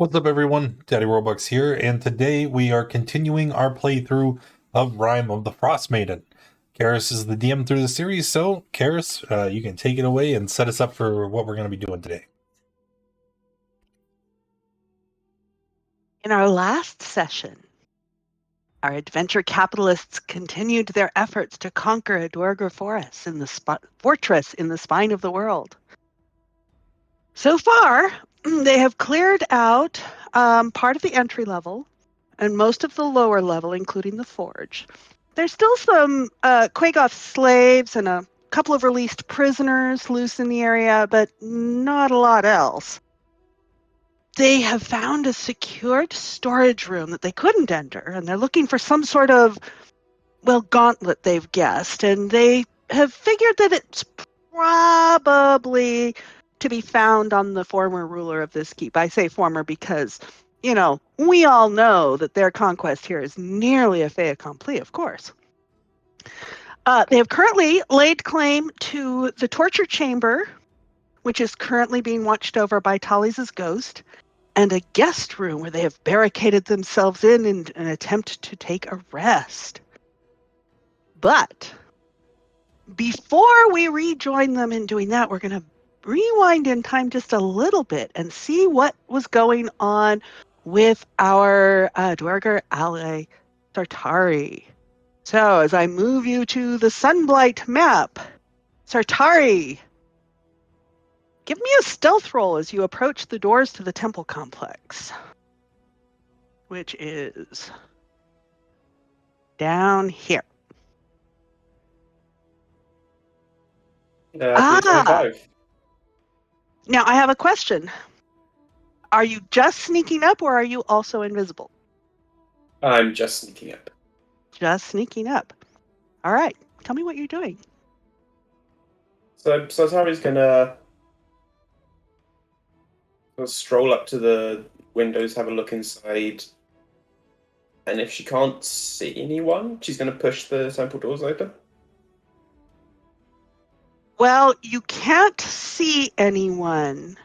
What's up, everyone? Daddy Robux here, and today we are continuing our playthrough of Rime of the Frostmaiden. Karis is the DM through the series, so Karis, you can take it away and set us up for what we're going to be doing today. In our last session, our adventure capitalists continued their efforts to conquer a Dwarger fortress in the spine of the world. So far, they have cleared out part of the entry level and most of the lower level, including the forge. There's still some Quagoth slaves and a couple of released prisoners loose in the area, but not a lot else. They have found a secured storage room that they couldn't enter, and they're looking for some sort of, gauntlet, they've guessed, and they have figured that it's probably to be found on the former ruler of this keep. I say former because, we all know that their conquest here is nearly a fait accompli, of course. They have currently laid claim to the torture chamber, which is currently being watched over by Tally's ghost, and a guest room where they have barricaded themselves in an attempt to take a rest. But before we rejoin them in doing that, we're going to rewind in time just a little bit and see what was going on with our Dwarger ally, Sartari. So as I move you to the Sunblight map, Sartari, give me a stealth roll as you approach the doors to the temple complex, which is down here. 25. Now I have a question. Are you just sneaking up or are you also invisible? I'm just sneaking up. Just sneaking up. All right. Tell me what you're doing. So Sartari's gonna stroll up to the windows, have a look inside, and if she can't see anyone, she's gonna push the temple doors open. Well, you can't see anyone,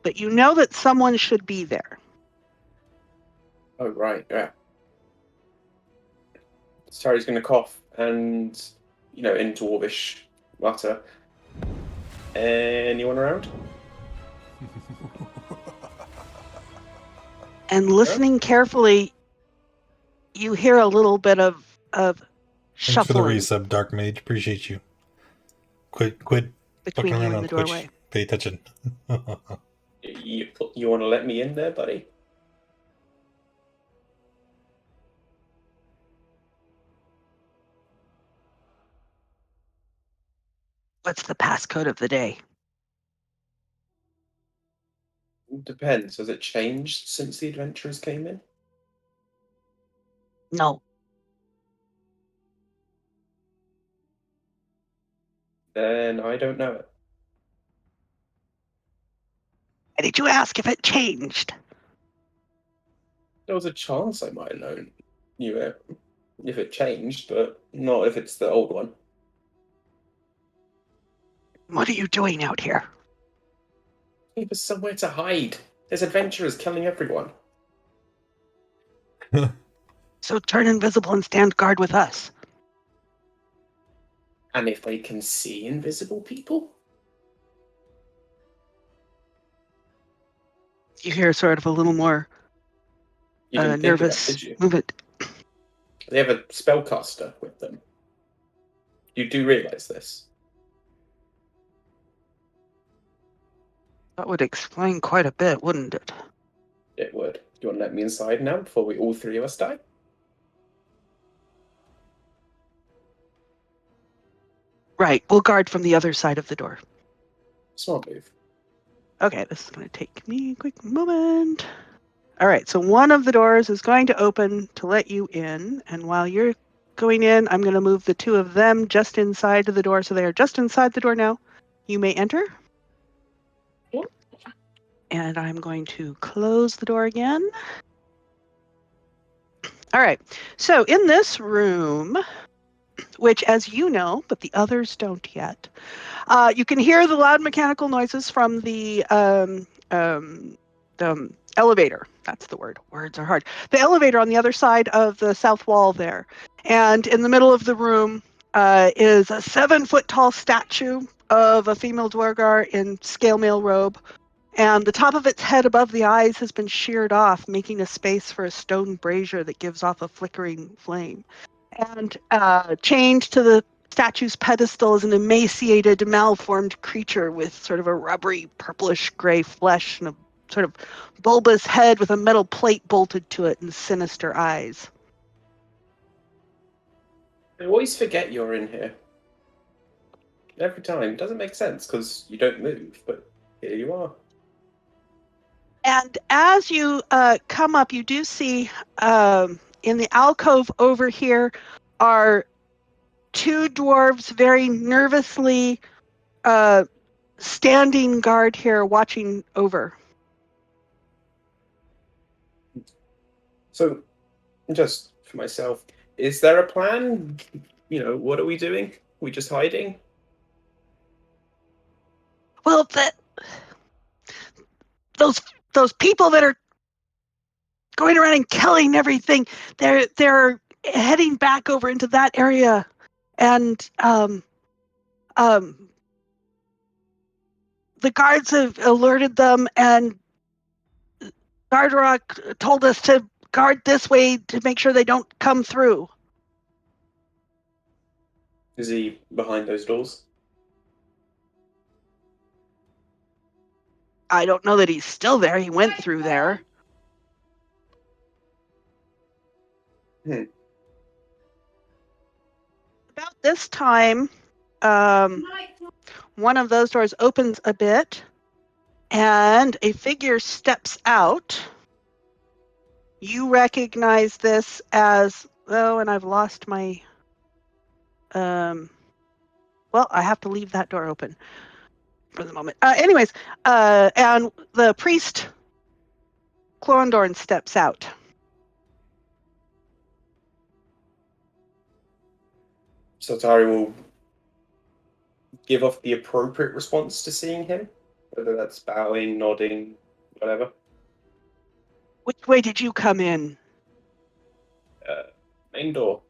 but you know that someone should be there. Oh, right, yeah. Sartari's gonna cough and, in Dwarvish mutter, anyone around? And listening carefully, you hear a little bit of Thanks for the shuffling resub, Dark Mage. Appreciate you. Quit between fucking you around and on the Twitch. doorway. Pay attention. You want to let me in there, buddy? What's the passcode of the day? Depends. Has it changed since the adventurers came in? No. Then I don't know it. Why did you ask if it changed? There was a chance I might have knew it if it changed, but not if it's the old one. What are you doing out here? Give us somewhere to hide. There's adventurers killing everyone. So turn invisible and stand guard with us. And if they can see invisible people? You hear sort of a little more You didn't nervous think of that, did you? movement. They have a spellcaster with them. You do realise this? That would explain quite a bit, wouldn't it? It would. Do you want to let me inside now before all three of us die? Right, we'll guard from the other side of the door. Smart move. Okay, this is going to take me a quick moment. All right, so one of the doors is going to open to let you in, and while you're going in, I'm going to move the two of them just inside the door, so they are just inside the door now. You may enter. Yep. And I'm going to close the door again. All right, so in this room, which, as you know, but the others don't yet, you can hear the loud mechanical noises from the elevator. That's the word. Words are hard. The elevator on the other side of the south wall there. And in the middle of the room is a 7-foot-tall statue of a female Dwargar in scale mail robe. And the top of its head above the eyes has been sheared off, making a space for a stone brazier that gives off a flickering flame. And chained to the statue's pedestal is an emaciated, malformed creature with sort of a rubbery, purplish-gray flesh and a sort of bulbous head with a metal plate bolted to it and sinister eyes. I always forget you're in here. Every time. It doesn't make sense because you don't move, but here you are. And as you come up, you do see in the alcove over here are 2 dwarves very nervously standing guard here watching over. So, just for myself, is there a plan? What are we doing? We just hiding? Well, those people that are going around and killing everything, they're heading back over into that area, and the guards have alerted them, and Gardarok told us to guard this way to make sure they don't come through. Is he behind those doors? I don't know that he's still there. He went through there. About this time, one of those doors opens a bit, and a figure steps out. You recognize this as, and I've lost my, well, I have to leave that door open for the moment. Anyways, and the priest, Clorendorn, steps out. Sartari will give off the appropriate response to seeing him, whether that's bowing, nodding, whatever. Which way did you come in? Main door.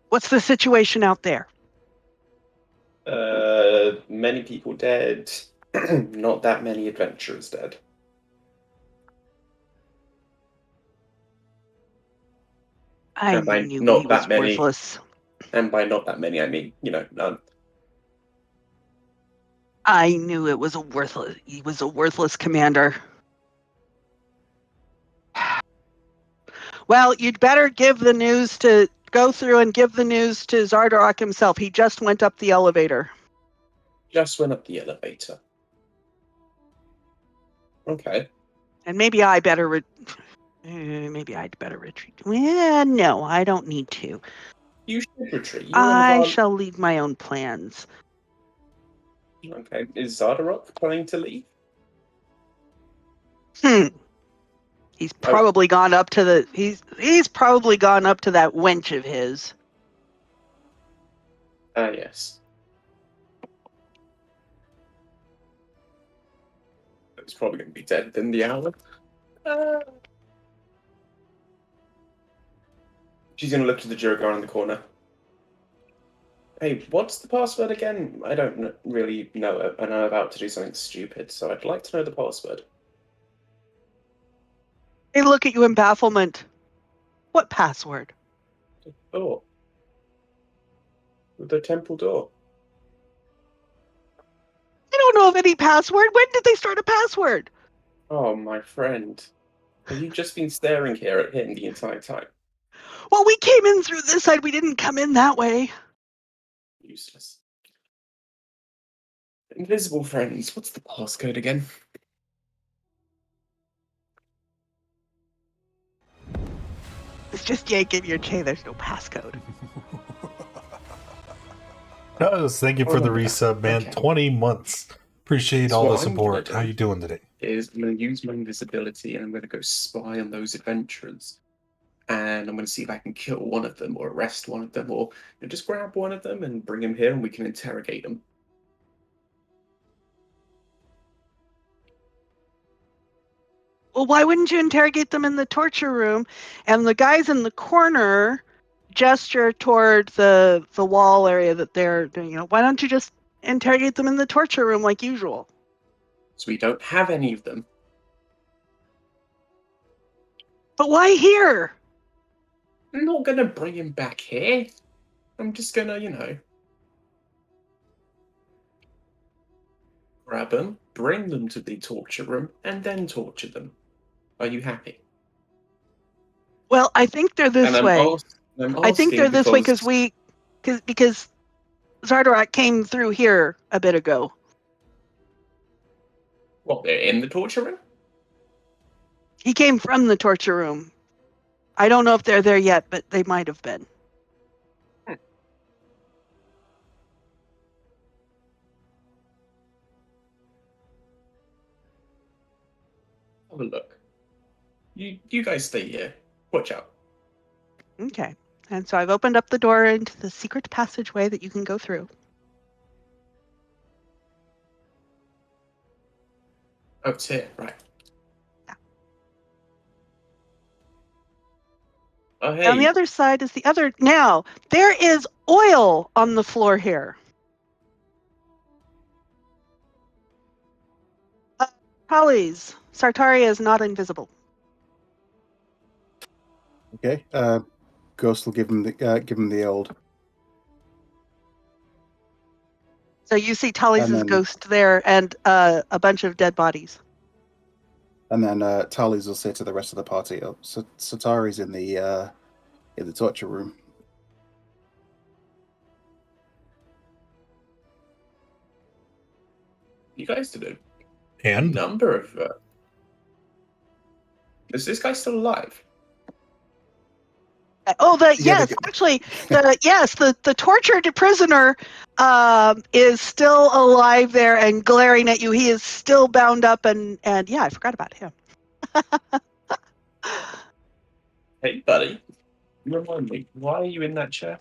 What's the situation out there? Many people dead. Not that many adventurers dead. I And by knew not he that was many- worthless. And by not that many, I mean, none. I knew it was he was a worthless commander. Well, you'd better go through and give the news to Zardarok himself. He just went up the elevator. Just went up the elevator. Okay. And maybe I'd better retreat. Well, no, I don't need to. You should retreat. I shall leave my own plans. Okay. Is Zardarok planning to leave? He's probably gone up to he's probably gone up to that wench of his. Yes. It's probably going to be dead within the hour. She's going to look to the Jurgar in the corner. Hey, what's the password again? I don't really know it, and I'm about to do something stupid, so I'd like to know the password. They look at you in bafflement. What password? The door. The temple door. I don't know of any password. When did they start a password? Oh, my friend. Have you just been staring here at him the entire time? Well, we came in through this side. We didn't come in that way. Useless. Invisible friends. What's the passcode again? It's just yanking your chain. There's no passcode. Thank you for the resub, man. Okay. 20 months. Appreciate So all the what I'm support. gonna How do you doing today? I'm going to use my invisibility and I'm going to go spy on those adventurers. And I'm going to see if I can kill one of them or arrest one of them or just grab one of them and bring him here and we can interrogate them. Well, why wouldn't you interrogate them in the torture room? And the guys in the corner gesture toward the wall area that they're doing. Why don't you just interrogate them in the torture room like usual? So we don't have any of them. But why here? I'm not gonna bring him back here. I'm just gonna, grab them, bring them to the torture room, and then torture them. Are you happy? Well, I think they're this way. I'm I think they're asking this way because because Zardorak came through here a bit ago. what, they're in the torture room? He came from the torture room. I don't know if they're there yet, but they might have been. Have a look. You guys stay here. Watch out. Okay. And so I've opened up the door into the secret passageway that you can go through. Oh, it's here, right. Yeah. Oh, hey. On the other side is the other. Now, there is oil on the floor here. Hollies, Sartari is not invisible. Okay. Ghost will give him the old. So you see Tally's And then- ghost there and a bunch of dead bodies. And then Tally's will say to the rest of the party, "Oh, Sartari's in the torture room." You guys did a And number of. Is this guy still alive? Oh, Yeah, actually, the tortured prisoner is still alive there and glaring at you. He is still bound up and yeah, I forgot about him. Hey, buddy. Remind me, why are you in that chair?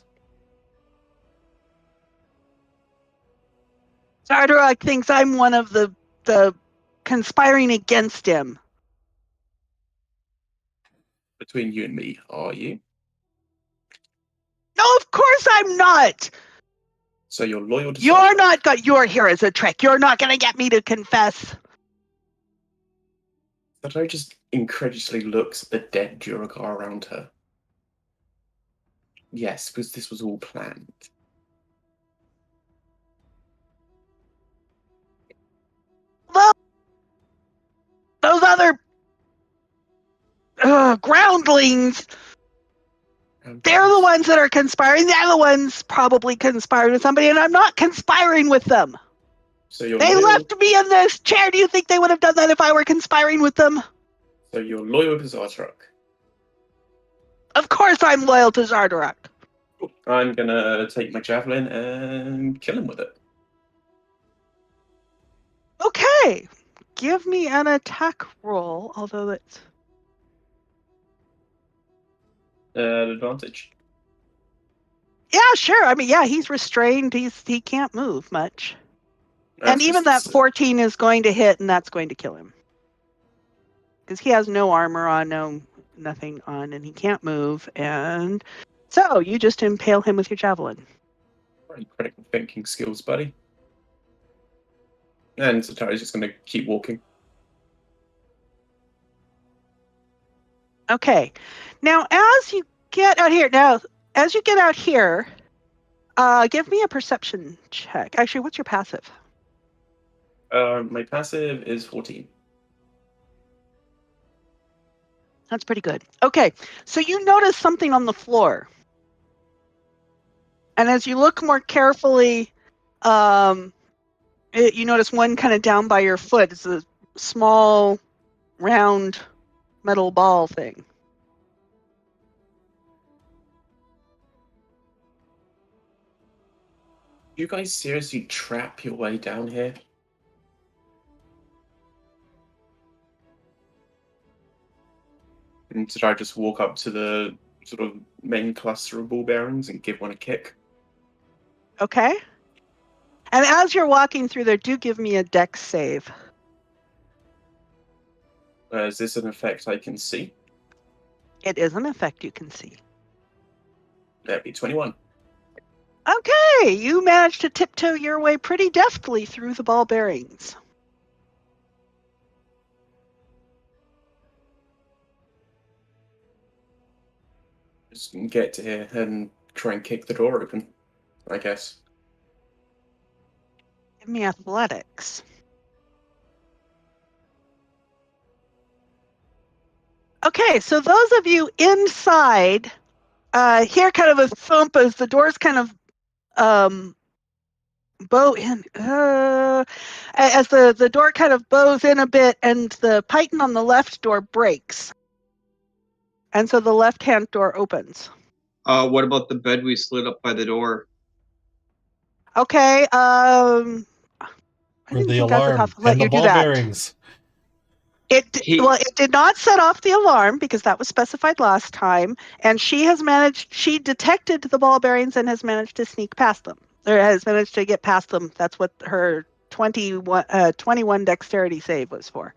Zardorak thinks I'm one of the conspiring against him. Between you and me, are you? No, of course I'm not. So you're loyal to You're Sartari. not. You're here as a trick. You're not going to get me to confess. Sartari just incredulously looks at the dead Duragar around her. Yes, because this was all planned. Well, those other groundlings, they're the ones that are conspiring. They're the ones probably conspiring with somebody, and I'm not conspiring with them. So you're They loyal. left me in this chair. Do you think they would have done that if I were conspiring with them? So you're loyal to Zartrak. Of course I'm loyal to Zardorak. I'm gonna take my javelin and kill him with it. Okay. Give me an attack roll, although it's... Advantage. Yeah, sure. I mean, yeah, he's restrained. He can't move much. And That's even just- that 14 is going to hit, and that's going to kill him. Because he has no armor on, nothing on, and he can't move. And so you just impale him with your javelin. Very critical thinking skills, buddy. And Sartari's just gonna keep walking. Okay. Now, as you get out here, give me a perception check. Actually, what's your passive? My passive is 14. That's pretty good. Okay, so you notice something on the floor. And as you look more carefully, you notice one kind of down by your foot. It's a small, round metal ball thing. You guys seriously trap your way down here? And did I just walk up to the sort of main cluster of ball bearings and give one a kick? Okay. And as you're walking through there, do give me a dex save. Is this an effect I can see? It is an effect you can see. That'd be 21. Okay, you managed to tiptoe your way pretty deftly through the ball bearings. Just get to here and try and kick the door open, I guess. Give me athletics. Okay, so those of you inside hear kind of a thump as the doors kind of bow in. As the door kind of bows in a bit, and the python on the left door breaks. And so the left-hand door opens. What about the bed we slid up by the door? Okay, I Or didn't the think alarm Azathoth let and the you do ball that. bearings. It did not set off the alarm because that was specified last time, and she detected the ball bearings and has managed to sneak past them. Or has managed to get past them. That's what her 21 dexterity save was for.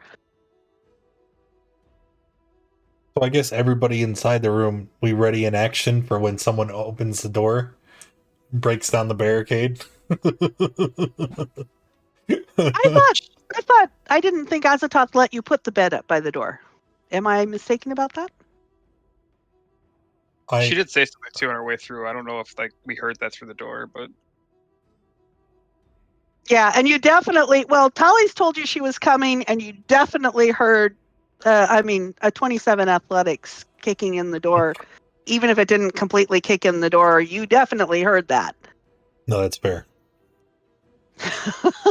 So I guess everybody inside the room, we ready in action for when someone opens the door, breaks down the barricade. I didn't think Azathoth let you put the bed up by the door. Am I mistaken about that? She did say something too on her way through. I don't know if we heard that through the door, but yeah, and you definitely. Well, Tally's told you she was coming, and you definitely heard. A 27 athletics kicking in the door, even if it didn't completely kick in the door, you definitely heard that. No, that's fair.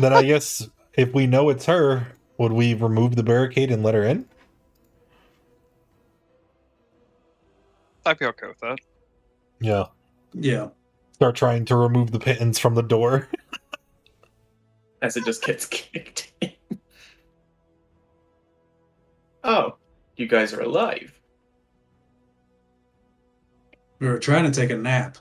Then I guess if we know it's her, would we remove the barricade and let her in? I'd be okay with that. Yeah. Yeah. Start trying to remove the pittance from the door. As it just gets kicked in. Oh, you guys are alive. We were trying to take a nap.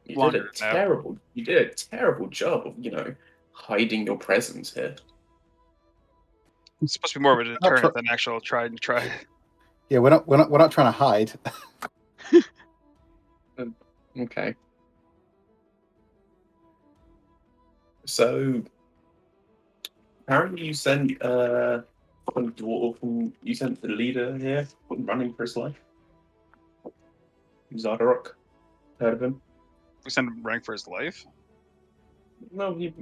You Longer did a nap. terrible job of, hiding your presence here. It's supposed to be more of a deterrent than actual try and try. Yeah, we're not trying to hide. Okay. So apparently you sent a dwarf and you sent the leader here running for his life. Zardarok. Heard of him? We sent him running for his life. No, he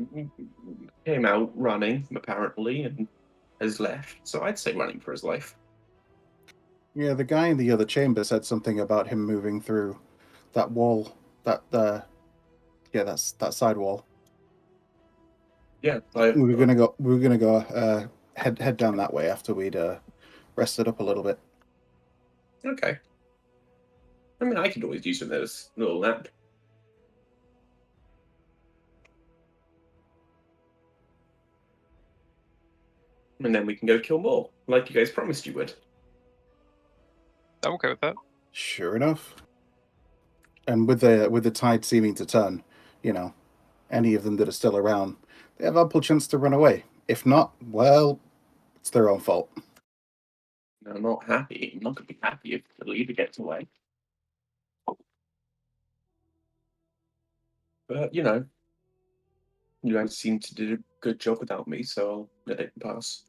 came out running, apparently, and has left. So I'd say running for his life. Yeah, the guy in the other chamber said something about him moving through that wall. That's that side wall. Yeah, We were gonna go head down that way after we'd rested up a little bit. okay. I mean, I could always use a little nap. And then we can go kill more, like you guys promised you would. I'm okay with that. Sure enough. And with the tide seeming to turn, any of them that are still around, they have ample chance to run away. If not, well, it's their own fault. No, I'm not happy. I'm not going to be happy if the leader gets away. But, you guys seem to do a good job without me, so I'll let it pass.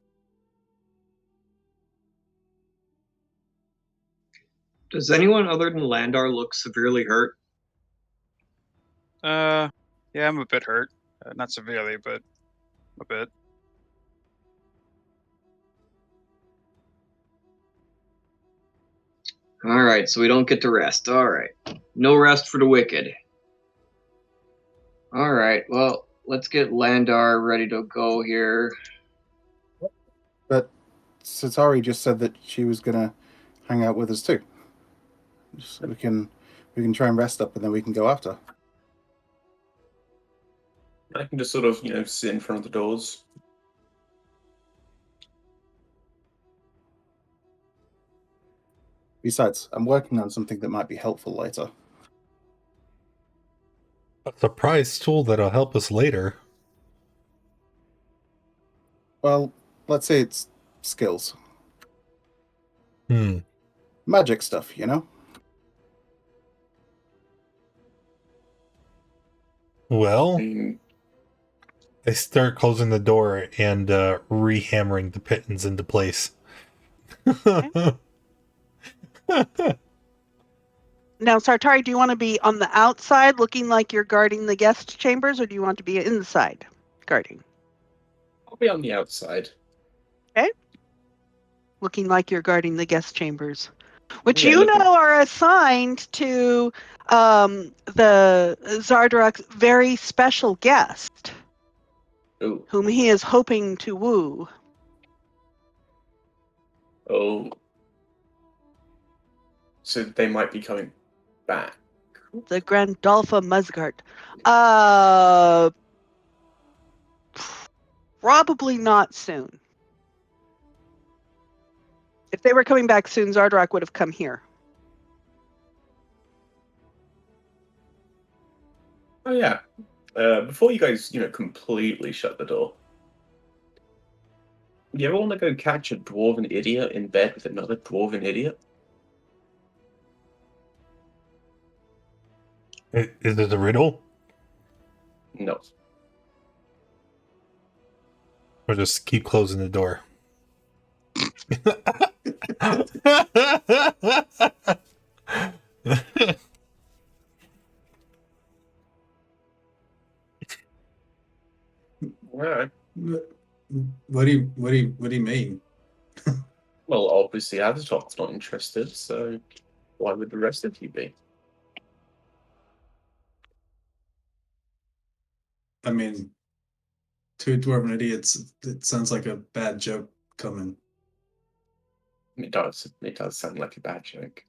Does anyone other than Landar look severely hurt? Yeah, I'm a bit hurt. Not severely, but a bit. All right, so we don't get to rest. All right. No rest for the wicked. All right, well, let's get Landar ready to go here. But Sartari just said that she was gonna hang out with us too. So we can try and rest up, and then we can go after. I can just sort of, sit in front of the doors. Besides, I'm working on something that might be helpful later. A surprise tool that'll help us later. Well, let's say it's skills. Hmm. Magic stuff, you know? Well, Mm, I start closing the door and rehammering the pittons into place. Now, Sartari, do you want to be on the outside looking like you're guarding the guest chambers, or do you want to be inside guarding? I'll be on the outside. Looking like you're guarding the guest chambers, which Yeah, you looking- know are assigned to the Zardarek's very special guest, Oh, whom he is hoping to woo. oh. So they might be coming back. The Grandolpha Musgart. Probably not soon. If they were coming back soon, Zardarek would have come here. Oh yeah. Before you guys, completely shut the door. Do you ever want to go catch a dwarven idiot in bed with another dwarven idiot? Is it a riddle? No. Or just keep closing the door? Alright. What do you mean? Well, obviously Avatar's not interested, so why would the rest of you be? I mean, two dwarven idiots. It sounds like a bad joke coming. It does. It does sound like a bad joke.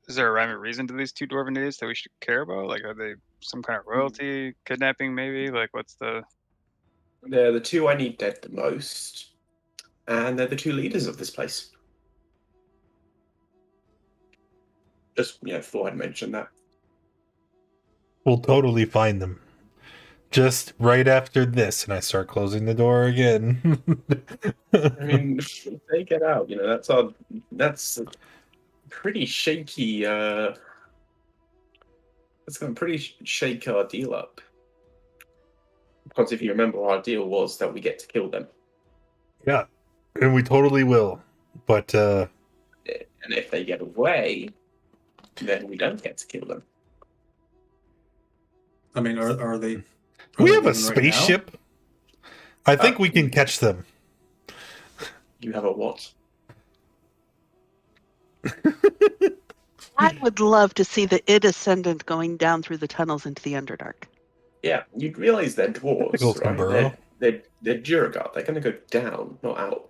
Is there a rhyme or reason to these two dwarven idiots that we should care about? Like, are they some kind of royalty, kidnapping, maybe? Like, what's the? They're the two I need dead the most, and they're the two leaders of this place. Just, thought I'd mention that. We'll totally find them. Just right after this, and I start closing the door again. I mean, if they get out, that's a pretty shaky, that's going to pretty shake our deal up. Because if you remember, our deal was that we get to kill them. Yeah, and we totally will. But And if they get away, then we don't get to kill them. I mean, are they? we they have a leaving right now? spaceship. I think we can catch them. You have a what? I would love to see the Id Ascendant going down through the tunnels into the Underdark. Yeah, you'd realize they're dwarves, Pickles can right? burrow. They're Duragar. They're going to go down, not out.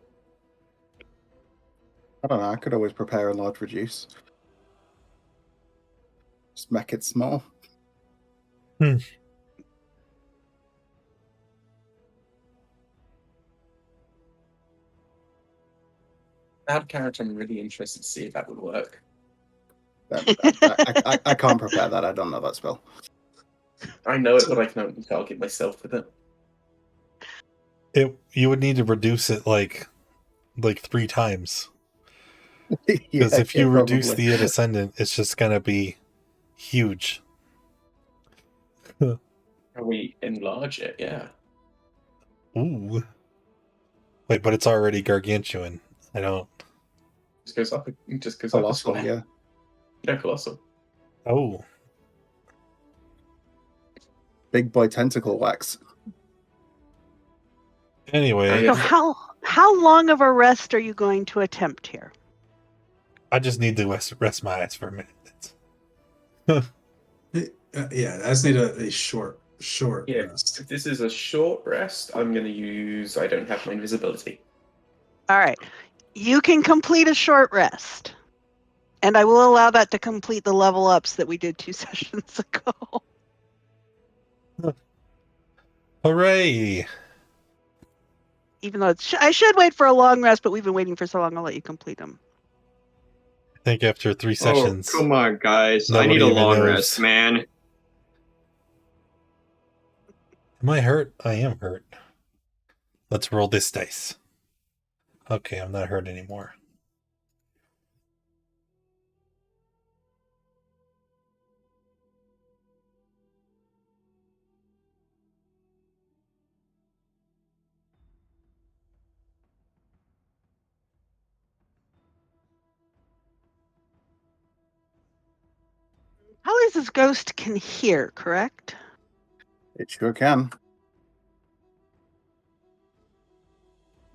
I don't know. I could always prepare a large reduce. Just make it small. That character, I'm really interested to see if that would work. I can't prepare that. I don't know that spell. I know it, but I can only target myself with it. You would need to reduce it like 3 times. Yeah, Because if you reduce probably. the Id Ascendant, it's just gonna be huge. Can we enlarge it? Yeah. Ooh. Wait, but it's already gargantuan. I don't. Just goes up. It just goes up. a Colossal, square. yeah. Yeah, colossal. Oh. Big boy tentacle wax. Anyway, So how long of a rest are you going to attempt here? I just need to rest my eyes for a minute. Yeah, I just need a short Yeah. rest. If this is a short rest, I'm going to use. I don't have my invisibility. All right. You can complete a short rest. And I will allow that to complete the level ups that we did 2 sessions ago. Hooray! Even though I should wait for a long rest, but we've been waiting for so long, I'll let you complete them. I think after 3 sessions. Oh, come on, guys. I nobody need a even long knows. rest, man. Am I hurt? I am hurt. Let's roll this dice. Okay, I'm not hurt anymore. Holly's ghost can hear, correct? It sure can.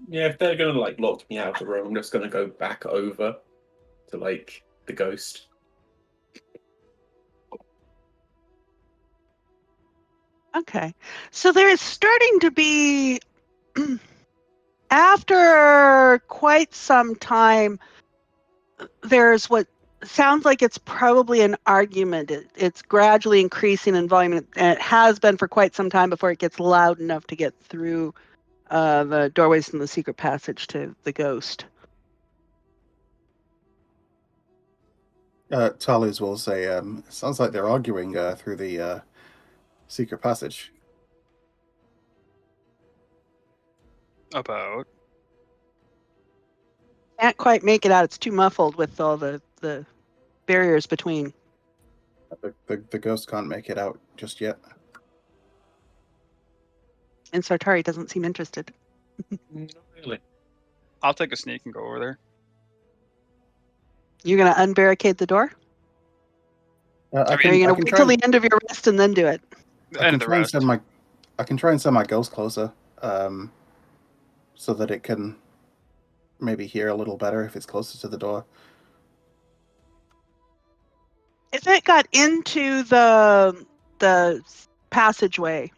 Yeah, if they're gonna like lock me out of the room, I'm just gonna go back over to like the ghost. Okay. So there is starting to be, after quite some time, there's what sounds like it's probably an argument. It's gradually increasing in volume, and it has been for quite some time before it gets loud enough to get through the doorways in the secret passage to the ghost. Talus will say, it sounds like they're arguing through the secret passage. About. Can't quite make it out. It's too muffled with all the barriers between. The ghost can't make it out just yet. And Sartari doesn't seem interested. Not really. I'll take a sneak and go over there. You're going to unbarricade the door? I Or are can, you I going to can wait try till and, the end of your rest and then do it? The I end can of the try and rest. send my I can try and send my ghost closer, so that it can maybe hear a little better if it's closer to the door. If it got into the passageway,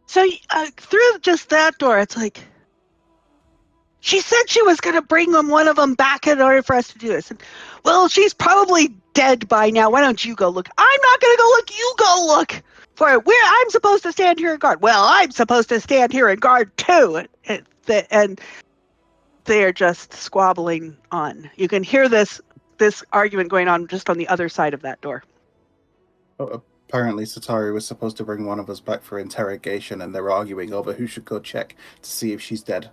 so through just that door, it's like she said she was going to bring them one of them back in order for us to do this. And, well, she's probably dead by now. Why don't you go look? I'm not going to go look. You go look for it. Where I'm supposed to stand here and guard. Well, I'm supposed to stand here and guard too. And they're just squabbling on. You can hear this argument going on just on the other side of that door. Apparently, Sartari was supposed to bring one of us back for interrogation, and they're arguing over who should go check to see if she's dead.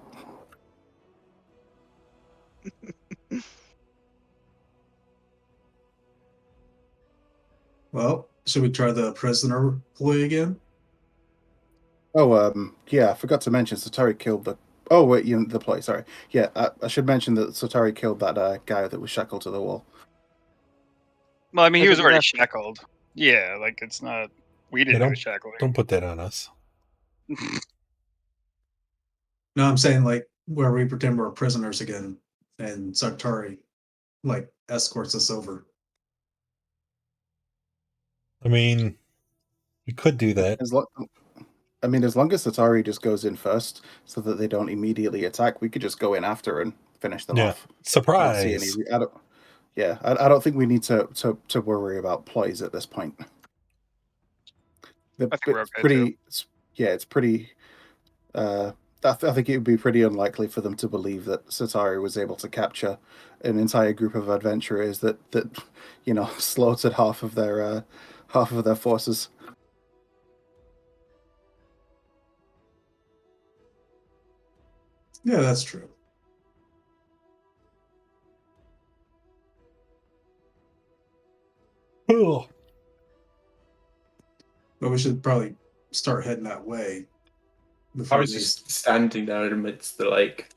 Well, should we try the prisoner ploy again? Oh, yeah, I forgot to mention Sartari killed the. Oh wait, the play. Sorry. Yeah, I should mention that Sartari killed that guy that was shackled to the wall. Well, I mean, he Because was of already the- shackled. Yeah, like it's not. We Hey, didn't do the shackling. don't put that on us. No, I'm saying like where we pretend we're prisoners again, and Sartari like escorts us over. I mean, we could do that. As long as Sartari just goes in first, so that they don't immediately attack, we could just go in after and finish them Yeah. off. Surprise. I don't see any. I don't think we need to worry about ploys at this point. I think we're It's okay, pretty. too. It's pretty. I think it would be pretty unlikely for them to believe that Sartari was able to capture an entire group of adventurers that slaughtered half of their forces. Yeah, that's true. Oh. But we should probably start heading that way. I Before was just standing there amidst the like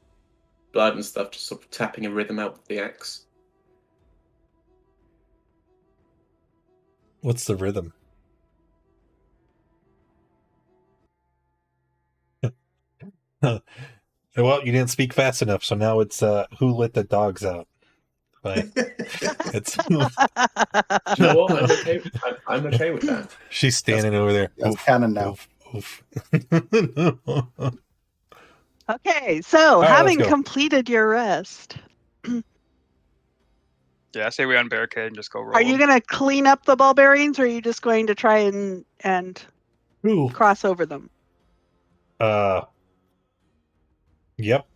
blood and stuff, just sort of tapping a rhythm out with the axe. What's the rhythm? Well, you didn't speak fast enough, so now it's who let the dogs out. Right. It's You know what? I'm okay with that. she's standing over there. That's canon now. Oof. Okay, so right, having let's go. completed your rest, Yeah, I say we unbarricade and just go roll. are you them. going to clean up the ball bearings, or are you just going to try and Ooh. cross over them? probably Yep.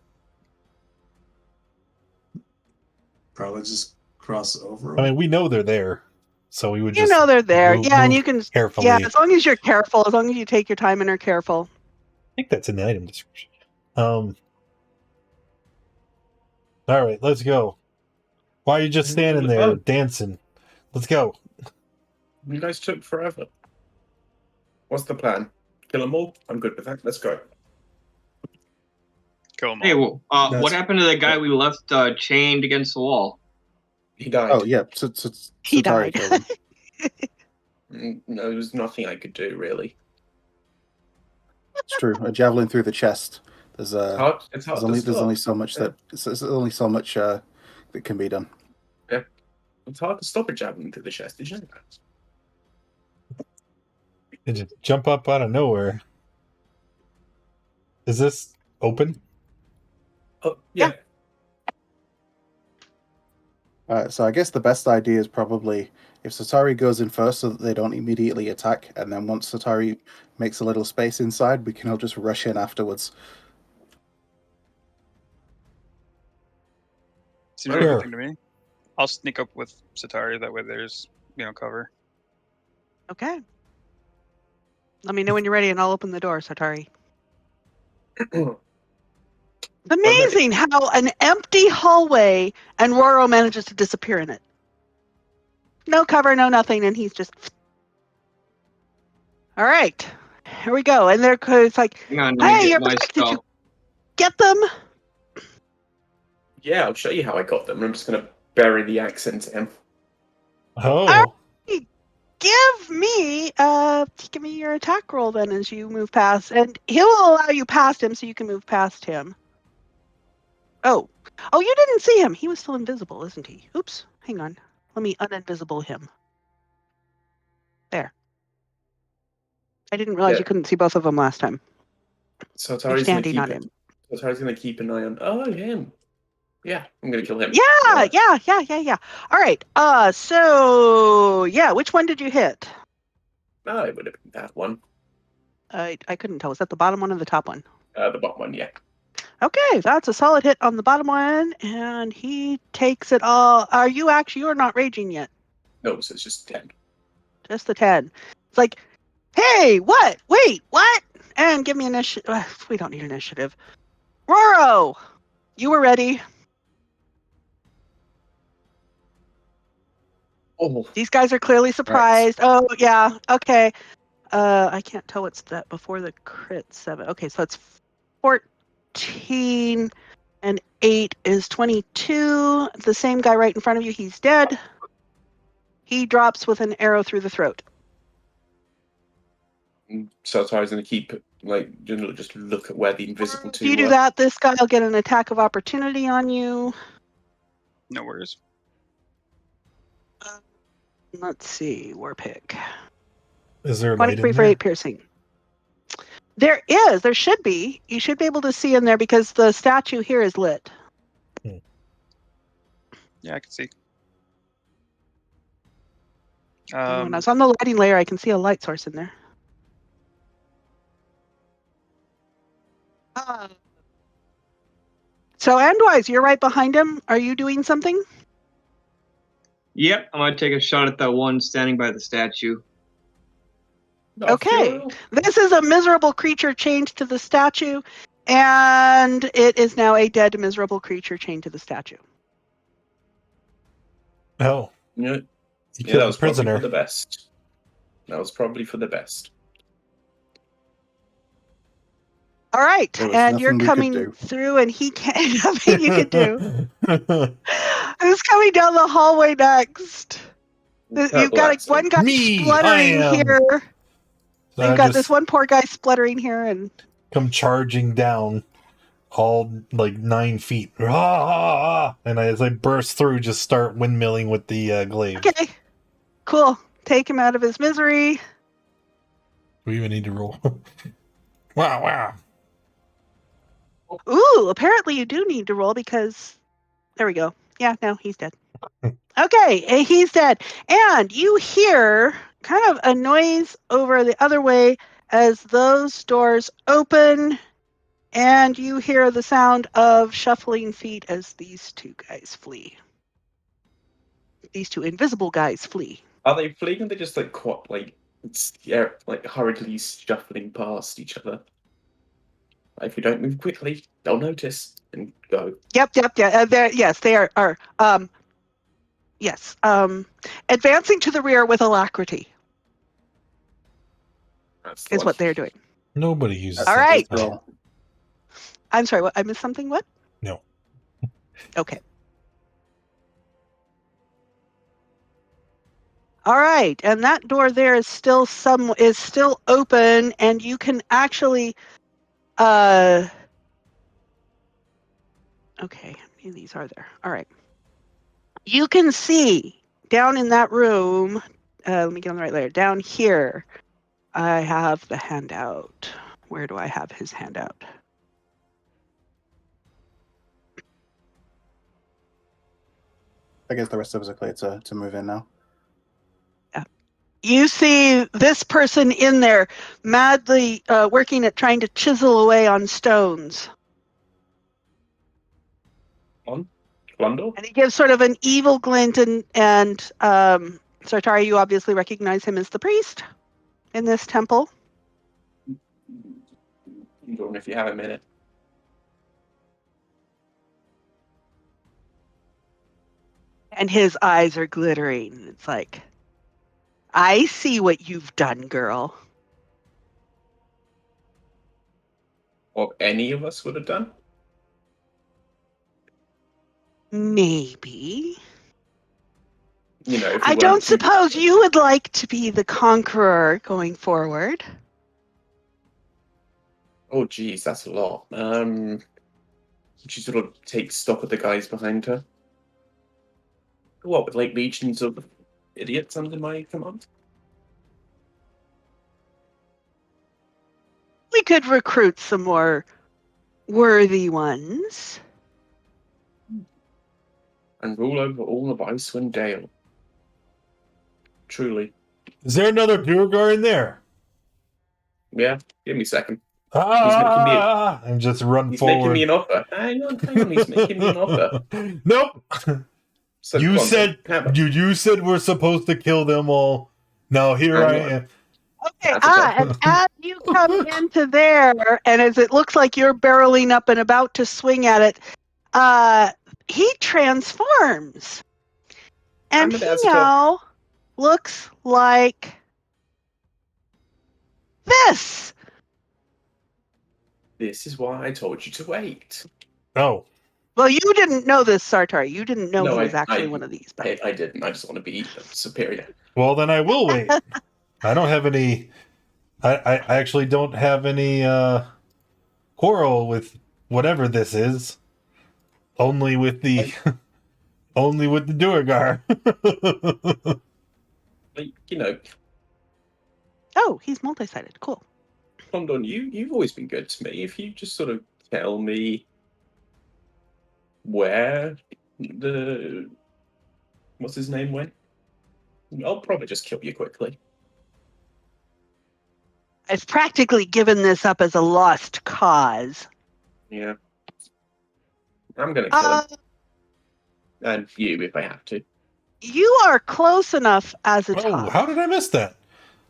just cross over. I mean, we know they're there. So we would You just know they're there. move- Yeah, and move you can. carefully. Yeah, as long as you're careful, as long as you take your time and are careful. I think that's in the item description. All right, let's go. Why are you just standing there dancing? Let's go. You guys took forever. What's the plan? Kill them all? I'm good with that. Let's go. Kill them all. Hey, well, That's- what happened to the guy we left chained against the wall? He died. Oh yeah, He Sartari died. killed him. No, there was nothing I could do, really. It's true. A javelin through the chest. There's It's hard there's to only stop. so much that that can be done. It's hard to stop a javelin through the chest. Did you know that? It just jump up out of nowhere. Is this open? Oh, yeah. So I guess the best idea is probably if Sartari goes in first so that they don't immediately attack, and then once Sartari makes a little space inside, we can all just rush in afterwards. Seems Sure. like a good thing to me. I'll sneak up with Sartari. That way, there's cover. Okay. Let me know when you're ready, and I'll open the door, Sartari. It's amazing how an empty hallway and Roro manages to disappear in it. No cover, no nothing, and he's just. All right, here we go. And it's like, Hang on, let me hey, get you're my back. Did you spell. get them? Yeah, I'll show you how I got them. I'm just going to bury the axe into him. Oh, Give me your attack roll then as you move past, and he'll allow you past him so you can move past him. Oh, you didn't see him. He was still invisible, isn't he? Oops, hang on. Let me uninvisible him. There. I didn't realize Yeah. you couldn't see both of them last time. So You're Sartari's going to standing keep on him. Sartari's going to keep an eye on. Oh, him. Yeah, I'm going to kill him. Yeah. All right. So yeah, which one did you hit? No, it would have been that one. I couldn't tell. Was that the bottom one or the top one? The bottom one, yeah. Okay, that's a solid hit on the bottom one, and he takes it all. You are not raging yet. No, so it's just 10. Just the 10. It's like, hey, what? Wait, what? And give me initiative. We don't need initiative. Roro, you were ready. Oh, These guys are clearly surprised. Oh, yeah. Okay. I can't tell what's that before the crit 7. Okay, so it's 14 and 8 is 22. The same guy right in front of you, he's dead. He drops with an arrow through the throat. Sartari's going to keep, just look at where the invisible two If you do were. that, this guy will get an attack of opportunity on you. No worries. Let's see, war pick. is there a light 23 in for there? 8 piercing. There should be. You should be able to see in there because the statue here is lit. Yeah, I can see. When I was on the lighting layer, I can see a light source in there. So, Endwise, you're right behind him. Are you doing something? Yep, I'm gonna take a shot at that one standing by the statue. Okay. This is a miserable creature chained to the statue, and it is now a dead miserable creature chained to the statue. Oh, Yeah, you that killed was a probably prisoner. for the best. That was probably for the best. All right, There was and you're nothing we could coming do. through, and he can't. Nothing you could do. Who's coming down the hallway next? You've got one guy Me, spluttering I am. here. So You've I got just this one poor guy spluttering here, and come charging down, all 9 feet, and as I burst through, just start windmilling with the glaive. okay, cool. Take him out of his misery. We even need to roll. Wow. Ooh, apparently you do need to roll because there we go. Yeah, no, he's dead. Okay, he's dead. And you hear kind of a noise over the other way as those doors open, and you hear the sound of shuffling feet as these two guys flee. These two invisible guys flee. Are they fleeing? Or are they just like quite like hurriedly shuffling past each other? If you don't move quickly, they'll notice and go. Yep. Yeah. Yes, they are. Yes. Advancing to the rear with alacrity That's the is one. what they're doing. Nobody uses All that right. spell. Roll. I'm sorry. What? I missed something. What? No. Okay. All right, and that door there is still open, and you can actually. Okay, how many of these are there? All right. You can see down in that room. Let me get on the right layer. Down here, I have the handout. Where do I have his handout? I guess the rest of us are clear to move in now. You see this person in there madly working at trying to chisel away on stones. On Glundor? And he gives sort of an evil glint, and Sartari, you obviously recognize him as the priest in this temple. Glundor, if you have a minute. And his eyes are glittering. It's like, I see what you've done, girl. What any of us would have done? Maybe. You know, if we I weren't don't too- suppose you would like to be the conqueror going forward. Oh, geez, that's a lot. She sort of takes stock of the guys behind her. What, with like legions of idiots under my command? We could recruit some more worthy ones. And rule over all of Icewind Dale. Truly. Is there another Duergar in there? Yeah, give me a second. And just run He's forward. making me an offer. Hang on, he's making me an offer. Nope. So You come on, said Hammer. you said we're supposed to kill them all. Now here I am. Okay, That's okay. and as you come into there, and as it looks like you're barreling up and about to swing at it, he transforms. And I'm he an Azatol. now looks like this. This is why I told you to wait. Oh, Well, you didn't know this, Sartari. You didn't know No, he was I actually one of these. But I didn't. I just want to be superior. well then I will wait. I don't have any. I actually don't have any quarrel with whatever this is. Only with the only with the Duergar. Like, you know, oh, he's multi-sided. Cool. London, you've always been good to me. If you just sort of tell me where the what's his name went, I'll probably just kill you quickly. I've practically given this up as a lost cause. Yeah. I'm gonna kill him. Uh, And you if I have to. you are close enough as a Oh, top how did I miss that?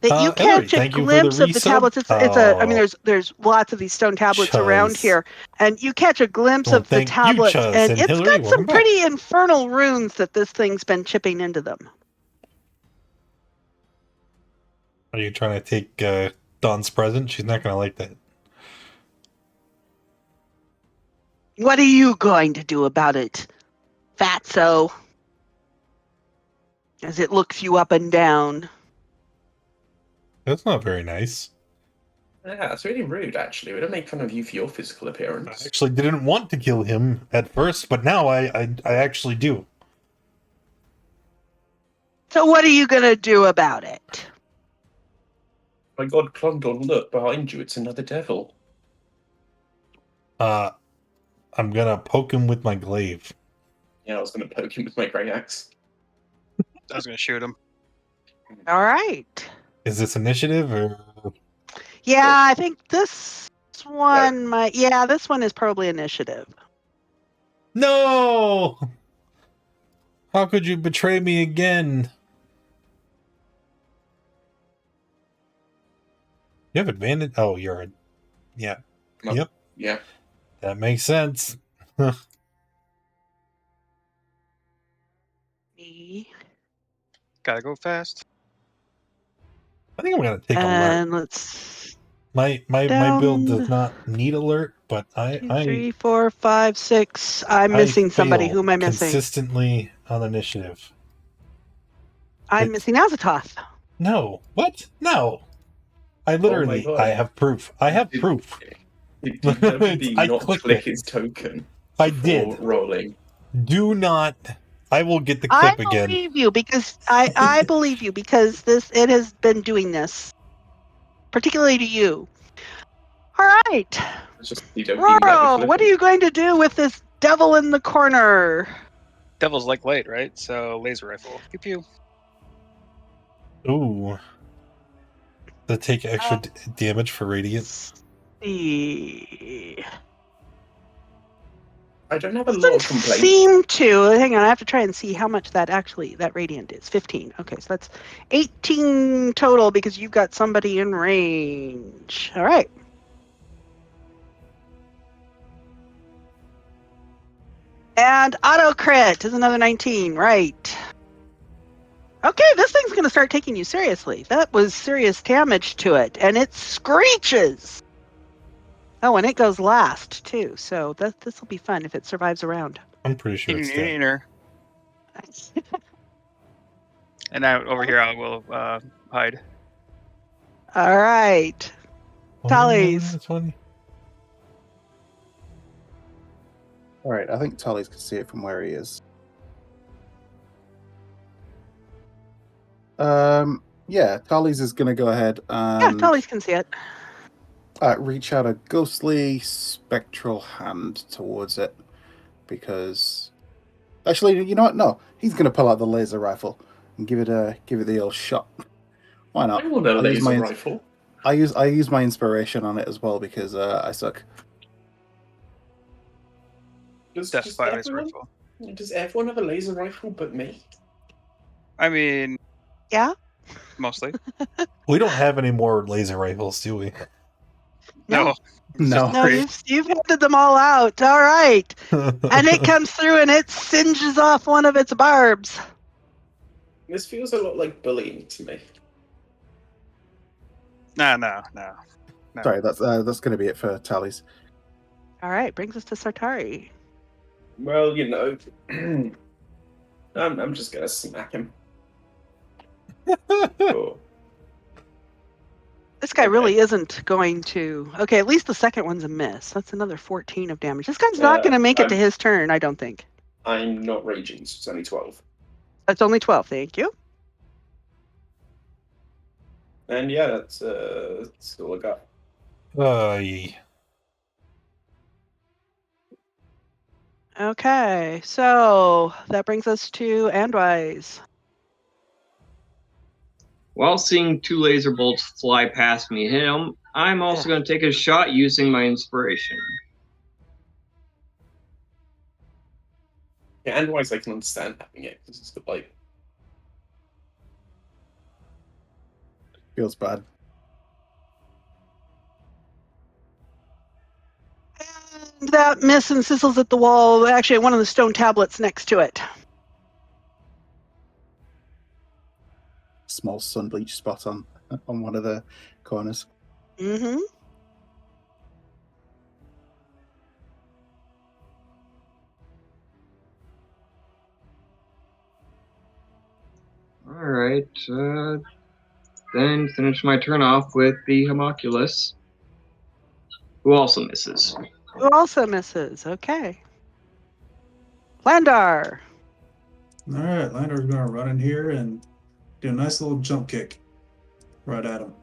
that you Ellery, catch a thank you for glimpse the of the resub. tablets. It's I mean, Oh. there's lots of these stone tablets around Chuz. here, and you catch a glimpse Well, of the thank you, tablets, Chuz, and and it's Hillary, got welcome some back. pretty infernal runes that this thing's been chipping into them. Are you trying to take Dawn's present? She's not going to like that. What are you going to do about it, fatso? As it looks you up and down. That's not very nice. Yeah, it's really rude actually. We don't make fun of you for your physical I appearance. actually didn't want to kill him at first, but now I actually do. So what are you going to do about it? My god, Clondon, look behind you, it's another devil. I'm gonna poke him with my glaive. Yeah, I was gonna poke him with my grey axe. I was gonna shoot him. All right. Is this initiative or? Yeah, I think this one might. Yeah, this one is probably initiative. No! How could you betray me again? You have advantage. Oh, you're. Yeah. No. Yep. Yeah. That makes sense. Me. Gotta go fast. I think I'm gonna take alert. And let's My down build does not need alert, but 2, 3, 4, 5, 6. I'm I missing somebody. fail Who am I missing? consistently on initiative. I'm missing Azathoth. No. What? No. I literally. God. I have proof. I have proof. Did WD I not clicked click it. his token I before did. rolling? Do not. I will get the I clip again. believe you because I believe you because it has been doing this, particularly to you. All right, It's just you don't let the Roro, clip what are in. you going to do with this devil in the corner? Devil's like light, right? So laser rifle. Pew pew. Ooh. To take extra damage for radiant. See. I don't have a lot Doesn't of complaints. seem to. Hang on, I have to try and see how much that radiant is. 15. Okay, so that's 18 total because you've got somebody in range. All right. And auto crit is another 19, right? Okay, this thing's going to start taking you seriously. That was serious damage to it, and it screeches. Oh, and it goes last too, so this will be fun if it survives a round. I'm pretty sure it's dead. Inner. And now over here I will hide. All right. Tallies. That's funny. All right, I think Tallies can see it from where he is. Yeah, Tallies is going to go ahead Yeah, and Tallies can see it. reach out a ghostly spectral hand towards it, because actually, you know what? No, he's going to pull out the laser rifle and give it the old shot. Why not? I want a I'll use laser my- rifle. I use my inspiration on it as well because I suck. Death Does by laser everyone, rifle. does everyone have a laser rifle but me? I mean, Yeah? mostly. We don't have any more laser rifles, do we? No. No. No, you've handed them all out. All right. And it comes through and it singes off one of its barbs. This feels a lot like bullying to me. No. Sorry, that's going to be it for Tallies. All right, brings us to Sartari. Well, you know, I'm just gonna smack him. Sure. This guy Okay. really isn't going to... Okay, at least the second one's a miss. That's another 14 of damage. This guy's not going to make it to his turn, I don't think. I'm not raging, so it's only 12. That's only 12, thank you. And yeah, that's all I got. Okay, so that brings us to Andwise. While seeing two laser bolts fly past me hit him, I'm also going to take a shot using my inspiration. Yeah, and wise I can understand having it because it's the light. Feels bad. And that miss and sizzles at the wall, actually at one of the stone tablets next to it. Small sun bleach spot on one of the corners. Mm-hmm. Alright, then finish my turn off with the homunculus, who also misses. Who also misses, okay. Landar. All right, Landar's going to run in here and do a nice little jump kick right at him.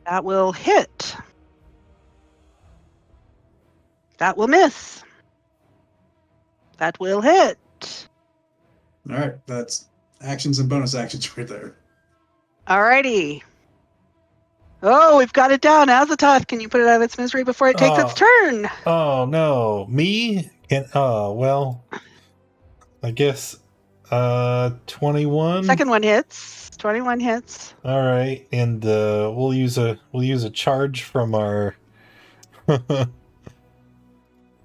That will hit. That will miss. That will hit. All right, that's actions and bonus actions right there. Alrighty. Oh, we've got it down. Azathoth, can you put it out of its misery before it takes its turn? Oh no, me? Well, I guess 21. Second one hits. 21 hits. All right, and we'll use a charge from our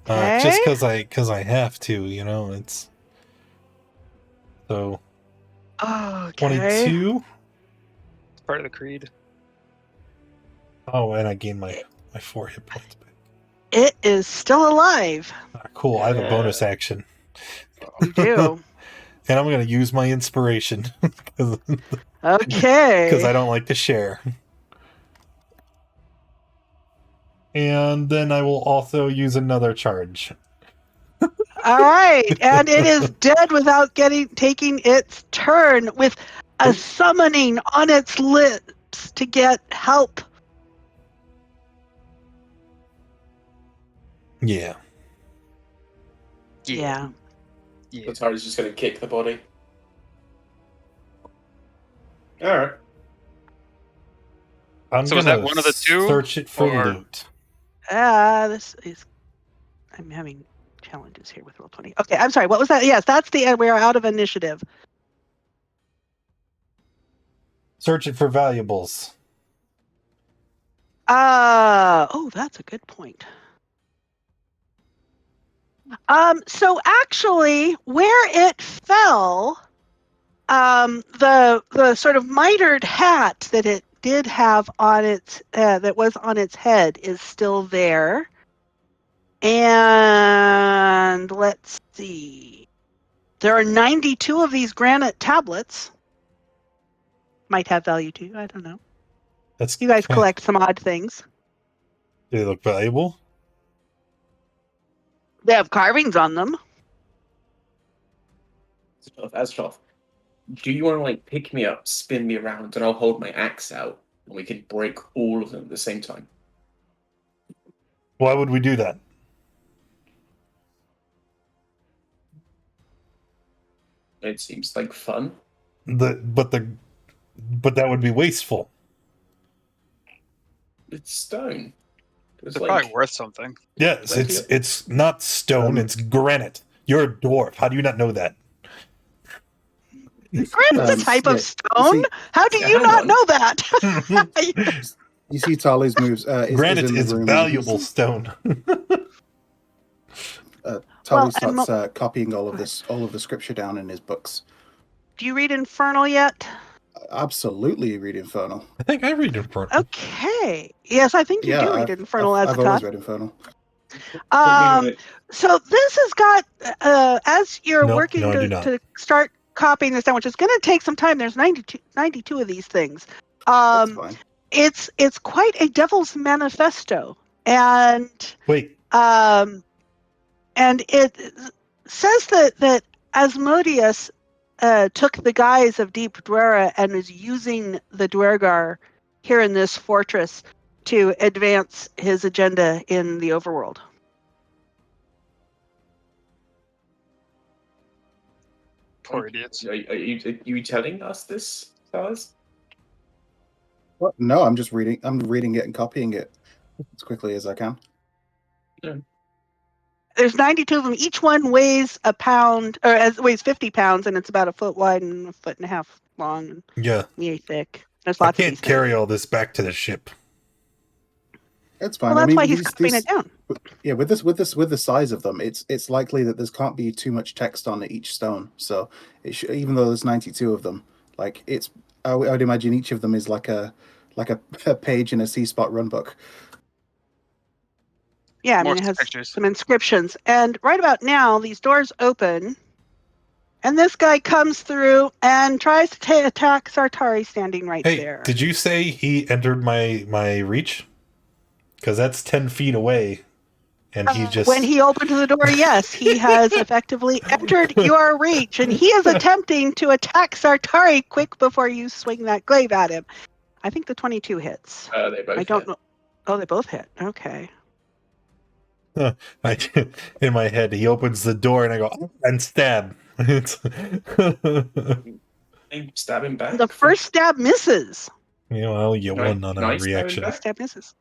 Okay. just because I have to, it's so Okay. 22. It's part of the creed. Oh, and I gain my 4 hit points back. It is still alive. Cool. I have a bonus action. You do. And I'm going to use my inspiration because Okay. I don't like to share. And then I will also use another charge. All right, and it is dead without taking its turn, with a summoning on its lips to get help. Yeah. Yeah. Yeah. Sartari's just going to kick the body. Alright. I'm So is gonna that one of the two, search it for or- loot. This is. I'm having challenges here with Roll20. Okay, I'm sorry. What was that? Yes, that's the. We are out of initiative. Search it for valuables. Oh, that's a good point. So actually, where it fell, the sort of mitered hat that it did have on its that was on its head is still there. And let's see. There are 92 of these granite tablets. Might have value too. I don't know. That's You guys collect some odd things. Do they look valuable? They have carvings on them. Astrov, do you want to pick me up, spin me around, and I'll hold my axe out, and we can break all of them at the same time? Why would we do that? It seems like fun. But that would be wasteful. It's stone. It's probably worth something. Yes, Plenty it's of- it's not stone, it's granite. You're a dwarf. How do you not know that? Granite's a type of yeah, stone. see- How do Yeah, you hang not on. know that? You see Tali's moves. Granite in the is room. valuable stone. Tali and starts copying all of the scripture down in his books. Do you read Infernal yet? Absolutely read Infernal. I think I read Infernal. Okay. Yes, I think you do read Infernal as I've a always tot. read Infernal. So this has got, as you're No, working I do not. to start copying this down, which is going to take some time. There's 92 of these things. That's fine. It's quite a devil's manifesto, and Wait, it says that Asmodeus took the guise of Deep Dwera and is using the Dwergar here in this fortress to advance his agenda in the overworld. Poor idiots. Are you telling us this, fellas? What? No, I'm just reading. I'm reading it and copying it as quickly as I can. There's 92 of them. Each one weighs a pound, or weighs 50 pounds, and it's about a foot wide and a foot and a half long and yeah. really thick. There's I lots of can't these carry things. all this back to the ship. It's fine. Well, that's why he's these- copying it down. Yeah, with the size of them, it's likely that there can't be too much text on each stone. So even though there's 92 of them, I would imagine each of them is like a page in a C-Spot run book. Yeah, I More mean, it has pictures. some inscriptions. And right about now, these doors open, and this guy comes through and tries to attack Sartari standing right Hey, there. did you say he entered my reach? Because that's 10 feet away, and he just When he opened the door, yes, he has effectively entered your reach, and he is attempting to attack Sartari quick before you swing that glaive at him. I think the 22 hits. They both I don't hit. know. Oh, they both hit. Okay. in my head he opens the door and I go and stab. It's I stab him back. The first stab misses. I'll get one on a Nice reaction. going First stab misses.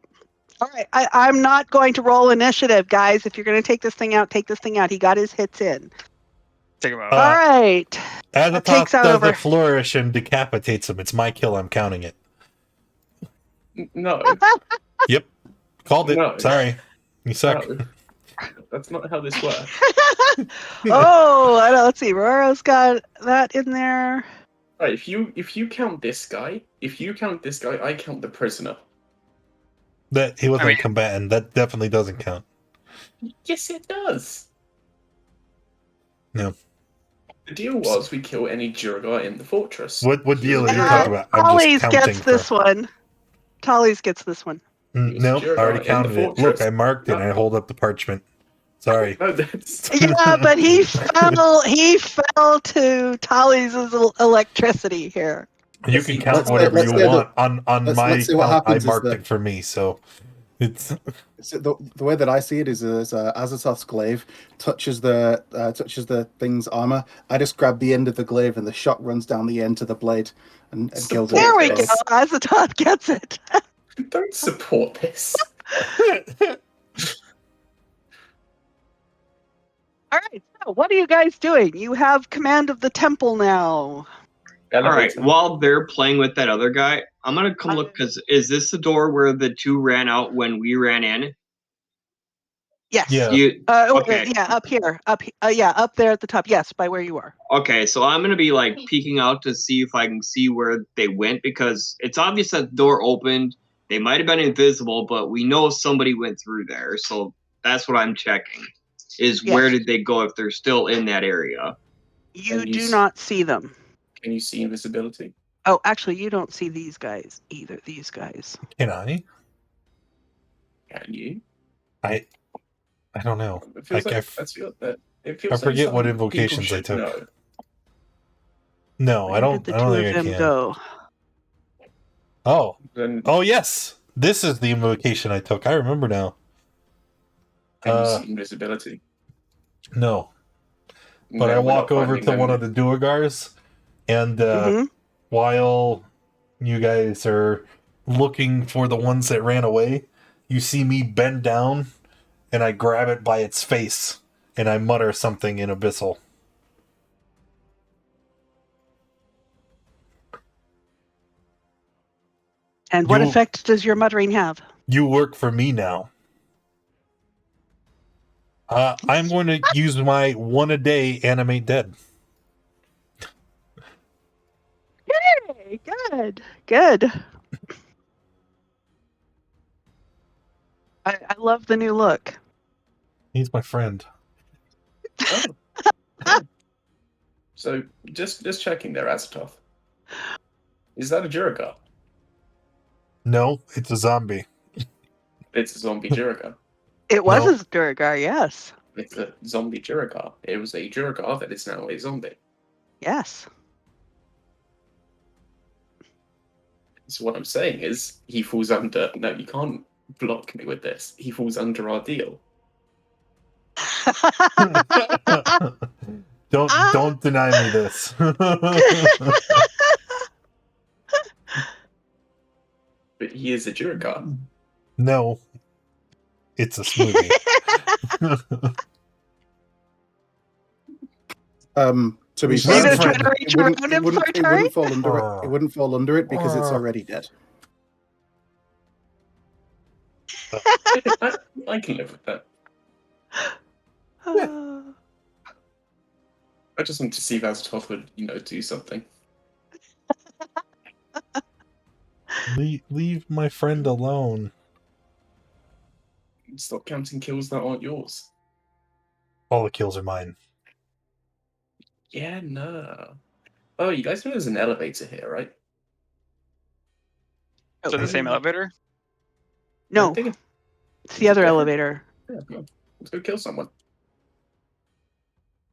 All right, I'm not going to roll initiative, guys. If you're going to take this thing out, take this thing out. He got his hits in. Take him out. Uh, All right. Azathoth takes out does over- a flourish and decapitates him. It's my kill. I'm counting it. No, Yep. Called it. No. Sorry. You suck. no, that's not how this works. Oh, I don't, let's see. Roro's got that in there. Right, if you count this guy, I count the prisoner. That he wasn't I mean- a combatant. That definitely doesn't count. Yes, it does. No. The deal was we kill any Jurgar in the fortress. What deal are you Yeah. talking about? I'm Tolly's just counting. gets this one. Tolly's gets this one. No, I already counted it. Look, I marked it and I hold up the parchment. Sorry. No, that's Yeah, but he fell to Tolly's electricity here. You can count whatever you want. On my let's see what count, I happens is marked that- it for me, so it's So the way that I see it is Azathoth's glaive touches the thing's armor. I just grab the end of the glaive and the shot runs down the end to the blade and kills it. There we go. Yes. Azathoth gets it. don't support this. All right. So, what are you guys doing? You have command of the temple now. All right. Elevator. While they're playing with that other guy, I'm gonna come look because is this the door where the two ran out when we ran in? Yes. Yeah. Okay. Yeah, up here. Up there at the top. Yes, by where you are. Okay, so I'm gonna be like peeking out to see if I can see where they went because it's obvious that the door opened. They might have been invisible, but we know somebody went through there. So that's what I'm checking. Is Yes. where did they go if they're still in that area? You And you do s- not see them. Can you see invisibility? Oh, actually, you don't see these guys either. These guys. Can I? Can you? I don't know. It feels Like, like, it feels I like forget what something people invocations I should took. know. No, Where I don't. did I the don't two think of I them can. go? Oh, Then oh yes, this is the invocation I took. I remember now. can you see invisibility? No, but No, I we're walk not over finding to them. one of the Duergars, and Mhm. while you guys are looking for the ones that ran away, you see me bend down, and I grab it by its face, and I mutter something in Abyssal. And what You- effect does your muttering have? You work for me now. I'm going to use my one a day animate dead. Hey, good. I love the new look. He's my friend. Oh. Yeah. So just checking there, Azathoth. Is that a Jurgar? No, it's a zombie. It's a zombie Jurgar. It was No. a Durgar, yes. It's a zombie Jurgar. It was a Jurgar that is now a zombie. Yes. So what I'm saying is, he falls under. No, you can't block me with this. He falls under our deal. Don't deny me this. But he is a Jurgar. No, it's a smoothie. To be Are you fair, gonna try to reach around him, it Sartari? wouldn't fall under it. It wouldn't fall under it because it's already dead. I can live with that. I just want to see if Azathoth would, do something. Leave my friend alone. Stop counting kills that aren't yours. All the kills are mine. Yeah, no. Oh, you guys know there's an elevator here, right? Is it the same elevator? No, I think it's the other different. elevator. Yeah, come on. Let's go kill someone.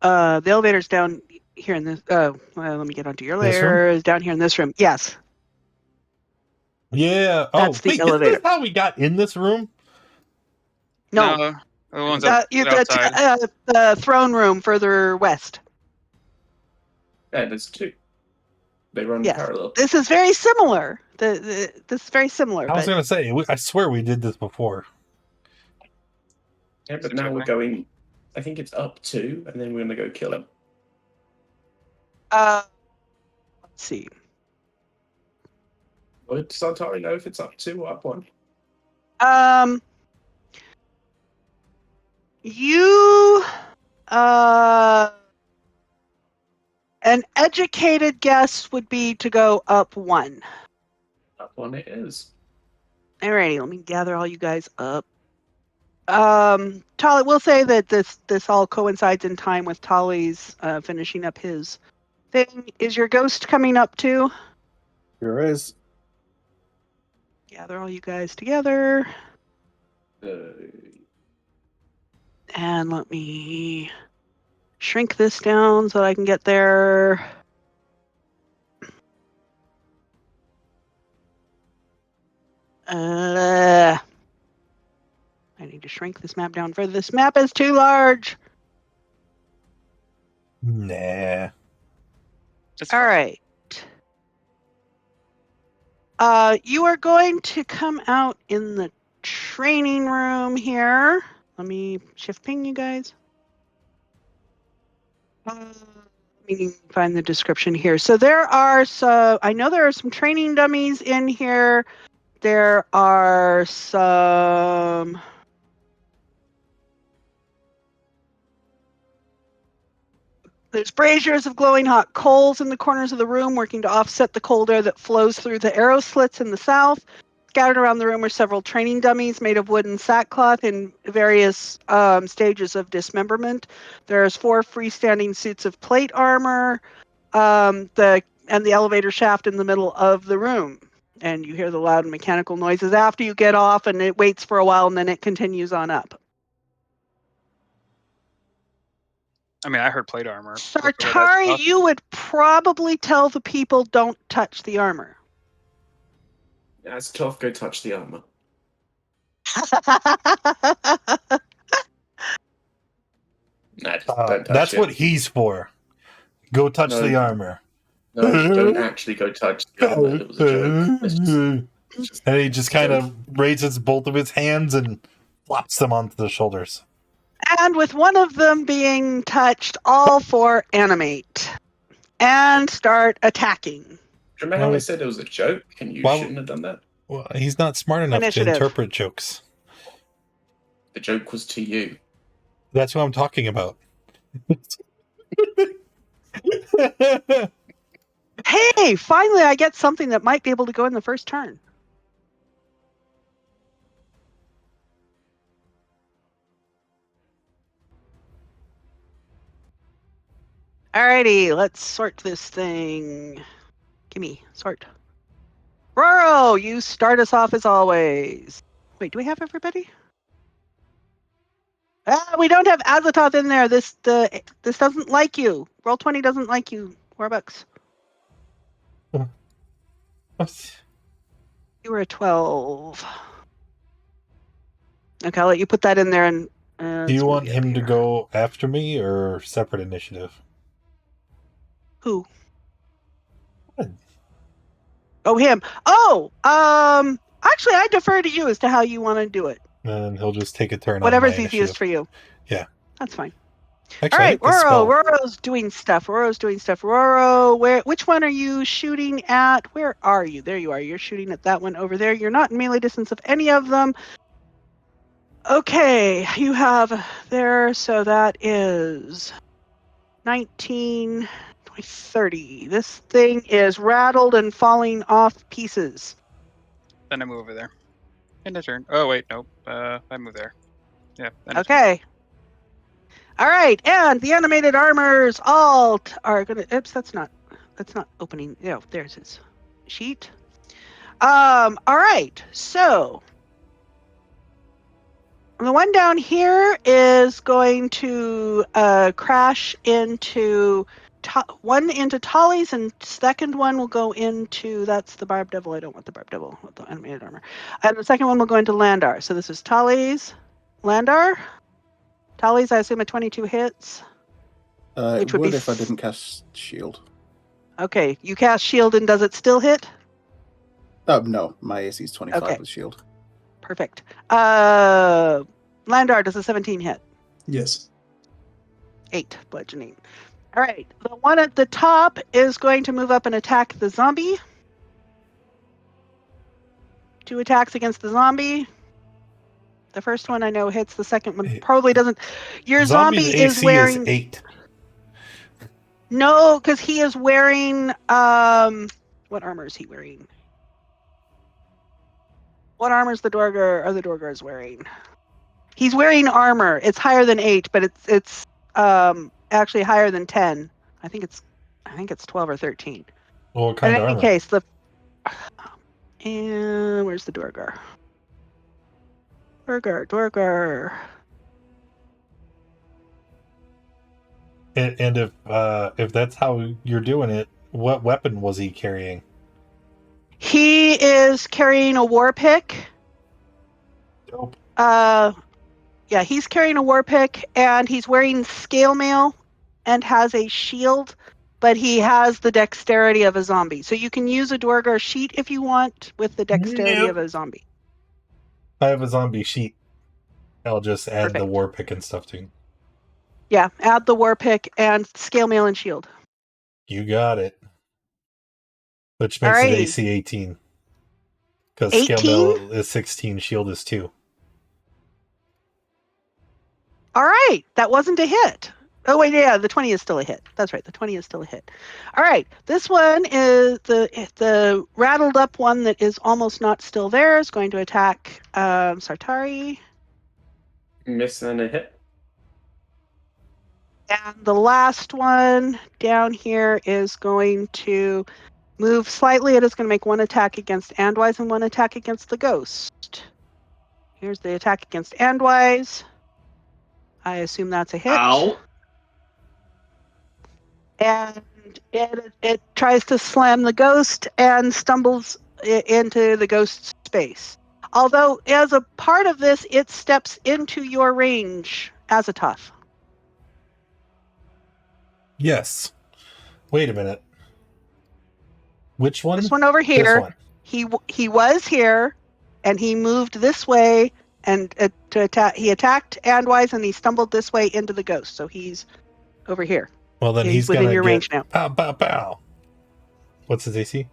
The elevator's down here in this. Well, let me get onto your This room? layer. Is down here in this room. Yes. Yeah. That's the wait, elevator. Is this how we got in this room? No. The ones outside. The throne room further west. Yeah, there's two. They run Yes. parallel. This is very similar. This is very similar. I was But gonna say. I swear we did this before. Yeah, but now we're going. I think it's up two, and then we're gonna go kill him. Let's see. Would Sartari know if it's up 2 or up 1? You, an educated guess would be to go up 1. Up 1 it is. Alrighty, let me gather all you guys up. Tali, we'll say that this all coincides in time with Tali's finishing up his thing. Is your ghost coming up too? Here is. Gather all you guys together. And let me shrink this down so that I can get there. I need to shrink this map down further. This map is too large. Nah. It's All fine. right. You are going to come out in the training room here. Let me shift ping you guys. Let me find the description here. So I know there are some training dummies in here. There are some There's braziers of glowing hot coals in the corners of the room, working to offset the cold air that flows through the arrow slits in the south. Scattered around the room are several training dummies made of wood and sackcloth in various stages of dismemberment. There's 4 freestanding suits of plate armor, and the elevator shaft in the middle of the room. And you hear the loud mechanical noises after you get off, and it waits for a while, and then it continues on up. I mean, I heard plate armor. Sartari, you would probably tell the people don't touch the armor. As Tough, go touch the armor. Nah, just don't touch That's it. what he's for. Go touch the armor. No, just don't actually go touch the armor. It was a joke. And he just kind of raises both of his hands and flops them onto the shoulders. And with one of them being touched, all 4 animate and start attacking. Remember how I said it was a joke and you shouldn't have done that? Well, he's not smart enough to interpret jokes. The joke was to you. That's what I'm talking about. Hey, finally I get something that might be able to go in the first turn. Alrighty, let's sort this thing. Gimme, sort. Roro, you start us off as always. Wait, do we have everybody? We don't have Azathoth in there. This doesn't like you. Roll20 doesn't like you. Warbucks. You were a 12. Okay, I'll let you put that in there. And do you want him to go after me or separate initiative? Who? Oh, him. Oh, actually, I defer to you as to how you want to do it. And he'll just take a turn. Whatever's on my easiest for you. Yeah. That's fine. Actually, all right, Roro's doing stuff. Roro, which one are you shooting at? Where are you? There you are. You're shooting at that one over there. You're not in melee distance of any of them. Okay, you have there, so that is 19, 20, 30. This thing is rattled and falling off pieces. Then I move over there. End of turn. Oh, wait, nope. I move there. Yeah. Okay. All right, and the animated armors all are gonna. Oops, that's not opening. Yeah, there's his sheet. All right, so the one down here is going to crash into into Tali's, and second one will go into, that's the Barb Devil. I don't want the Barb Devil with the animated armor. And the second one will go into Landar. So this is Tali's, Landar. Tali's, I assume, a 22 hits. It would if I didn't cast shield. Okay, you cast shield, and does it still hit? Oh, no, my AC is 25 with shield. Perfect. Landar, does a 17 hit? Yes. 8 bludgeoning. All right. The one at the top is going to move up and attack the zombie. 2 attacks against the zombie. The first one I know hits. The second one probably doesn't. Your Zombie's zombie is AC wearing... is 8. No, because he is wearing... what armor is he wearing? What armor is the Dorgar or the Dorgars wearing? He's wearing armor. It's higher than 8, but it's actually higher than 10. I think it's 12 or 13. Well, what kind In of any armor? case, and where's the Dorgar? Dorgar. And if that's how you're doing it, what weapon was he carrying? He is carrying a war pick. Dope. Yeah, he's carrying a war pick, and he's wearing scale mail and has a shield, but he has the dexterity of a zombie. So you can use a Dorgar sheet if you want with the dexterity of a zombie. I have a zombie sheet. I'll just add the Perfect. war pick and stuff to. Yeah, add the war pick and scale mail and shield. You got it. Which makes it Alrighty. AC 18. Because 18? scale mail is 16, shield is 2. All right, that wasn't a hit. Oh wait, yeah, the 20 is still a hit. That's right, the 20 is still a hit. All right, this one is the rattled up one that is almost not still there is going to attack Sartari. Miss and a hit. And the last one down here is going to move slightly. It is going to make 1 attack against Andwise and 1 attack against the ghost. Here's the attack against Andwise. I assume that's a hit. Ow. And it tries to slam the ghost and stumbles into the ghost's space. Although, as a part of this, it steps into your range as a tough. Yes. Wait a minute. Which one? This one over here. This one. He was here, and he moved this way, and to attack. He attacked Andwise, and he stumbled this way into the ghost. So he's over here. Well, then he's within gonna your get range now. Pow, pow, pow. What's his AC?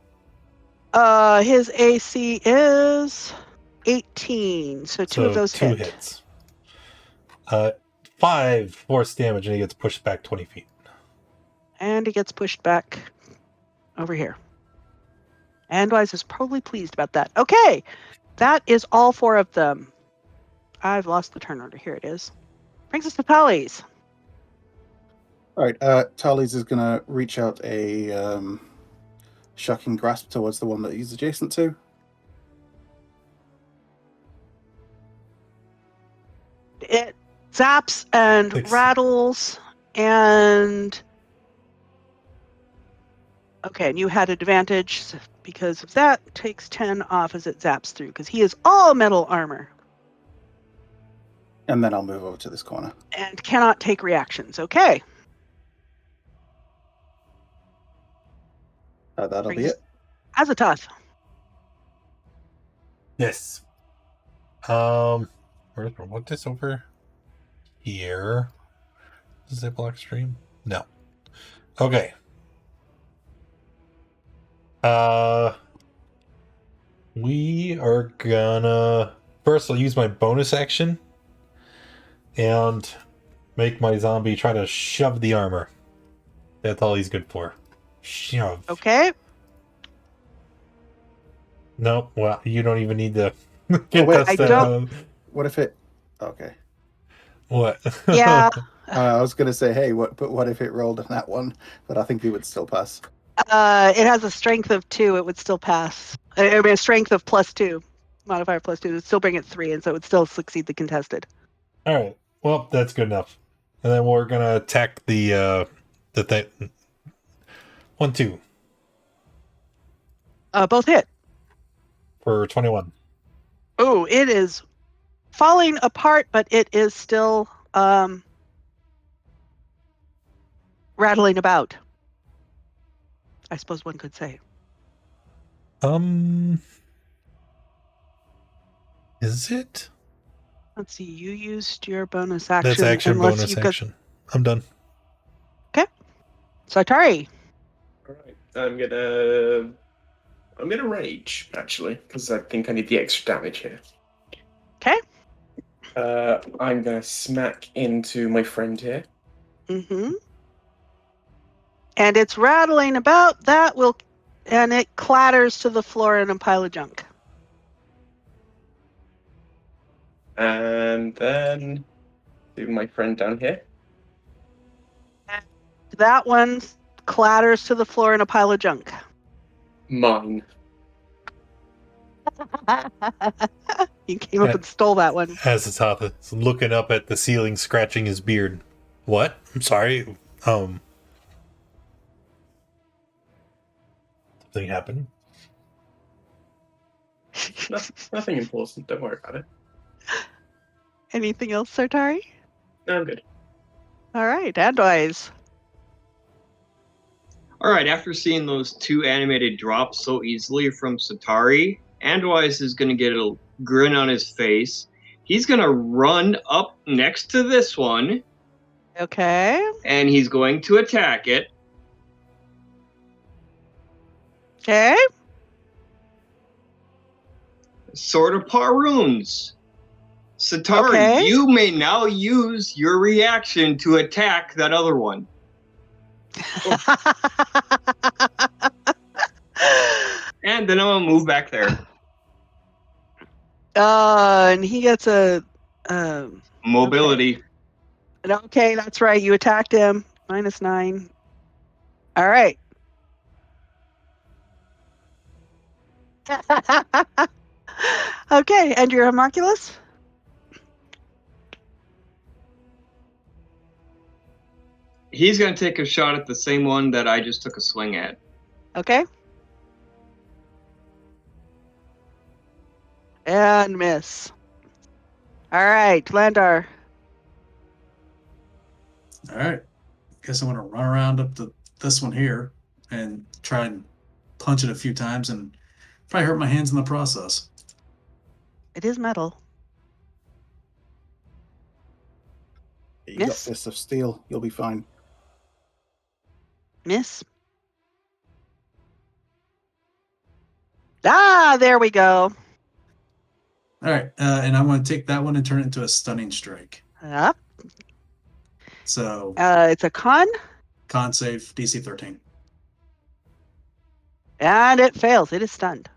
His AC is 18, so 2 of those 2 hit. hits. 5 force damage, and he gets pushed back 20 feet. And he gets pushed back over here. Andwise is probably pleased about that. Okay, that is all 4 of them. I've lost the turn order. Here it is. Brings us to Tallies. All right, Tallies is going to reach out a shocking grasp towards the one that he's adjacent to. It zaps and 6. rattles and... Okay, and you had advantage because of that. Takes 10 off as it zaps through because he is all metal armor. And then I'll move over to this corner. And cannot take reactions. Okay. That'll be it. As a tough. Yes. Where's what this over here? Does it block stream? No. Okay. We are gonna first I'll use my bonus action and make my zombie try to shove the armor. That's all he's good for. Shove. Okay. Nope. Well, you don't even need to get wait, that I stuff. don't- What if it... Okay. What? Yeah. I was going to say, hey, what if it rolled on that one? But I think he would still pass. It has a strength of 2. It would still pass. I mean, a strength of +2. Modifier +2. It would still bring it 3, and so it would still succeed the contested. All right. Well, that's good enough. And then we're gonna attack the thing. 1, 2 Both hit. for 21. Oh, it is falling apart, but it is still rattling about. I suppose one could say. Is it? Let's see. You used your bonus action. That's action, unless bonus you've got- action. I'm done. Okay. Sartari. All right, I'm gonna rage actually because I think I need the extra damage here. Okay. I'm gonna smack into my friend here. Mm-hmm. And it's rattling about. And it clatters to the floor in a pile of junk. And then do my friend down here. That one clatters to the floor in a pile of junk. Mine. You came up and stole that one. Azathoth is looking up at the ceiling, scratching his beard. What? I'm sorry. Something happened. Nothing important. Don't worry about it. Anything else, Sartari? No, I'm good. All right, Andwise. All right, after seeing those two animated drops so easily from Sartari, Andwise is going to get a grin on his face. He's going to run up next to this one. Okay. And he's going to attack it. Okay. Sword of Parunes. Sartari, Okay. you may now use your reaction to attack that other one. And then I'm going to move back there. And he gets a... Mobility. Okay, that's right. You attacked him. -9. All right. Okay, and your homunculus? He's going to take a shot at the same one that I just took a swing at. Okay. And miss. All right, Landar. All right. Guess I'm gonna run around up to this one here and try and punch it a few times and probably hurt my hands in the process. It is metal. You got Miss. fists of steel. You'll be fine. Miss. Ah, there we go. All right, and I'm going to take that one and turn it into a stunning strike. Up. So It's a con, con save DC 13. and it fails. It is stunned.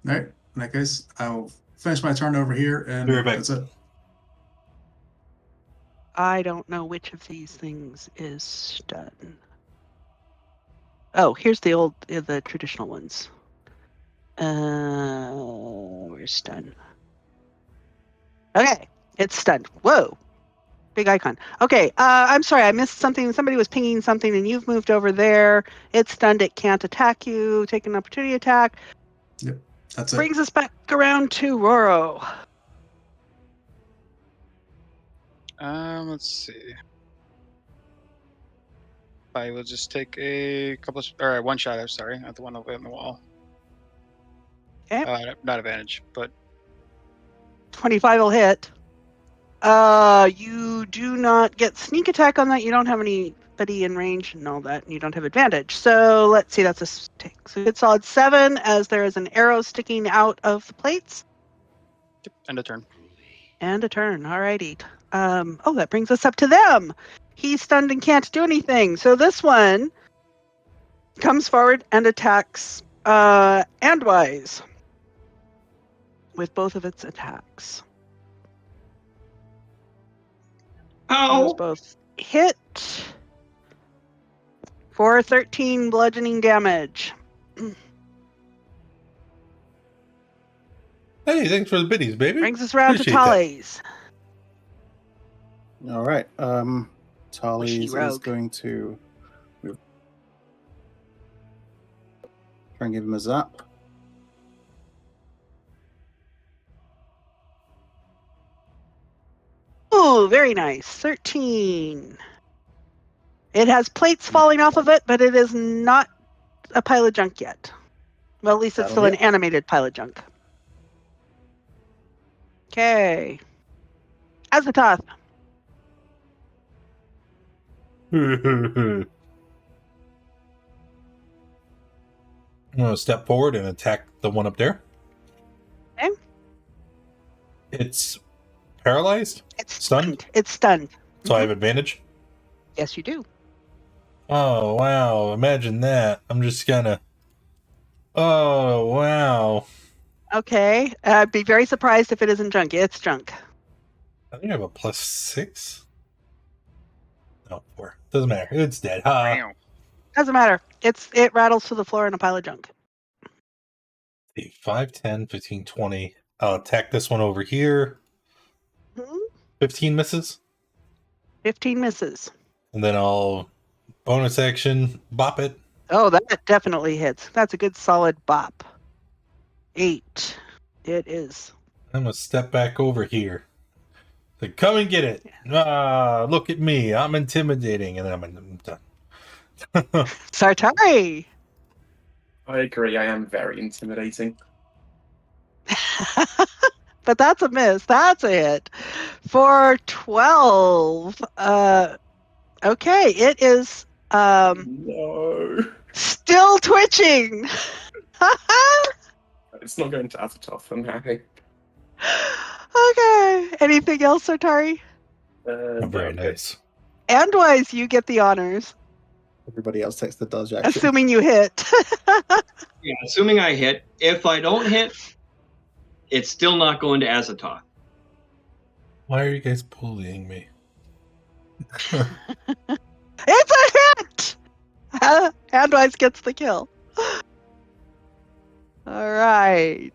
All right, in that case, I will finish my turn over here, and Be right back. that's it. I don't know which of these things is stun. Oh, here's the traditional ones. Where's stun? Okay, it's stunned. Whoa, big icon. Okay, I'm sorry, I missed something. Somebody was pinging something, and you've moved over there. It's stunned. It can't attack you. Take an opportunity attack. Yep, that's it. Brings us back around to Roro. Let's see. I will just take a couple, or one shot. I'm sorry, not the one over on the wall. Okay. Not advantage, but 25 will hit. You do not get sneak attack on that. You don't have anybody in range and all that, and you don't have advantage. So let's see, that's a take. So it's solid 7 as there is an arrow sticking out of the plates. end of turn. And a turn. Alrighty. Oh, that brings us up to them. He's stunned and can't do anything. So this one comes forward and attacks Andwise with both of its attacks. Those Ow! both hit for 13 bludgeoning damage. Hey, thanks for the biddies, baby. Brings us around to Appreciate that. Tallies. All right. Tallies is rogue. going to move. Try and give him a zap. Ooh, very nice. 13. It has plates falling off of it, but it is not a pile of junk yet. Well, at least it's That'll still an hit. animated pile of junk. Okay. Azathoth. I'm going to step forward and attack the one up there. Okay. It's paralyzed? It's Stunned? stunned. It's stunned. So I have advantage? Yes, you do. Oh, wow. Imagine that. I'm just gonna... Oh, wow. Okay. I'd be very surprised if it isn't junk. It's junk. I think I have a +6. No, 4. Doesn't matter. It's dead. Ha. Wow. Doesn't matter. It rattles to the floor in a pile of junk. 5, 10, 15, 20. I'll attack this one over here. 15 misses. 15 misses. And then I'll bonus action bop it. Oh, that definitely hits. That's a good solid bop. 8. It is. I'm gonna step back over here. Like, come and get it. Ah, look at me. I'm intimidating. And then I'm done. Sartari! I agree. I am very intimidating. But that's a miss. That's a hit. For 12. Okay, it is No. still twitching. It's not going to Azathoth. I'm happy. Okay. Anything else, Sartari? Very nice. Andwise, you get the honors, Everybody else takes the dodge action. assuming you hit. Yeah, assuming I hit. If I don't hit, it's still not going to Azathoth. Why are you guys bullying me? It's a hit! Andwise gets the kill. All right.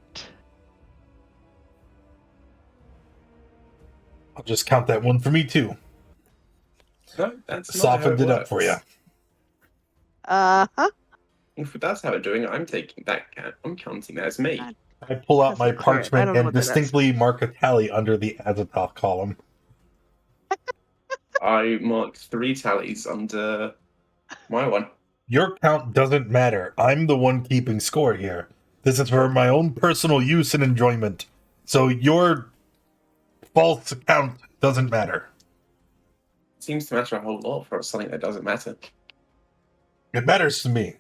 I'll just count that one for me too. No, that's not Softened how it up for you. works. Uh-huh. If that's how we're doing it, I'm taking that count. I'm counting that as me. I pull out my Doesn't clear it. I parchment don't know and what that is. distinctly mark a tally under the Azathoth column. I marked 3 tallies under my one. Your count doesn't matter. I'm the one keeping score here. This is for my own personal use and enjoyment. So your false count doesn't matter. It seems to matter a whole lot for something that doesn't matter. It matters to me.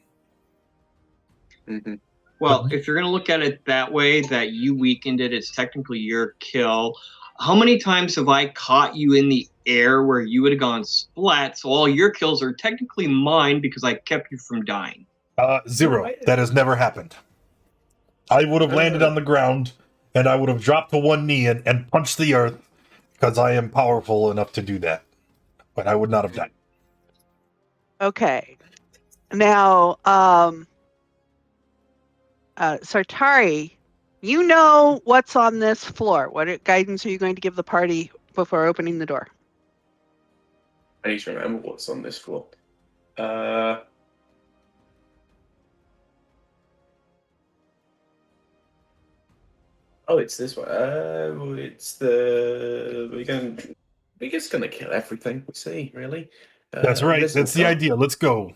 Mm-hmm. Well, if you're going to look at it that way, that you weakened it, it's technically your kill. How many times have I caught you in the air where you would have gone splat, so all your kills are technically mine because I kept you from dying? 0. That has never happened. I would have landed on the ground, and I would have dropped to one knee and punched the earth, because I am powerful enough to do that. But I would not have died. Okay. Now, Sartari, you know what's on this floor. What guidance are you going to give the party before opening the door? I need to remember what's on this floor. Oh, it's this one. It's the we're just gonna kill everything we see. Really. That's right. invisible That's the guard- idea. Let's go.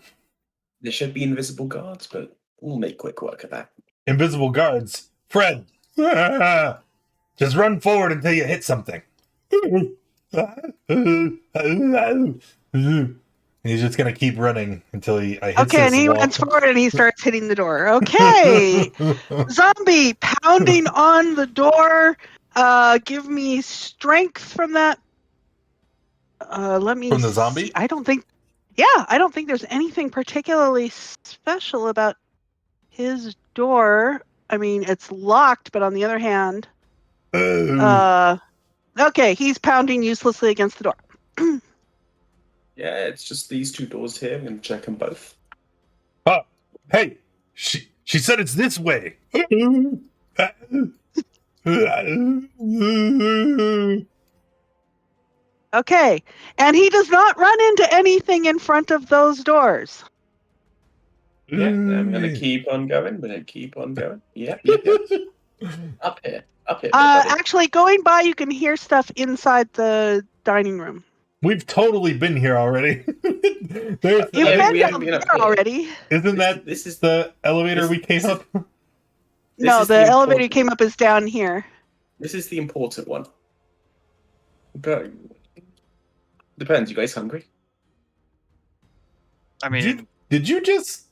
There should be invisible guards, but we'll make quick work of that. Invisible guards. Fred. Just run forward until you hit something. He's just gonna keep running until I hit Okay, and this he wall. runs forward and he starts hitting the door. Okay. Zombie pounding on the door. Give me strength from that. Let me From the see. zombie? I don't think there's anything particularly special about his door. I mean, it's locked, but on the other hand, okay, he's pounding uselessly against the door. Yeah, it's just these 2 doors here. I'm gonna check them both. Hey, she said it's this way. Okay, and he does not run into anything in front of those doors. Yeah, I'm gonna keep on going. Yep. Up here. buddy. Actually, going by, you can hear stuff inside the dining room. We've totally been here already. You've we been haven't down been there up here. already. Isn't that This is the elevator we came up? No, is the elevator important- came up is down here. This is the important one. But depends. You guys hungry? I mean, Did you just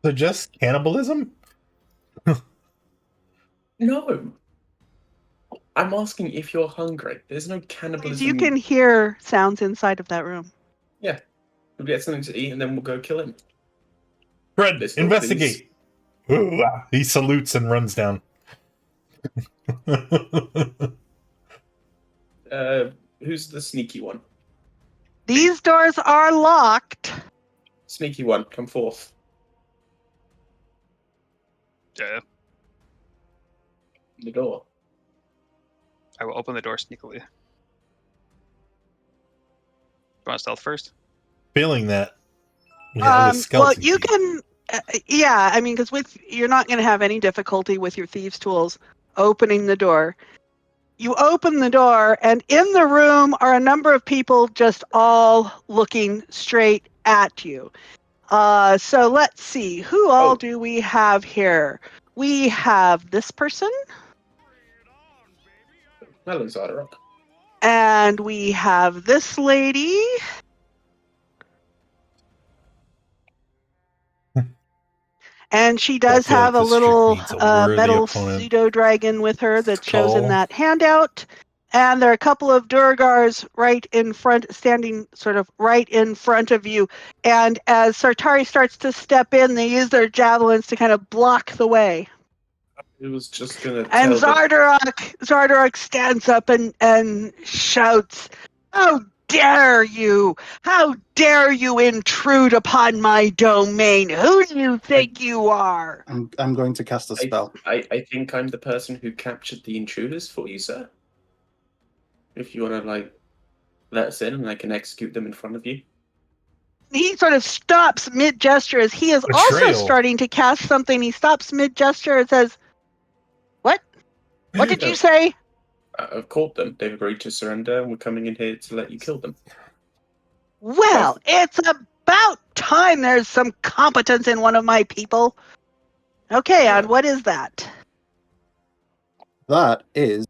suggest cannibalism? No. I'm asking if you're hungry. There's no cannibalism. You can hear sounds inside of that room. Yeah. We'll get something to eat and then we'll go kill him. Fred, There's no investigate. Ooh, he salutes and runs down. Who's the sneaky one? These doors are locked. Sneaky one, come forth. yeah, The door. I will open the door sneakily. You want to stealth first? Feeling that. Yeah, the Well, skeleton you key. can. Yeah, I mean, because you're not going to have any difficulty with your thieves' tools opening the door. You open the door, and in the room are a number of people just all looking straight at you. So let's see, who all do we have here? We have this person, Hello, Zardarok. and we have this lady. And she does feel like have a this chick little needs a worthy metal opponent. pseudo dragon with her that shows in Skull. that handout. And there are a couple of Durgars right in front, standing sort of right in front of you. And as Sartari starts to step in, they use their javelins to kind of block the way. It was just gonna And tell them. Zardarok stands up and shouts, "How dare you! How dare you intrude upon my domain? Who do you think you are?" I'm going to cast a spell. I think I'm the person who captured the intruders for you, sir. If you wanna let us in and I can execute them in front of you. He sort of stops mid-gesture as he is also Betrayal. starting to cast something. He stops mid-gesture and says, "What? What did you say?" I've caught them. They've agreed to surrender and we're coming in here to let you kill them. "Well, it's about time there's some competence in one of my people." "Okay, Yeah. and what is that?" That is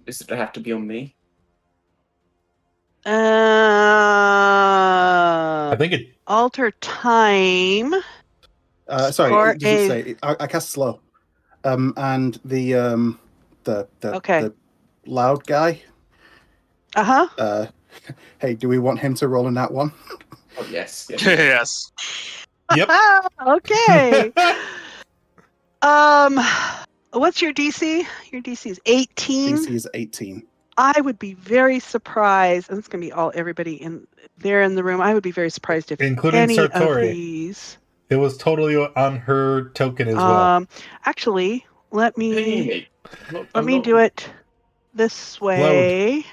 Does it have to be on me? I think it. Alter time. sorry. Or Did you say I cast slow? And the Okay. the loud guy. Uh-huh. Hey, do we want him to roll in that one? Oh yes. yes. Yep. Okay. What's your DC? Your DC is 18. DC is 18. I would be very surprised, and it's going to be everybody in there in the room. I would be very surprised if Including any of Sartori. these. It was totally on her token as well. Actually, let me Amy. do it this way.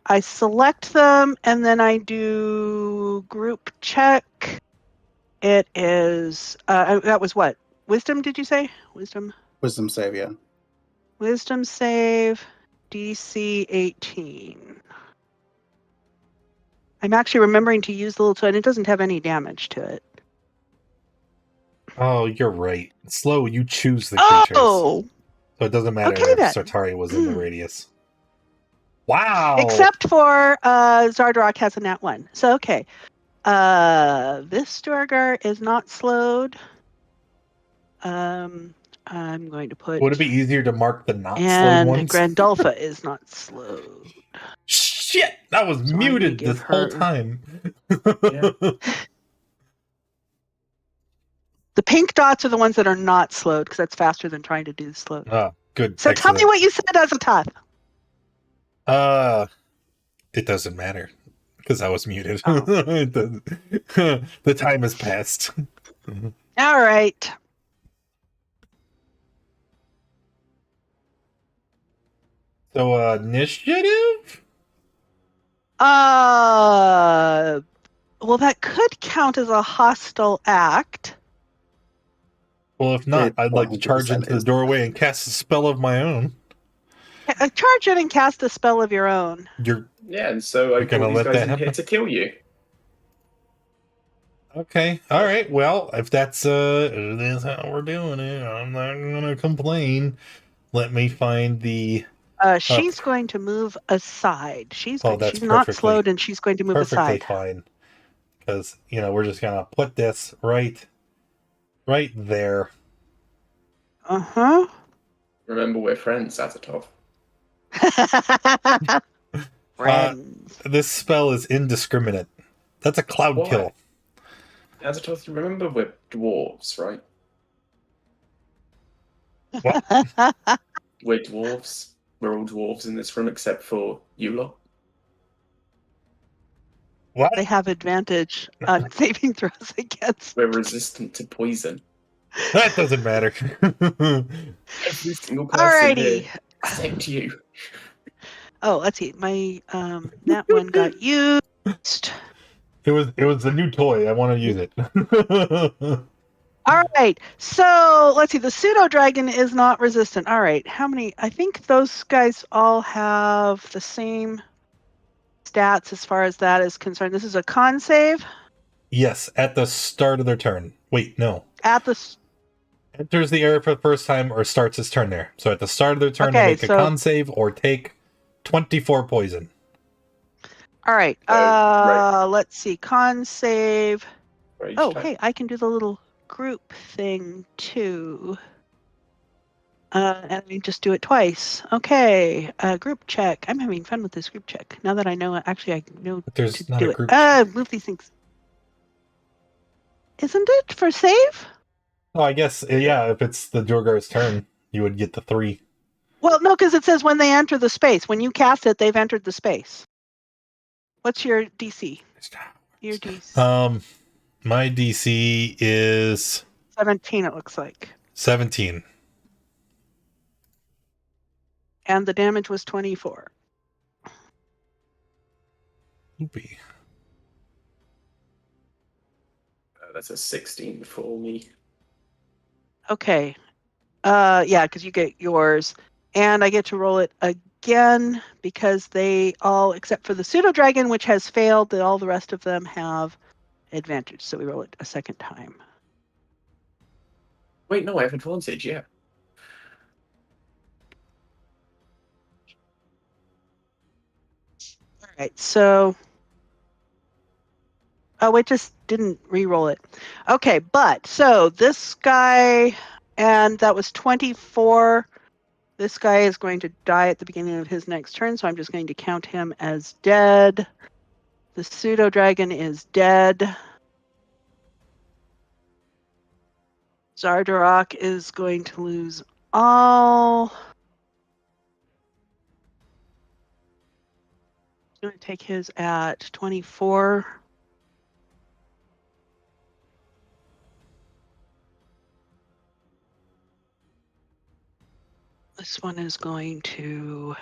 I select them, and then I do group check. It is that was what? Wisdom? Did you say wisdom? Wisdom save, yeah. Wisdom save, DC 18. I'm actually remembering to use the little tool, and it doesn't have any damage to it. Oh, you're right. Slow, you choose the creatures. Oh! So it doesn't matter Okay, if then. Sartari was in the radius. Wow! Except for Zardarok has a nat 1. So, okay. This Durgar is not slowed. I'm going to put... Would it be easier to mark the not slowed And ones? Grandolpha is not slowed. Shit! That was So muted give this whole her- time. Yeah. The pink dots are the ones that are not slowed, because that's faster than trying to do the slowed. Ah, good. So Excellent. tell me what you said as a tough. It doesn't matter because I was muted. Oh. The time has passed. All right. So, initiative? Well, that could count as a hostile act. Well, if not, It I'd like to charge 100% into the is. doorway and cast a spell of my own. Charge in and cast a spell of your own. Yeah, and so I You're gonna brought these let guys that in here happen? to kill you. Okay, all right. Well, if that's how we're doing it, I'm not gonna complain. Let me find the She's going to move aside. She's Oh, that's she's not perfectly- slowed, and she's going to move Perfectly aside. fine. Because, we're just going to put this right there. Uh-huh. Remember, we're friends, Azatov. Friends. This spell is indiscriminate. That's a cloud Why? kill. Azatov, you remember we're dwarves, right? We're dwarves. We're all dwarves in this room except for you lot. What? They have advantage on saving throws against. We're resistant to poison. That doesn't matter. Every single person here, Alrighty. except you. Oh, let's see. My that one got used. It was a new toy. I want to use it. All right. So let's see. The pseudo dragon is not resistant. All right. How many? I think those guys all have the same stats as far as that is concerned. This is a con save Yes, at the start of their turn. Wait, no. at the. Enters the area for the first time or starts his turn there. So at the start of their turn, they Okay, make a so- con save or take 24 poison. All right. Right. Let's see. Con save. Rage Oh, type. hey, I can do the little group thing too. And I just do it twice. Okay. Group check. I'm having fun with this group check. Now that I know, actually, I know But there's to not do a it. group. Move these things. Isn't it for save? Oh, I guess, yeah, if it's the Jorgar's turn, you would get the 3. Well, no, because it says when they enter the space. When you cast it, they've entered the space. What's your DC? Your DC. My DC is 17, it looks like. 17. And the damage was 24. Oopie. That's a 16 for me. Okay. Yeah, because you get yours. And I get to roll it again because they all, except for the pseudo dragon, which has failed, all the rest of them have advantage. So we roll it a second time. Wait, no, I have advantage, yeah. All right, so. Oh, it just didn't re-roll it. Okay, but so this guy, and that was 24. This guy is going to die at the beginning of his next turn, so I'm just going to count him as dead. The pseudo dragon is dead. Zardarok is going to lose all. He's going to take his at 24. This one is going to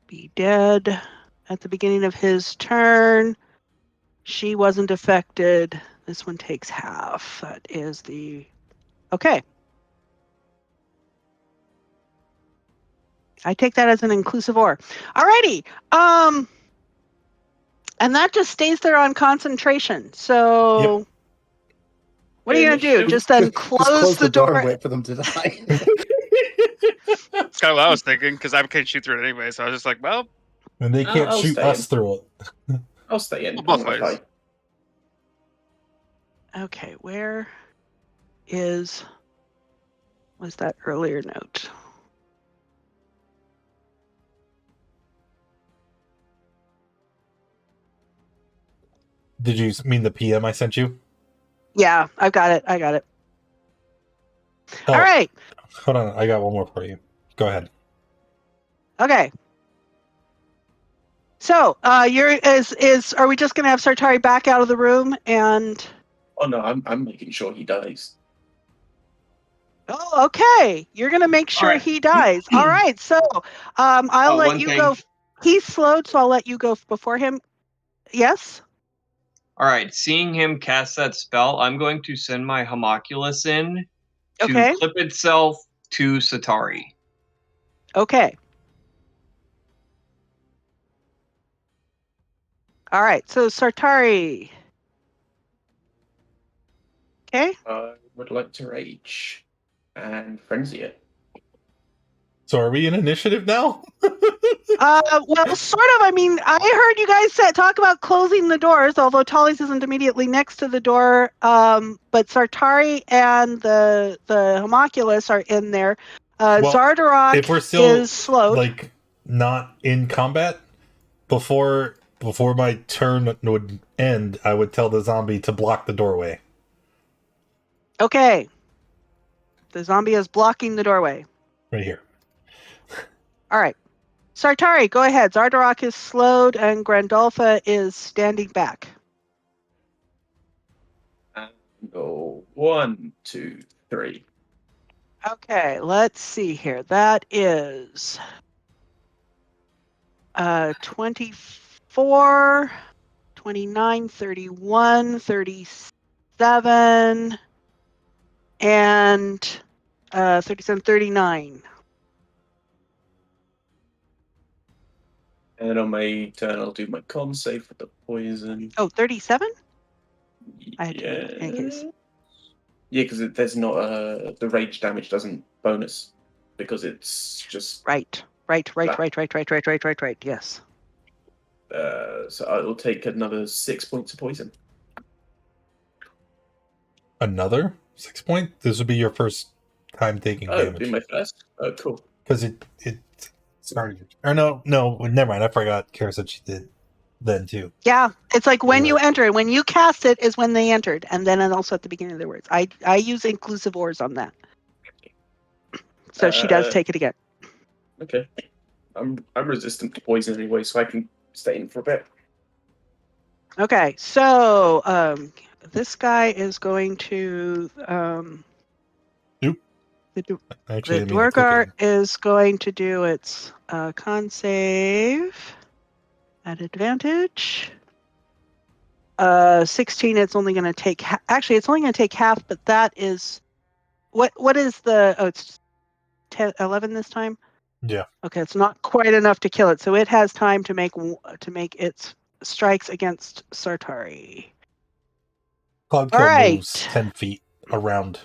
be dead at the beginning of his turn. She wasn't affected. This one takes half. That is the... Okay. I take that as an inclusive or. Alrighty. And that just stays there on concentration. So... Yep. What are you going to do? Just then close the door? and wait for them to die. That's kind of what I was thinking, because I can't shoot through it anyway. So I was just like, well, And they can't I'll shoot stay us in. through it. I'll stay in. Both I'm gonna ways. fight. Okay, where is... was that earlier note? Did you mean the PM I sent you? Yeah, I've got it. I got it. Oh, All right. hold on. I got one more for you. Go ahead. Okay. So, are we just gonna have Sartari back out of the room and? Oh no, I'm making sure he dies. Oh, okay. You're gonna make sure right. he dies. All right. So, I'll let one you thing. go. He's slowed, so I'll let you go before him. Yes. All right, seeing him cast that spell, I'm going to send my homunculus in to Okay. clip itself to Sartari. Okay. All right. So Sartari. Okay. I would like to rage and frenzy it. So are we in initiative now? Well, sort of. I mean, I heard you guys talk about closing the doors, although Tolly's isn't immediately next to the door. But Sartari and the homunculus are in there. Well, Zardarok if we're still is slowed. like not in combat, before my turn would end, I would tell the zombie to block the doorway. Okay. The zombie is blocking the doorway. Right here. All right. Sartari, go ahead. Zardarok is slowed and Grandolpha is standing back. And go 1, 2, 3. Okay, let's see here. That is 24, 29, 31, 37, and 37, 39. And on my turn, I'll do my con save for the poison. Oh, 37? I had to do it in case. Yeah, because there's not the rage damage doesn't bonus because it's just Right. Yes. so I will take another 6 points of poison. Another 6 point? This would be your first time taking Oh, damage. be my first? Oh, cool. Because it started. Or no, never mind. I forgot Kara said she did then too. Yeah, it's like when Yeah. you enter it. When you cast it is when they entered, and then also at the beginning of their words. I use inclusive ors on that. So she does take it again. Okay. I'm resistant to poison anyway, so I can stay in for a bit. Okay, so this guy is going to Oop. Actually, the I mean to click Dwargar it. is going to do its con save at advantage. 16. It's only going to take actually it's only going to take half, but that is what is the it's 10, 11 this time. Yeah. Okay, it's not quite enough to kill it, so it has time to make its strikes against Sartari. Cloud All Kill right. moves 10 feet around.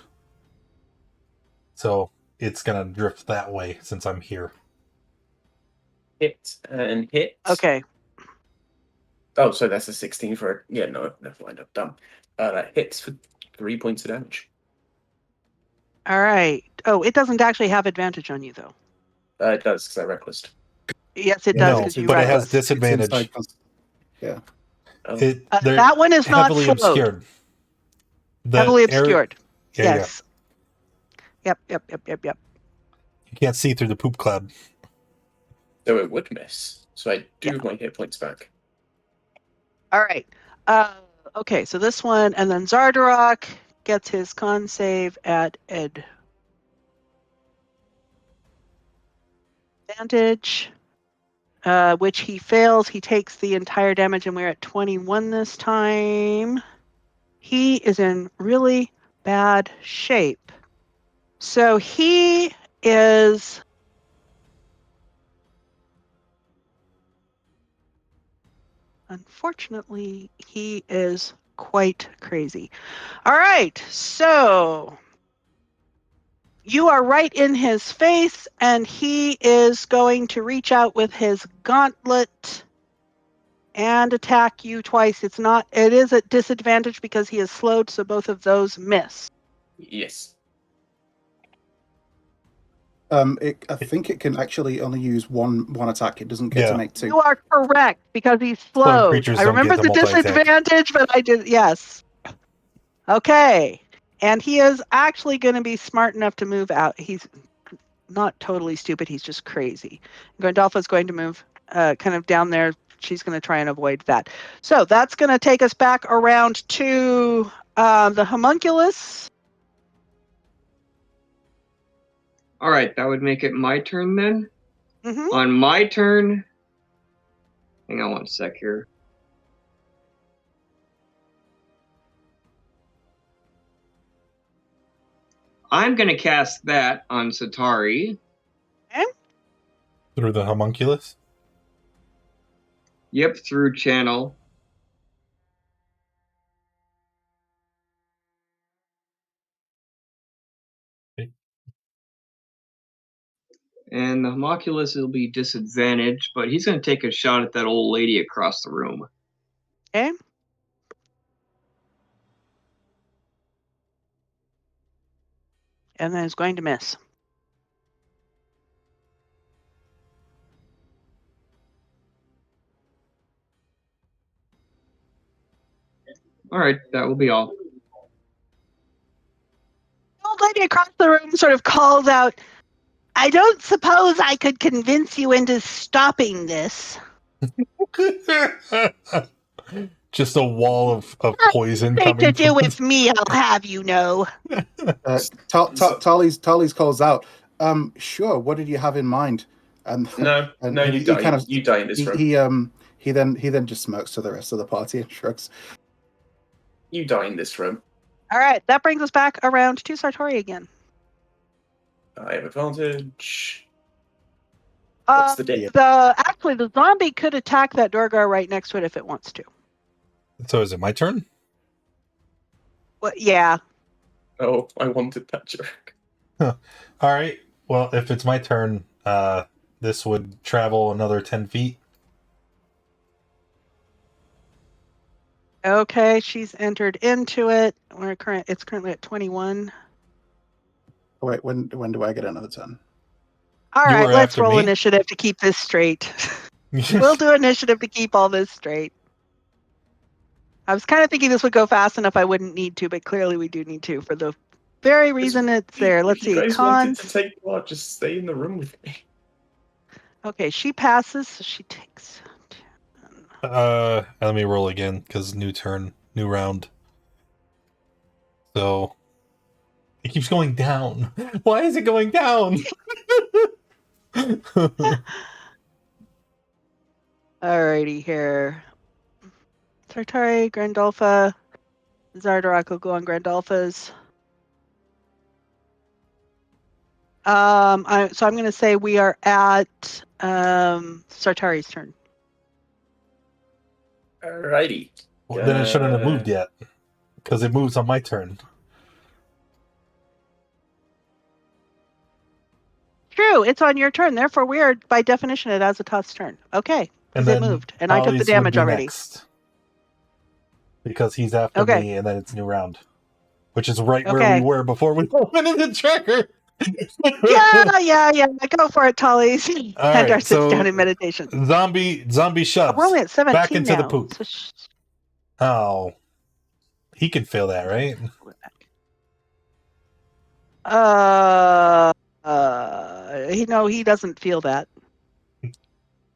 So it's going to drift that way since I'm here. Hit and hit. Okay. Oh, so that's a 16 for... Yeah, no, never mind, I'm dumb. That hits for 3 points of damage. All right. Oh, it doesn't actually have advantage on you, though. It does, because I reckless. Yes, it Yeah, does No, because you but it has reckless. disadvantage. Yeah. Oh. They're That one is not heavily slowed. obscured. The Heavily air- obscured. Yeah, Yes. Yep. You can't see through the poop cloud. So it would miss. So I do have my hit points back. All right. Okay, so this one, and then Zardarok gets his con save at advantage, which he fails. He takes the entire damage, and we're at 21 this time. He is in really bad shape. So he is... Unfortunately, he is quite crazy. All right, so you are right in his face, and he is going to reach out with his gauntlet and attack you twice. It is at disadvantage because he is slowed, so both of those miss. Yes. I think it can actually only use one attack. It doesn't get to make two. You are correct because he's Slowed slowed. creatures I don't remember get the the multi-attack. disadvantage, but I did, yes. Okay, and he is actually going to be smart enough to move out. He's not totally stupid, he's just crazy. Gandalfa's going to move kind of down there. She's going to try and avoid that. So that's going to take us back around to the homunculus. All right, that would make it my turn then. Mm-hmm. On my turn, hang on one sec here. I'm going to cast that on Sartari. Okay. Through the homunculus? Yep, through channel. And the homunculus will be disadvantaged, but he's going to take a shot at that old lady across the room. Okay. And then it's going to miss. All right, that will be all. The old lady across the room sort of calls out, I don't suppose I could convince you into stopping this. Just a wall of poison Nothing coming to do from with me, I'll have you know. Tally's calls out. Sure. What did you have in mind? And No, and no, he you die. kind of You die in this room. he then just smirks to the rest of the party and shrugs. You die in this room. All right, that brings us back around to Sartori again. I have advantage. What's the date? Actually, the zombie could attack that Dorgar right next to it if it wants to. So is it my turn? Well, yeah. Oh, I wanted that joke. All right. Well, if it's my turn, this would travel another 10 feet. Okay, she's entered into it. It's currently at 21. Wait, when do I get another turn? All You right, were let's after roll me? initiative to keep this straight. We'll do initiative to keep all this straight. I was kind of thinking this would go fast enough I wouldn't need to, but clearly we do need to for the very reason it's there. Let's If you see, guys con. wanted to take part, just stay in the room with me. Okay, she passes, so she takes 10. Let me roll again, because new turn, new round. So, it keeps going down. Why is it going down? Alrighty here. Sartari, Grandolpha, Zardarak will go on Grandolpha's. So I'm going to say we are at Sartari's turn. Alrighty. Well, then it shouldn't have moved yet, because it moves on my turn. True, it's on your turn. Therefore, we are, by definition, at Azathoth's turn. Okay, because it moved, and I took the Ollie's would damage be already. next, because he's after Okay. me, and then it's new round. Which is right where Okay. we were before we opened the tracker. Yeah. Go for it, Tullies. All Pendar right, sits so down in meditation. Zombie shoves. We're only at 17 back into now. the poop. So Oh, he can feel that, right? he doesn't feel that.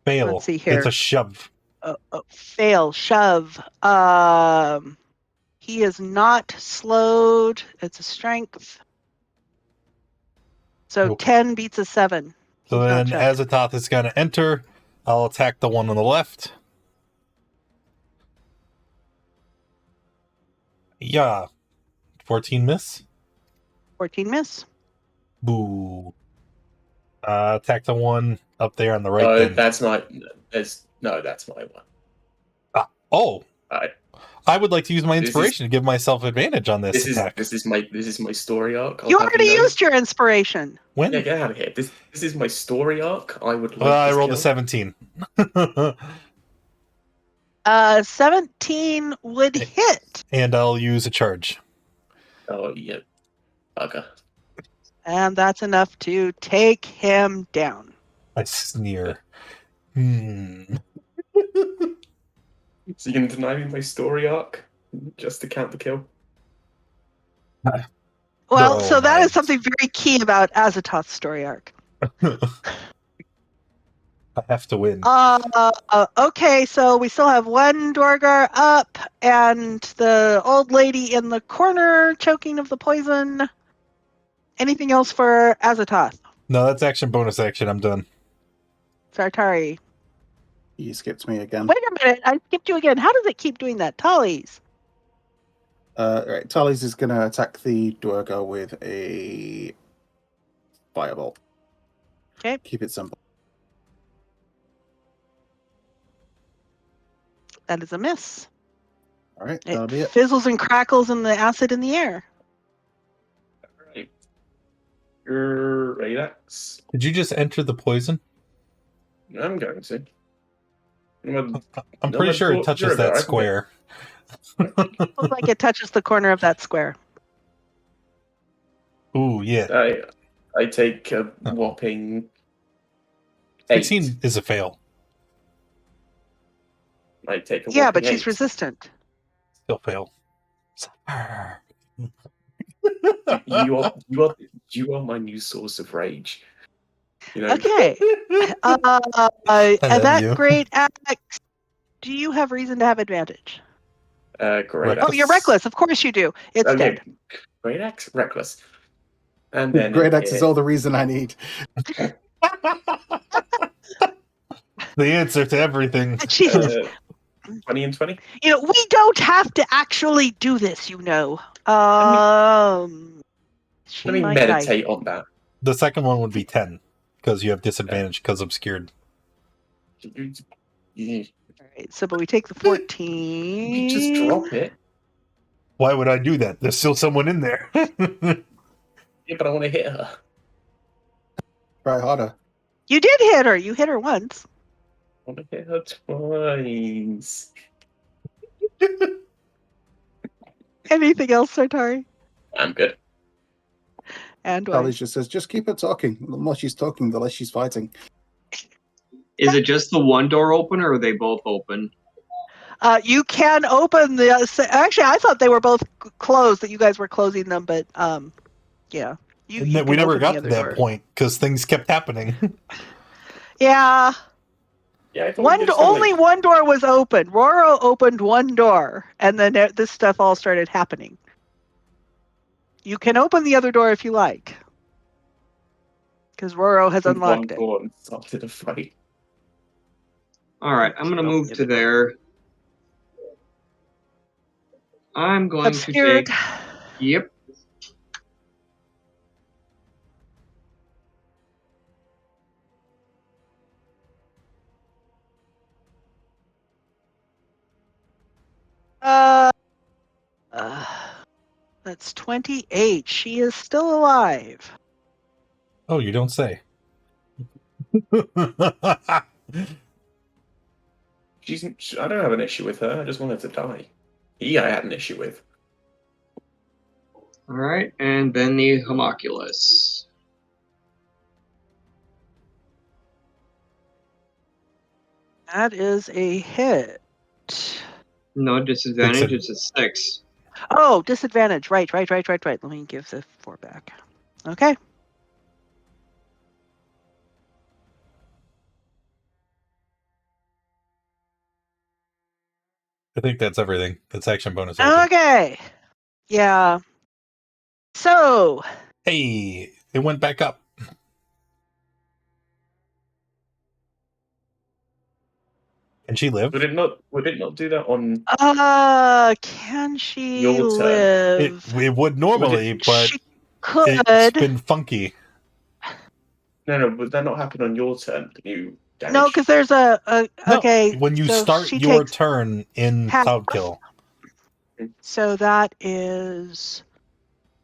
Fail. Let's see here. It's a shove. Fail, shove. He is not slowed. It's a strength. So Nope. 10 beats a 7. So He's not then checked. Azathoth is going to enter. I'll attack the one on the left. Yeah. 14 miss. 14 miss. Boo. Attack the one up there on the right. Then. That's not. That's my one. Oh. I would like to use my This inspiration to give myself advantage on this attack. This is my story arc. You already used your inspiration. When? Yeah, get out of here. This is my story arc. I would. Well, I rolled a a 17. 17 would hit. And I'll use a charge. Oh yeah. Okay. And that's enough to take him down. I sneer. So you're going to deny me my story arc just to count the kill? Well, No, so that I- is something very key about Azathoth's story arc. I have to win. Okay, so we still have one Dorgar up and the old lady in the corner choking of the poison. Anything else for Azathoth? No, that's action, bonus action. I'm done. Sartari. He skipped me again. Wait a minute, I skipped you again. How does it keep doing that? Tullies. Right, Tally's is going to attack the Duergar with a firebolt. Okay. Keep it simple. That is a miss. All right, that'll be It it. fizzles and crackles in the acid in the air. Alright. Relax. Did you just enter the poison? I'm going to. I'm pretty sure it touches that square. Looks like it touches the corner of that square. Ooh, yeah. I take a whopping 8. 16 is a fail. I take a Yeah, but whopping she's 8. resistant. Still fail. You are my new source of rage. You know? Okay. And love that you. great axe. Do you have reason to have advantage? Great. Oh, you're reckless. Of course you do. It's dead. Great axe, reckless. And then Great Axe is all the reason I need. The answer to everything. Jesus. 20 and 20. You know, we don't have to actually do this, you know. She Let me might meditate die. on that. The second one would be 10 because you have disadvantage because obscured. You All right, so but we take the 14. just drop it. Why would I do that? There's still someone in there. Yeah, but I want to hit her. Try harder. You did hit her. You hit her once. I want to hit her twice. Anything else, Sartari? I'm good. And Charlie just says, just keep her talking. The more she's talking, the less she's fighting. Is it just the one door open, or are they both open? You can open the. Actually, I thought they were both closed. That you guys were closing them, but yeah. You we can never open got the to other that door. point because things kept happening. Yeah. Yeah, I thought we just Only one door was open. Roro opened one door, and then this stuff all started happening. You can open the other door if you like, because Roro has unlocked it. One and started a fight. All right, I'm gonna move to there. I'm going Obscured. to take. Yep. That's 28. She is still alive. Oh, you don't say. I don't have an issue with her. I just want her to die. I had an issue with. All right, and then the homunculus. That is a hit. No disadvantage. It's a 6. Oh, disadvantage. Right. Let me give the 4 back. Okay. I think that's everything. That's action bonus. Okay. Yeah. So. Hey, it went back up. Can she live? Would it not do that on? Can she Your turn. live? It would normally, but she could. it's been funky. No. Would that not happen on your turn? Can you damage? No, because there's okay. When you so start she your takes turn in half. Cloudkill. So that is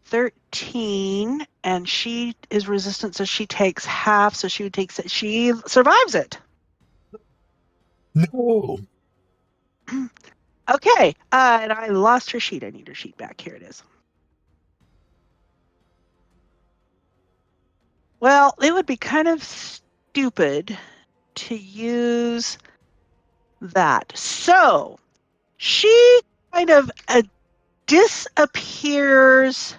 13, and she is resistant, so she takes half. So she would take. She survives it. No. Okay, and I lost her sheet. I need her sheet back. Here it is. Well, it would be kind of stupid to use that. So she kind of disappears.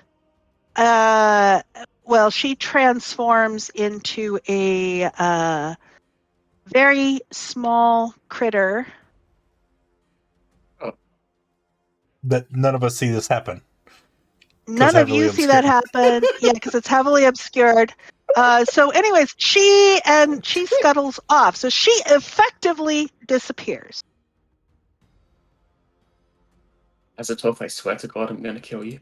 Well, she transforms into a very small critter. That none of us see this happen. None of you see that happen. Yeah, because it's heavily obscured. So anyways, she scuttles off. So she effectively disappears. As a tough, I swear to God, I'm going to kill you.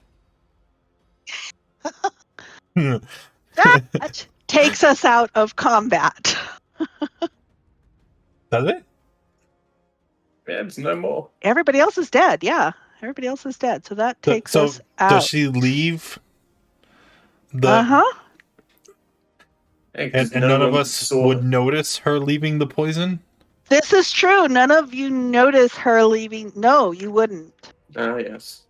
That takes us out of combat. Does it? Yeah, there's no more. Everybody else is dead. Yeah, everybody else is dead. So that takes us out. Does she leave? And none of us would notice her leaving the poison? This is true. None of you notice her leaving. No, you wouldn't. Ah, yes.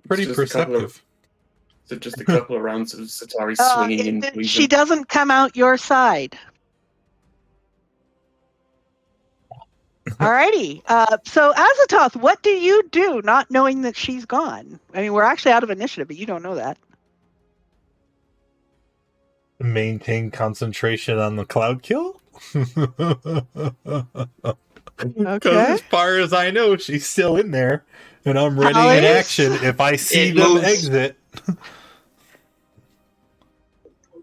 Pretty It's just a couple of- perceptive. So just a couple of rounds of Sartari swinging in poison. She doesn't come out your side. Alrighty. So Azathoth, what do you do not knowing that she's gone? I mean, we're actually out of initiative, but you don't know that. Maintain concentration on the cloud kill? Because as far as I know, she's still in there. And I'm ready in action if I see them exit.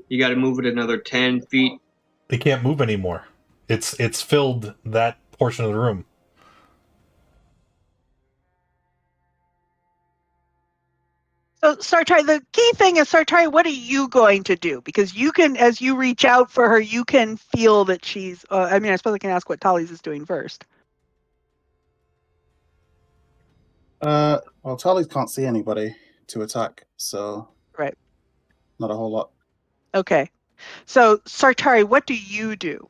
You got to move it another 10 feet. They can't move anymore. It's filled that portion of the room. So, Sartari, the key thing is, Sartari, what are you going to do? Because you can, as you reach out for her, you can feel that she's... I mean, I suppose I can ask what Tally's is doing first. Well, Tally's can't see anybody to attack, so... Right. Not a whole lot. Okay. So, Sartari, what do you do?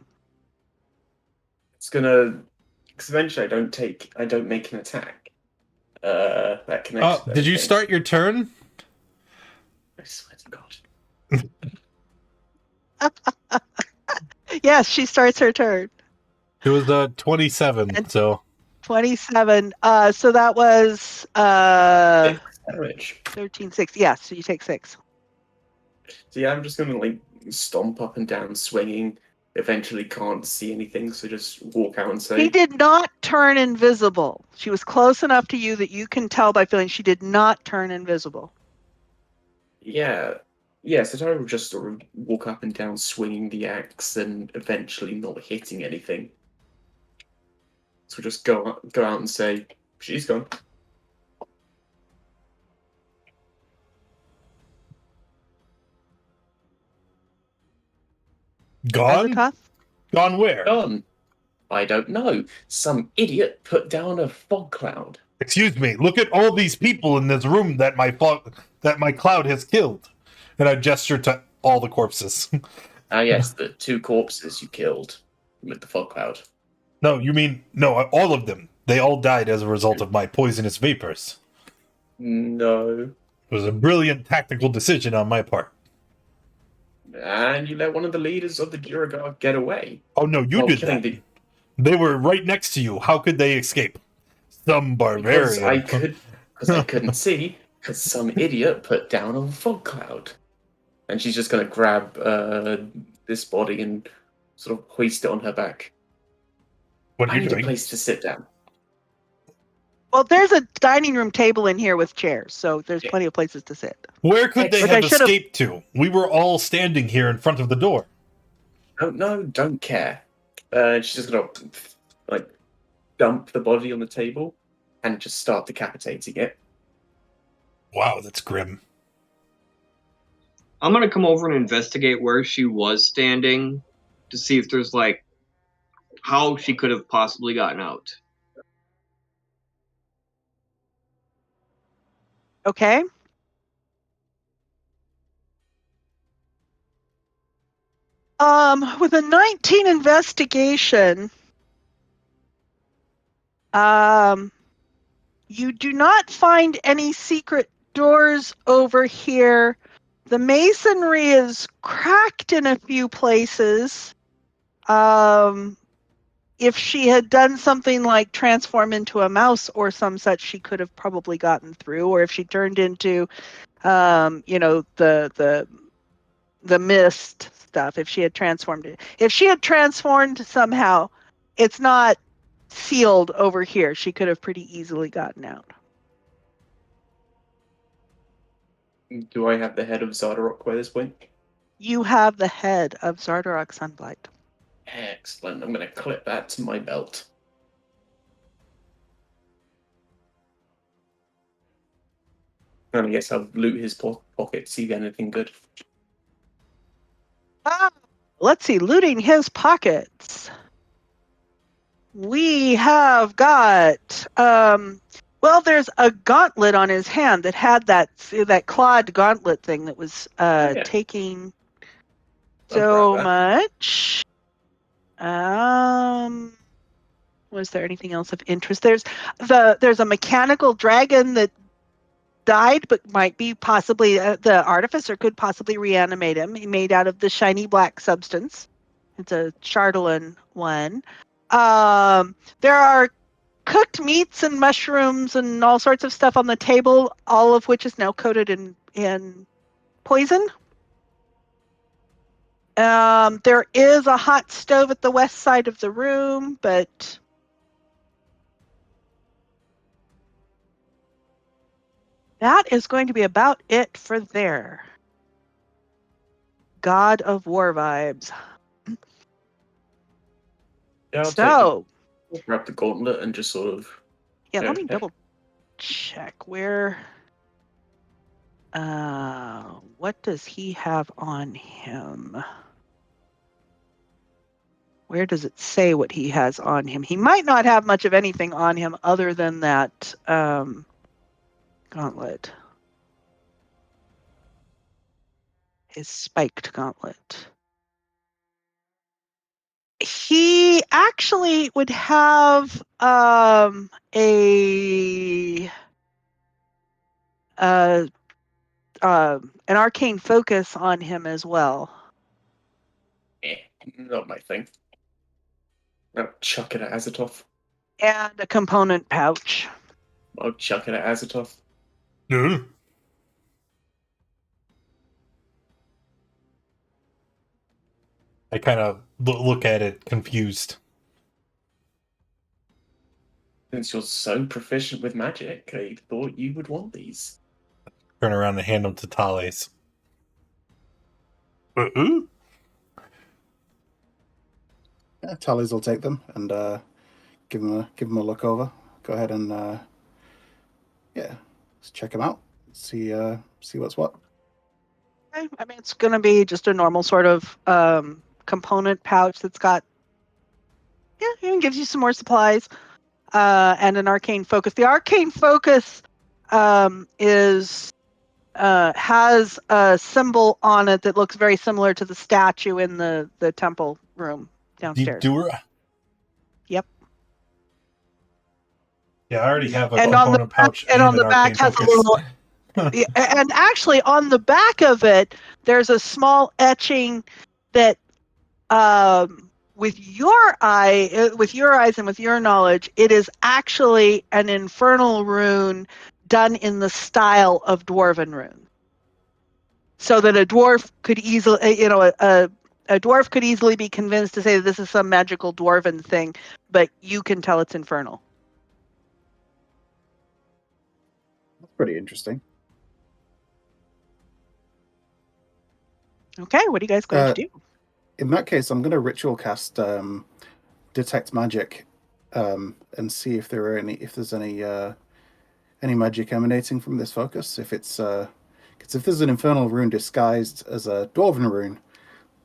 It's gonna... Because eventually I don't make an attack. That connects. Oh, did you start your turn? I swear to God. Yes, she starts her turn. It was 27, so... 27. So that was 13, 6. Yes, so you take 6. So yeah, I'm just gonna like stomp up and down, swinging. Eventually, can't see anything, so just walk out and say. She did not turn invisible. She was close enough to you that you can tell by feeling she did not turn invisible. Yeah, so I will just sort of walk up and down, swinging the axe, and eventually not hitting anything. So just go out and say, "She's gone." Gone? Azathoth? Gone where? Gone. I don't know. Some idiot put down a fog cloud. Excuse me. Look at all these people in this room that my cloud has killed. And I gesture to all the corpses. Ah, yes, the 2 corpses you killed with the fog cloud. No, you mean all of them. They all died as a result of my poisonous vapors. No. It was a brilliant tactical decision on my part. And you let one of the leaders of the Duragard get away. Oh no, you did that. They were right next to you. How could they escape? Some barbarian. Because I couldn't see, because some idiot put down a fog cloud. And she's just going to grab this body and sort of hoist it on her back. What are I you need doing? a place to sit down. Well, there's a dining room table in here with chairs, so there's plenty of places to sit. Where could they have escaped to? We were all standing here in front of the door. No, don't care. She's just going to like dump the body on the table and just start decapitating it. Wow, that's grim. I'm going to come over and investigate where she was standing to see if there's like how she could have possibly gotten out. Okay. With a 19 investigation, you do not find any secret doors over here. The masonry is cracked in a few places. If she had done something like transform into a mouse or some such, she could have probably gotten through. Or if she turned into, the mist stuff, if she had transformed it. If she had transformed somehow, it's not sealed over here. She could have pretty easily gotten out. Do I have the head of Zardarok by this point? You have the head of Zardarok Sunblight. Excellent. I'm going to clip that to my belt. And I guess I'll loot his pocket, see anything good. Let's see, looting his pockets. We have got, there's a gauntlet on his hand that had that clawed gauntlet thing that was taking so grab much. Was there anything else of interest? There's a mechanical dragon that died, but might be possibly the artificer could possibly reanimate him. He made out of the shiny black substance. It's a Chardolin one. There are cooked meats and mushrooms and all sorts of stuff on the table, all of which is now coated in poison. There is a hot stove at the west side of the room, but that is going to be about it for there. God of War vibes. Yeah, So, grab the gauntlet and just sort of. yeah, let Yeah, me yeah. double check where. What does he have on him? Where does it say what he has on him? He might not have much of anything on him other than that gauntlet. His spiked gauntlet. He actually would have an arcane focus on him as well. Not my thing. I'll chuck it at Azathoth. And a component pouch. I'll chuck it at Azathoth. Yeah. I kind of look at it confused. Since you're so proficient with magic, I thought you would want these. Turn around and hand them to Thales. Uh-uh. Yeah, Tallies will take them and give them a look over. Go ahead and let's check them out. See what's what. Okay. I mean, it's going to be just a normal sort of component pouch that's got, it gives you some more supplies and an arcane focus. The arcane focus has a symbol on it that looks very similar to the statue in the temple room downstairs. Yeah, I already have a And on the component pouch and on an the back arcane has focus. a little. Yeah, and actually, on the back of it, there's a small etching that, with your eyes and with your knowledge, it is actually an infernal rune done in the style of dwarven rune, so that a dwarf could easily, a dwarf could easily be convinced to say that this is some magical dwarven thing, but you can tell it's infernal. That's pretty interesting. Okay, what are you guys going to do? In that case, I'm going to ritual cast detect magic and see if there's any magic emanating from this focus. If it's because if there's an infernal rune disguised as a dwarven rune,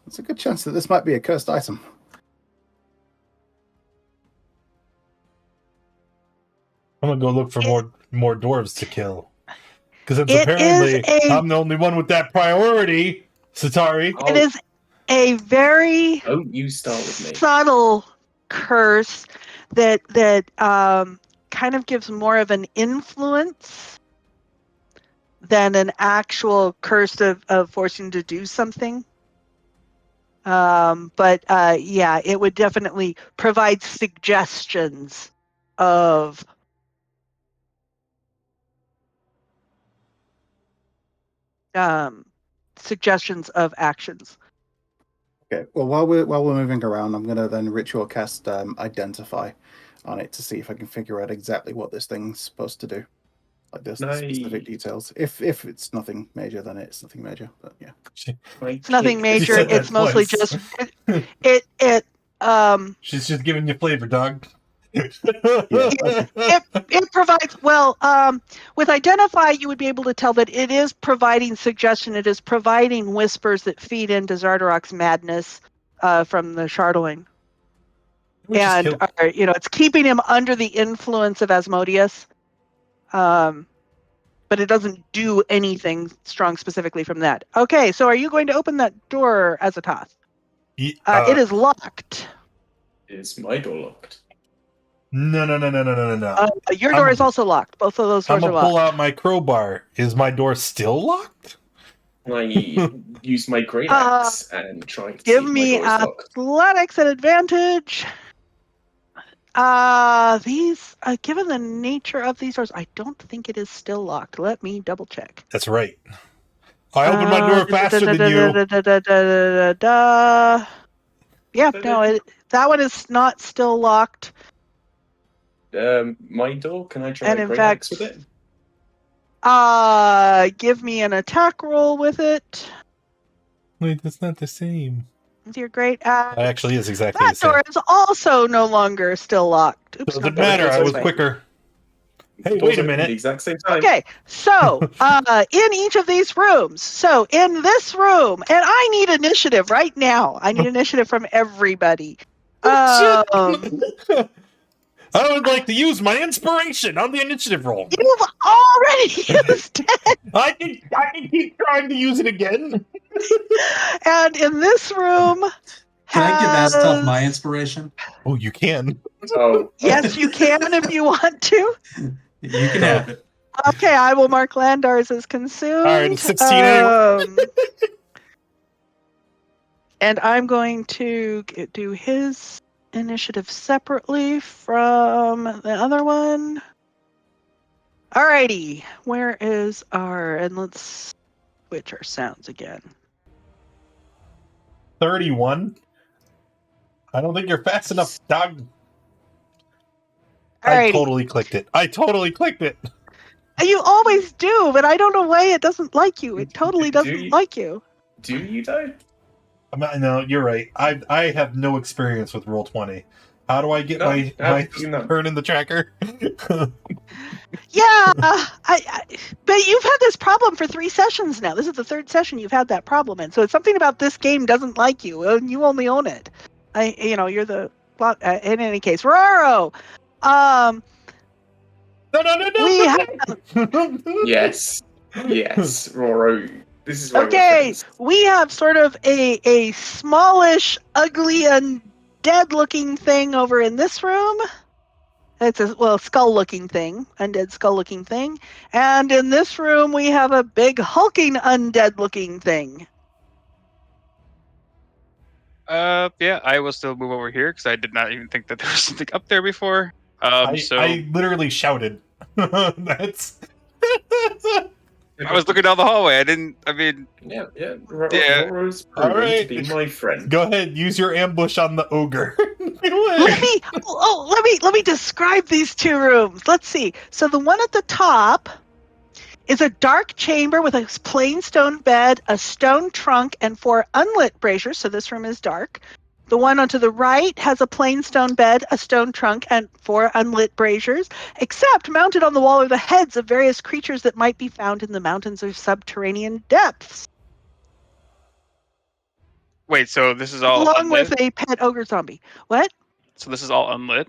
there's a good chance that this might be a cursed item. I'm gonna go look for more dwarves to kill. Because It apparently is I'm the only one with that priority, Sartari. It is a very Don't you start with me. subtle curse that kind of gives more of an influence than an actual curse of forcing to do something. But it would definitely provide suggestions of actions. Okay. Well, while we're moving around, I'm gonna then ritual cast identify on it to see if I can figure out exactly what this thing's supposed to do, like the specific details. If it's nothing major, then it's nothing major. But yeah, It's nothing major. said that It's mostly twice. just it. She's just giving you flavor, dog. It provides with identify you would be able to tell that it is providing suggestion. It is providing whispers that feed into Zardarok's madness from the Chardolin, and it's keeping him under the influence of Asmodeus, but it doesn't do anything strong specifically from that. Okay, so are you going to open that door, Azathoth? It is locked. Is my door locked? No. Your door is also locked. Both of those I'm doors are gonna pull locked. out my crowbar. Is my door still locked? I use my great axe and try to see Give if my me door is locked. athletics at advantage. Given the nature of these doors, I don't think it is still locked. Let me double check. That's right. I opened my door faster than you. Yeah, no, that one is not still locked. My door? Can I try And a in great fact, axe with it? Give me an attack roll with it. Wait, that's not the same. With your great axe. That actually is exactly That the same. door is also no longer still locked. Oops, Doesn't no, matter. I was way. quicker. Hey, Doors wait a open at minute. the exact same time. Okay, so in each of these rooms, so in this room, and I need initiative right now. I need initiative from everybody. I would like to use my inspiration on the initiative roll. You've already used it. I can keep trying to use it again. And in this room, Can I give Azatov has- my inspiration? Oh, you can. Oh. Yes, you can if you want to. You can have it. Okay, I will mark Landars as consumed. All right, it's 16 anyway. And I'm going to do his initiative separately from the other one. Alrighty, where is and let's switch our sounds again. 31. I don't think you're fast enough, dog. Alrighty. I totally clicked it. You always do, but I don't know why it doesn't like you. It totally doesn't like you. Do you though? No, you're right. I have no experience with Roll20. How do I get my turn in the tracker? Yeah, but you've had this problem for 3 sessions now. This is the 3rd session you've had that problem in. So it's something about this game doesn't like you, and you only own it. You're the. Well, in any case, Roro. No. We have. Yes, Roro. This is my Okay, reference. we have sort of a smallish, ugly, undead-looking thing over in this room. It's a skull-looking thing, undead skull-looking thing. And in this room, we have a big, hulking, undead-looking thing. Yeah, I will still move over here because I did not even think that there was something up there before. I literally shouted. That's. I was looking down the hallway. Yeah. Roro's All proven right. to be my friend. Go ahead, use your ambush on the ogre. Let me describe these 2 rooms. Let's see. So the one at the top is a dark chamber with a plain stone bed, a stone trunk, and 4 unlit braziers. So this room is dark. The one onto the right has a plain stone bed, a stone trunk, and 4 unlit braziers, except mounted on the wall are the heads of various creatures that might be found in the mountains or subterranean depths. Wait, so this is all along unlit? with a pet ogre zombie. What? So this is all unlit?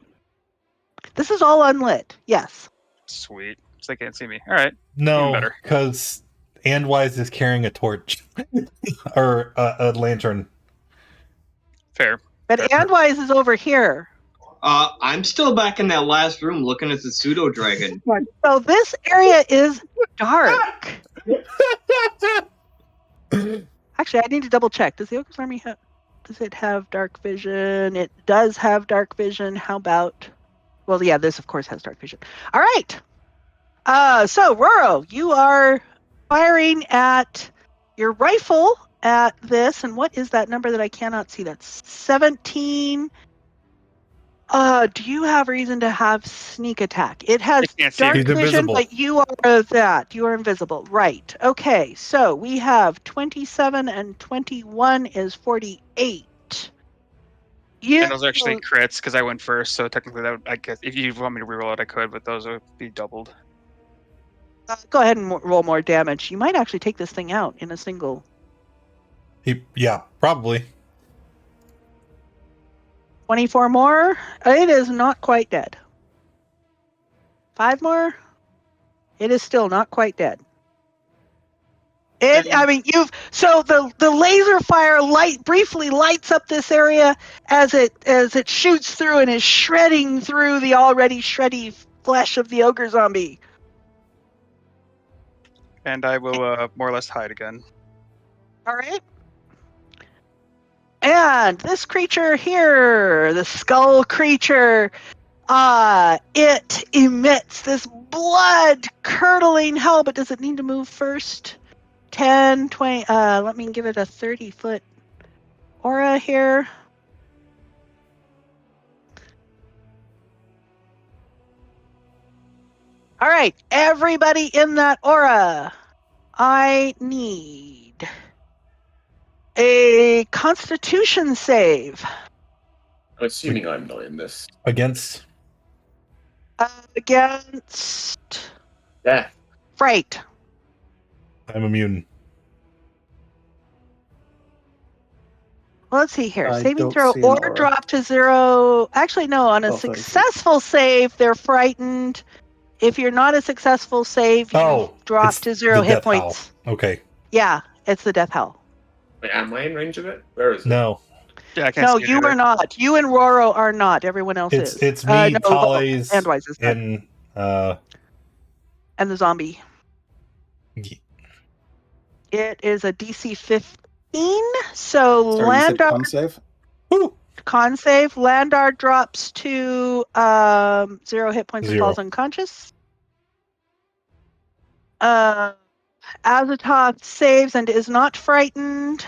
This is all unlit, yes. Sweet. So they can't see me. All right. No, because Andwise is carrying a torch. Or a lantern. Fair. But Andwise is over here. I'm still back in that last room looking at the pseudo dragon. So this area is dark. Actually, I need to double check. Does the Ogre's Army does it have dark vision? It does have dark vision. How about? Well, yeah, this of course has dark vision. All right. So Roro, you are firing at your rifle at this, and what is that number that I cannot see? That's 17. Do you have reason to have sneak attack? It has dark vision, but you are that. You are invisible. Right. Okay, so we have 27 and 21 is 48. And those are actually crits because I went first, so technically that would, I guess, if you want me to reroll it, I could, but those would be doubled. Go ahead and roll more damage. You might actually take this thing out in a single. Yeah, probably. 24 more. It is not quite dead. 5 more. It is still not quite dead. I mean, so the laser fire briefly lights up this area as it shoots through and is shredding through the already shreddy flesh of the ogre zombie. And I will more or less hide again. All right. And this creature here, the skull creature, it emits this blood-curdling hell, but does it need to move first? 10, 20, let me give it a 30-foot aura here. All right, everybody in that aura, I need a Constitution save. I'm assuming I'm not in this. Against Against Yeah. Fright. I'm immune. Well, let's see here. I Saving don't throw see an or aura. drop to 0. Actually, no. On a 30 feet. successful save, they're frightened. If you're not a successful save, you drop it's to 0 the hit death howl. points. Okay. Yeah, it's the death hell. Wait, am I in range of it? Where is it? No, Yeah, I can't No, see it you either. are not. You and Roro are not. Everyone else is. it's me, No, Tales, Andwise is not. and And the zombie. y- It is a DC 15. So Sorry, you said Landar con save? woo, con save. Landar drops to 0 hit points and 0. falls unconscious. Azatoth saves and is not frightened.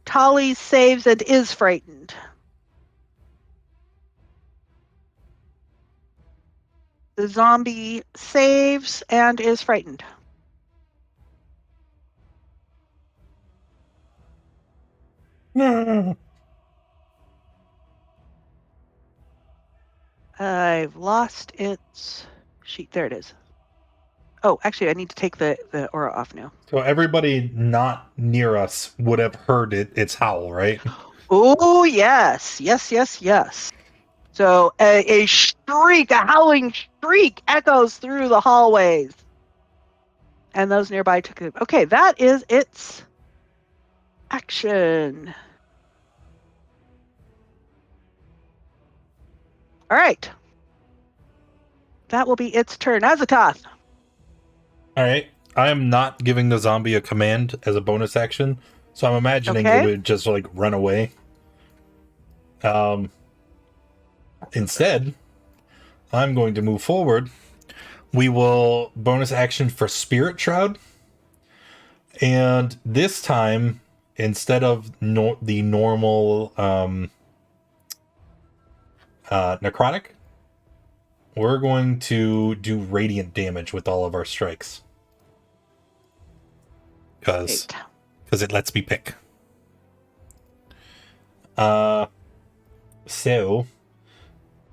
Tali saves and is frightened. The zombie saves and is frightened. No. I've lost its sheet. There it is. Oh, actually, I need to take the aura off now. So everybody not near us would have heard its howl, right? Oh, yes. Yes, yes, yes. So a shriek, a howling shriek echoes through the hallways. And those nearby took it. Okay, that is its action. All right. That will be its turn. Azatoth. All right. I am not giving the zombie a command as a bonus action, so I'm imagining Okay. it would just like run away. Instead, I'm going to move forward. We will bonus action for Spirit Shroud, and this time, instead of the normal necrotic, we're going to do radiant damage with all of our strikes. Because it lets me pick. So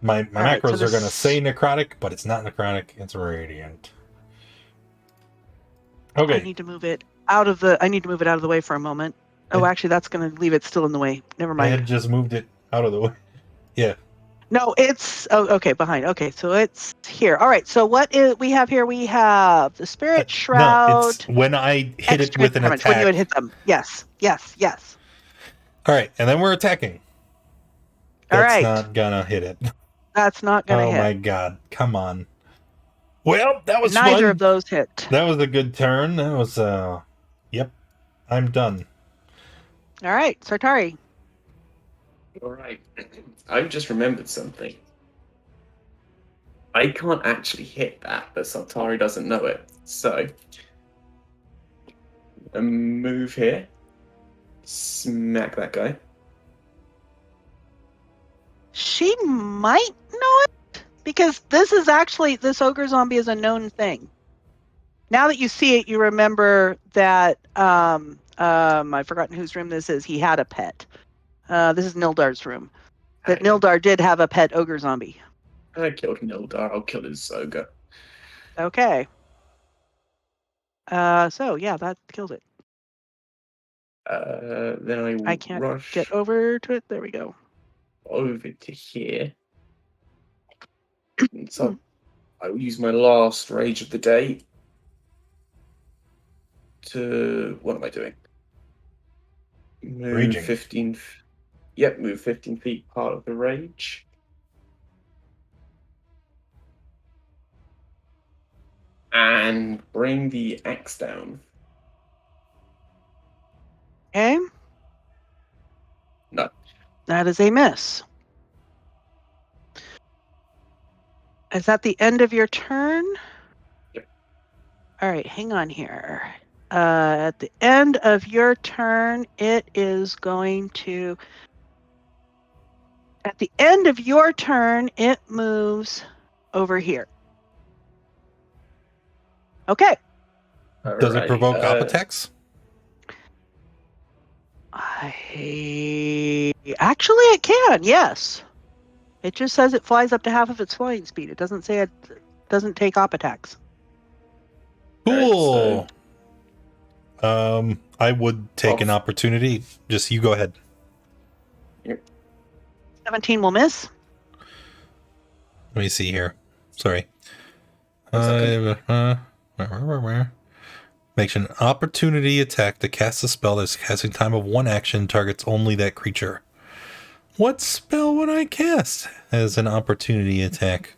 my right, macros so are going to say necrotic, but it's not necrotic, it's radiant. Okay. I need to move it out of the way for a moment. Oh, actually, that's going to leave it still in the way. Never I mind. had just moved it out of the way. Yeah. No, it's okay, behind. Okay, so it's here. All right. So what we have here? We have the Spirit Shroud. No, it's when I hit it with an damage, attack. when you would hit them. Yes, yes, yes. All right, and then we're attacking. All That's right. not gonna hit it. That's not going to hit. Oh my god! Come on. Well, that was Neither fun. of those hit. That was a good turn. That was Yep, I'm done. All right, Sartari. All right. I've just remembered something. I can't actually hit that, but Sartari doesn't know it. So, a move here. Smack that guy. She might know it because this ogre zombie is a known thing. Now that you see it, you remember that I've forgotten whose room this is. He had a pet. This is Nildar's room. That Nildar did have a pet ogre zombie. I killed Nildar. I'll kill his ogre. Okay. So yeah, that kills it. Then I will I can't rush get over to it. There we go. over to here. So I will use my last rage of the day to... What am I doing? Move Raging. 15... Yep, move 15 feet part of the rage. And bring the axe down. Okay. No. That is a miss. Is that the end of your turn? Yep. All right, hang on here. At the end of your turn, it is going to... At the end of your turn, it moves over here. Okay. Does it provoke op attacks? Actually, it can, yes. It just says it flies up to half of its flying speed. It doesn't say it doesn't take op attacks. Cool. I would take an Well, opportunity. Just you go ahead. 17 will miss. Let me see here. Sorry. That's Makes an opportunity attack to cast a spell that's casting time of 1 action, targets only that creature. What spell would I cast as an opportunity attack?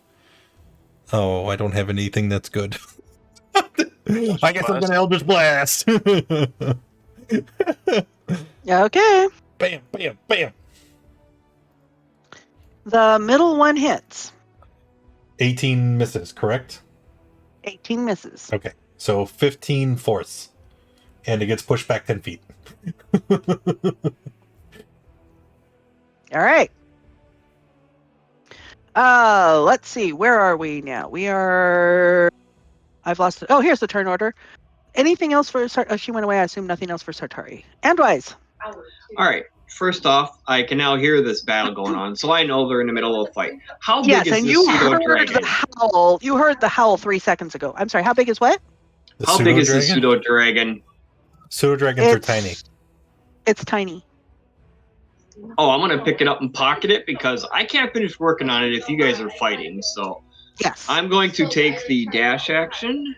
Oh, I don't have anything that's good. I guess I'm gonna Eldritch Blast. Okay. Bam, bam, bam. The middle one hits. 18 misses, correct? 18 misses. Okay, so 15 force. And it gets pushed back 10 feet. All right. Let's see. Where are we now? We are... I've lost it. Oh, here's the turn order. Anything else for... she went away. I assume nothing else for Sartari. Andwise. All right. First off, I can now hear this battle going on, so I know they're in the middle of a fight. How big Yes, is and this you pseudo heard dragon? the howl. You heard the howl 3 seconds ago. I'm sorry. How big is what? How big is the pseudo dragon? Pseudo dragons are tiny. It's tiny. Oh, I'm gonna pick it up and pocket it because I can't finish working on it if you guys are fighting. So yes, I'm going to take the dash action.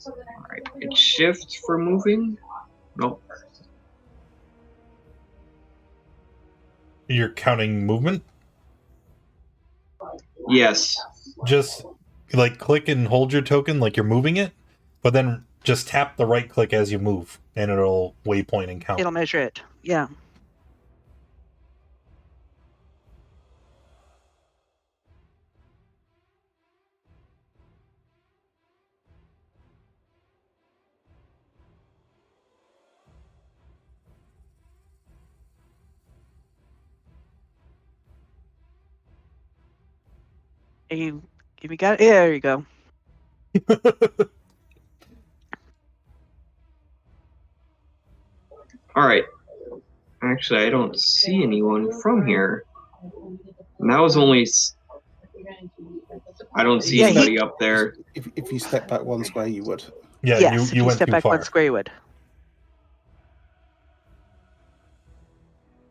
All right, it's shift for moving. Nope. You're counting movement? Yes. Just like click and hold your token like you're moving it, but then just tap the right click as you move and it'll waypoint and count. It'll measure it. Yeah. You got it? Yeah, there you go. All right. Actually, I don't see anyone from here. And that was only... I don't see anybody up there. If you step back 1 square, you would. Yeah, yes, you if went step too back far. 1 square, you would.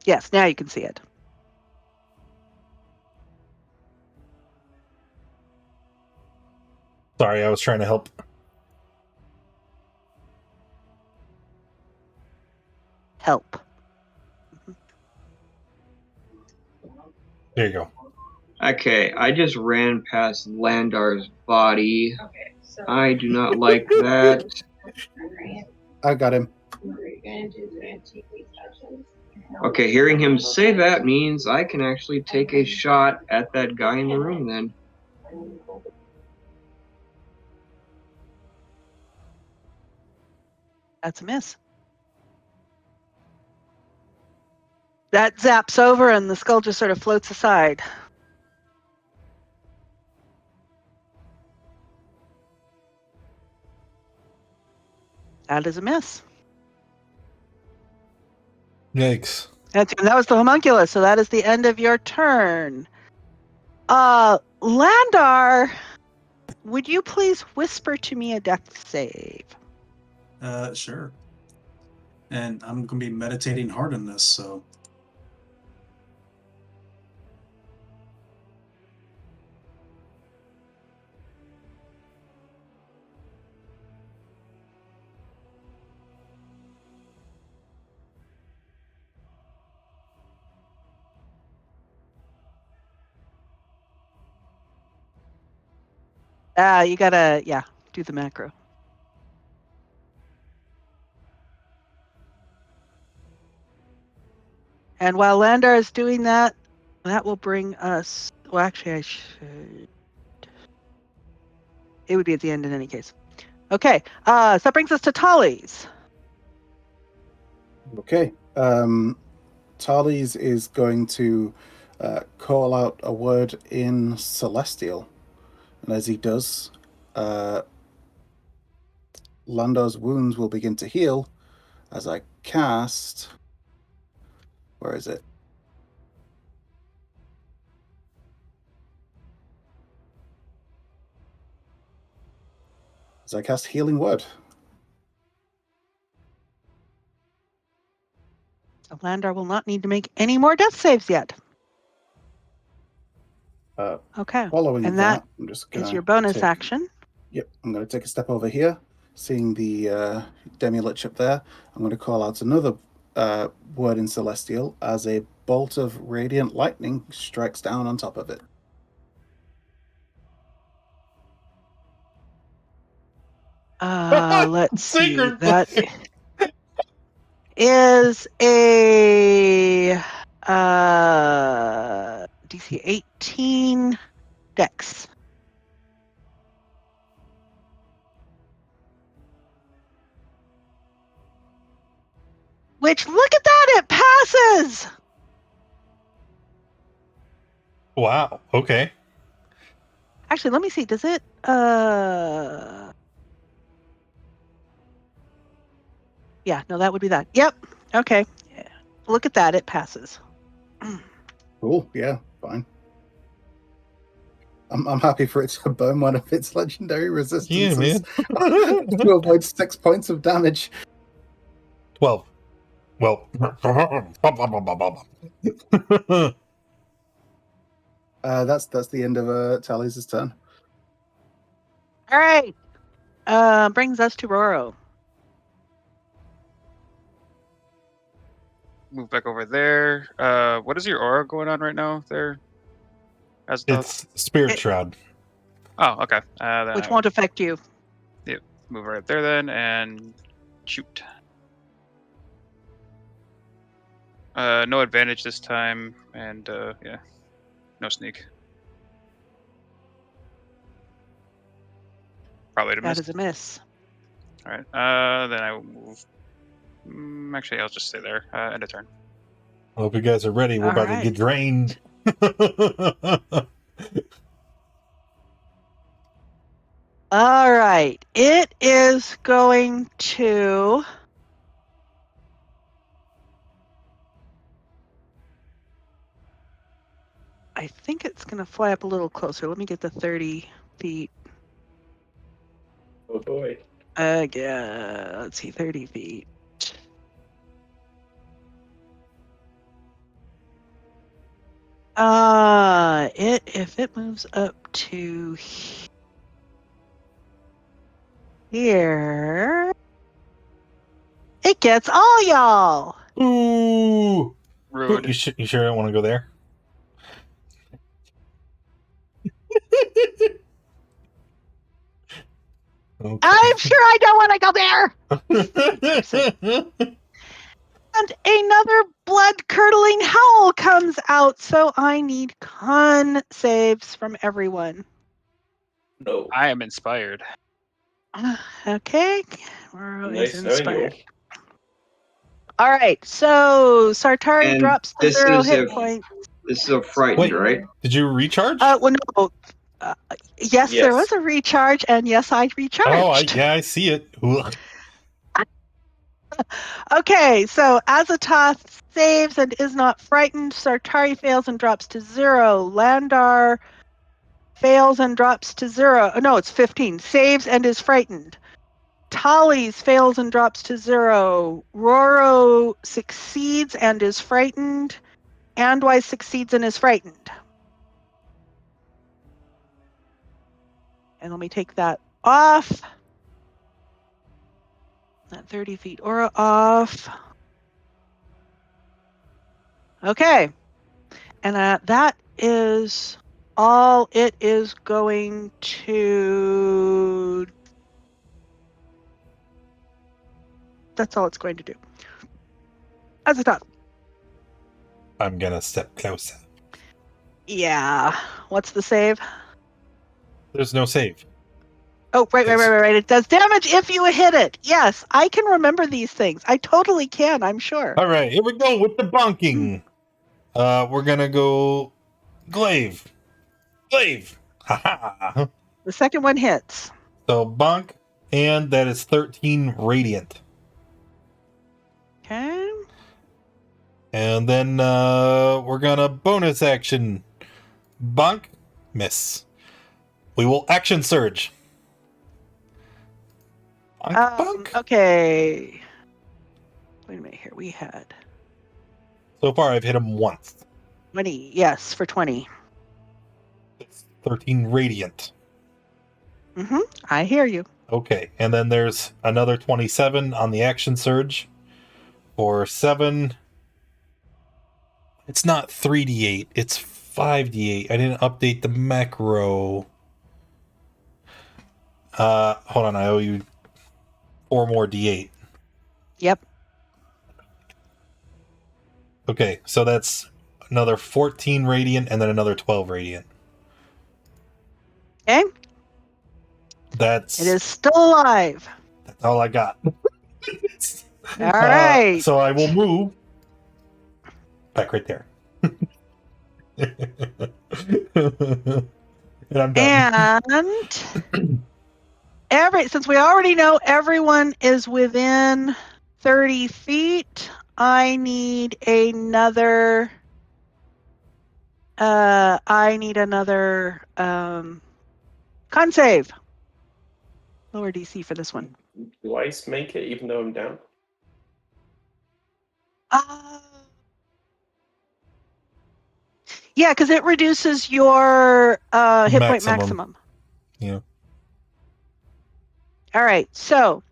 Yes, now you can see it. Sorry, I was trying to help. Help. There you go. Okay, I just ran past Landar's body. I do not like that. I got him. Okay, hearing him say that means I can actually take a shot at that guy in the room then. That's a miss. That zaps over and the skull just sort of floats aside. That is a miss. Yikes. And that was the homunculus, so that is the end of your turn. Landar, would you please whisper to me a death save? Sure. And I'm going to be meditating hard on this, so... You gotta, do the macro. And while Landar is doing that, that will bring us. Well, actually, I should. It would be at the end in any case. Okay, so that brings us to Tolly's. Okay. Tarles is going to call out a word in Celestial. And as he does, Landar's wounds will begin to heal as I cast. Where is it? As I cast Healing Word. So Landar will not need to make any more death saves yet. Okay. Following And that, I'm just going is to your bonus action. Yep, I'm going to take a step over here, seeing the Demi-Lich up there. I'm going to call out another word in Celestial as a bolt of radiant lightning strikes down on top of it. Let's see. Secret That is a DC 18 Dex. Which, look at that, it passes! Wow. Okay. Actually, let me see. Does it? Yeah, no, that would be that. Yep. Okay. Yeah. Look at that, it passes. Cool, yeah, fine. I'm happy for it to burn one of its legendary resistances man. to avoid 6 points of damage. 12. Well. That's the end of Tally's turn. All right. Brings us to Roro. Move back over there. What is your aura going on right now there? It's Spirit Shroud. Oh, okay. Then Which won't affect you. move right there then and shoot. No advantage this time, and yeah, no sneak. Probably to miss. That is a miss. All right. Then I will move. Actually, I'll just stay there. End of turn. I hope you guys are ready. We're All about right. to get drained. All right. It is going to. I think it's going to fly up a little closer. Let me get the 30 feet. Oh boy. Yeah, let's see, 30 feet. If it moves up to here, it gets all y'all. Ooh. Rude. You sure don't want to go there? Okay. I'm sure I don't want to go there. And another blood-curdling howl comes out, so I need con saves from everyone. No. I am inspired. Okay, we're always Nice knowing you. inspired. All right, so Sartari And drops to this 0 is hit if- points. This is a frightened, Wait. right? Did you recharge? Well, no. Yes, there Yes. was a recharge, and yes, I recharged. I see it. Ugh. Okay, so Azatoth saves and is not frightened. Sartari fails and drops to 0. Landar fails and drops to 0. Oh, no, it's 15. Saves and is frightened. Tally's fails and drops to 0. Roro succeeds and is frightened. Andwise succeeds and is frightened. And let me take that off. That 30 feet aura off. Okay. And that is all it is going to... That's all it's going to do. As a top. I'm gonna step closer. Yeah. What's the save? There's no save. Oh, right. It does damage if you hit it. Yes, I can remember these things. I totally can, I'm sure. All right, here we go with the bonking. We're gonna go glaive. Glaive. Ha. The second one hits. So bonk, and that is 13 radiant. Okay. And then we're gonna bonus action. Bonk, miss. We will action surge. Bonk, bonk. Okay. Wait a minute here. We had So far, I've hit him once. 20. Yes, for 20. It's 13 radiant. Mm-hmm. I hear you. Okay, and then there's another 27 on the action surge for 7. It's not 3d8, it's 5d8. I didn't update the macro. Hold on, I owe you 4 more d8. Yep. Okay, so that's another 14 radiant and then another 12 radiant. Okay. That's It is still alive. That's all I got. All right. So I will move back right there. And I'm done. And since we already know everyone is within 30 feet, I need another con save. Lower DC for this one. Do I make it even though I'm down? Yeah, because it reduces your hit point maximum. Yeah. All right, so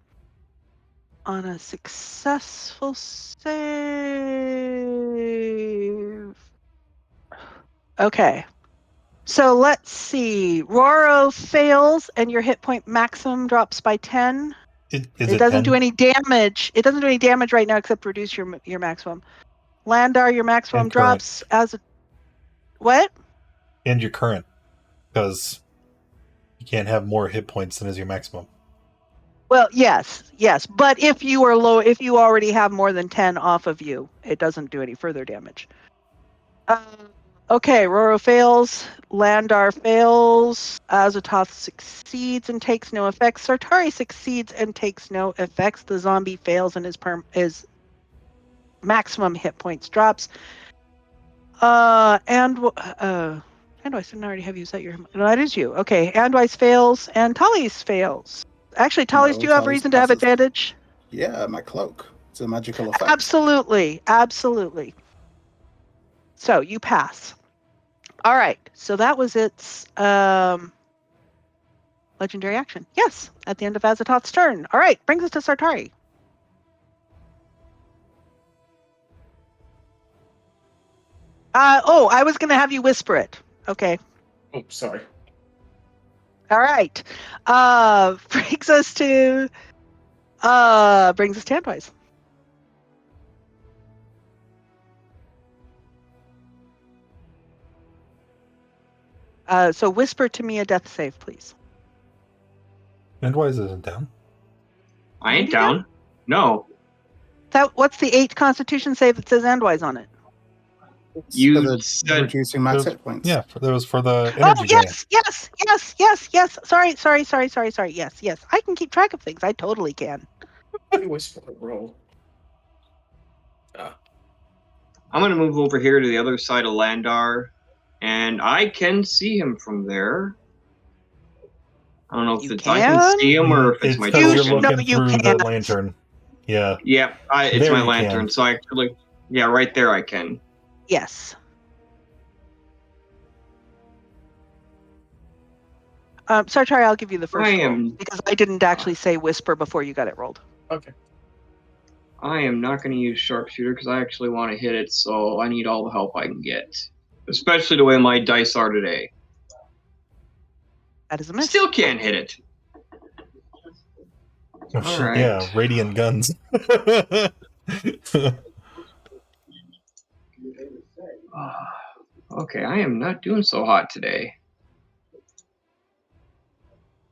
on a successful save. Okay. So let's see. Roro fails and your hit point maximum drops by 10. It doesn't 10? do any damage. It doesn't do any damage right now except reduce your maximum. Landar, your maximum And drops as a... What? And your current. Because you can't have more hit points than is your maximum. Well, yes. But if you are low, if you already have more than 10 off of you, it doesn't do any further damage. Okay, Roro fails. Landar fails. Azatoth succeeds and takes no effects. Sartari succeeds and takes no effects. The zombie fails and his maximum hit points drops. Andwise didn't already have you set your... No, that is you. Okay, Andwise fails and Tally's fails. Actually, Tally's, do you have reason to have advantage? Yeah, my cloak. It's a magical effect. Absolutely. So you pass. All right. So that was its legendary action. Yes, at the end of Azatoth's turn. All right, brings us to Sartari. I was going to have you whisper it. Okay. Oh, sorry. All right. Brings us to Andwise. So whisper to me a death save, please. Andwise isn't down. I ain't down. No. What's the 8 Constitution save that says Andwise on it? You said reducing max hit points. Yeah, that was for the energy drain. Yes. Sorry. Yes. I can keep track of things. I totally can. Whisper roll. I'm going to move over here to the other side of Landar, and I can see him from there. I don't know if I can see him or if it's my because token. you're looking through the lantern. Yeah. Yeah, it's There my you lantern, can. so I actually... Yeah, right there I can. Yes. Sartari, I'll give you the first roll because I didn't actually say whisper before you got it rolled. Okay. I am not going to use sharpshooter because I actually want to hit it, so I need all the help I can get. Especially the way my dice are today. That is a miss. Still can't hit it. Oh, shit, Alright. yeah, radiant guns. Okay, I am not doing so hot today.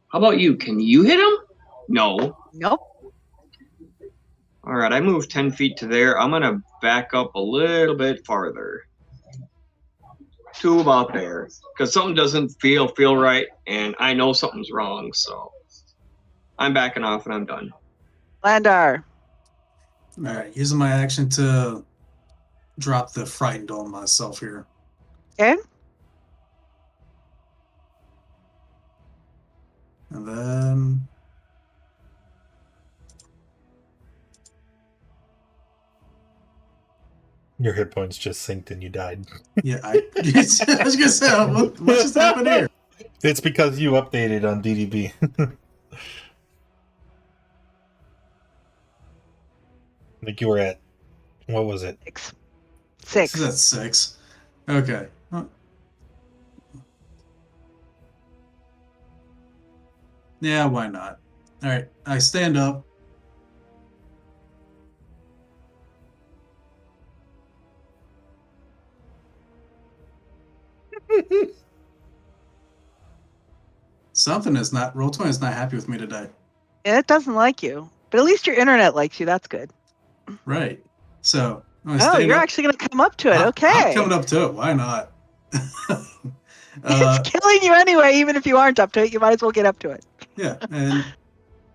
How about you? Can you hit him? No. Nope. Alright, I moved 10 feet to there. I'm going to back up a little bit farther. To about there. Because something doesn't feel right, and I know something's wrong, so I'm backing off and I'm done. Landar. All right, using my action to drop the frightened on myself here. Okay. And then Your hit points just synced and you died. yeah, I was gonna say what just happened here? It's because you updated on DDB. I think you were at, what was it? 6. So that's 6. Okay. Yeah, why not? All right, I stand up. Something is not, Roll20 is not happy with me today. It doesn't like you, but at least your internet likes you. That's good. Right. So I'm gonna Oh, stand you're up. actually going to come up to it. I'm Okay. coming up to it. Why not? It's killing you anyway, even if you aren't up to it. You might as well get up to it. Yeah, and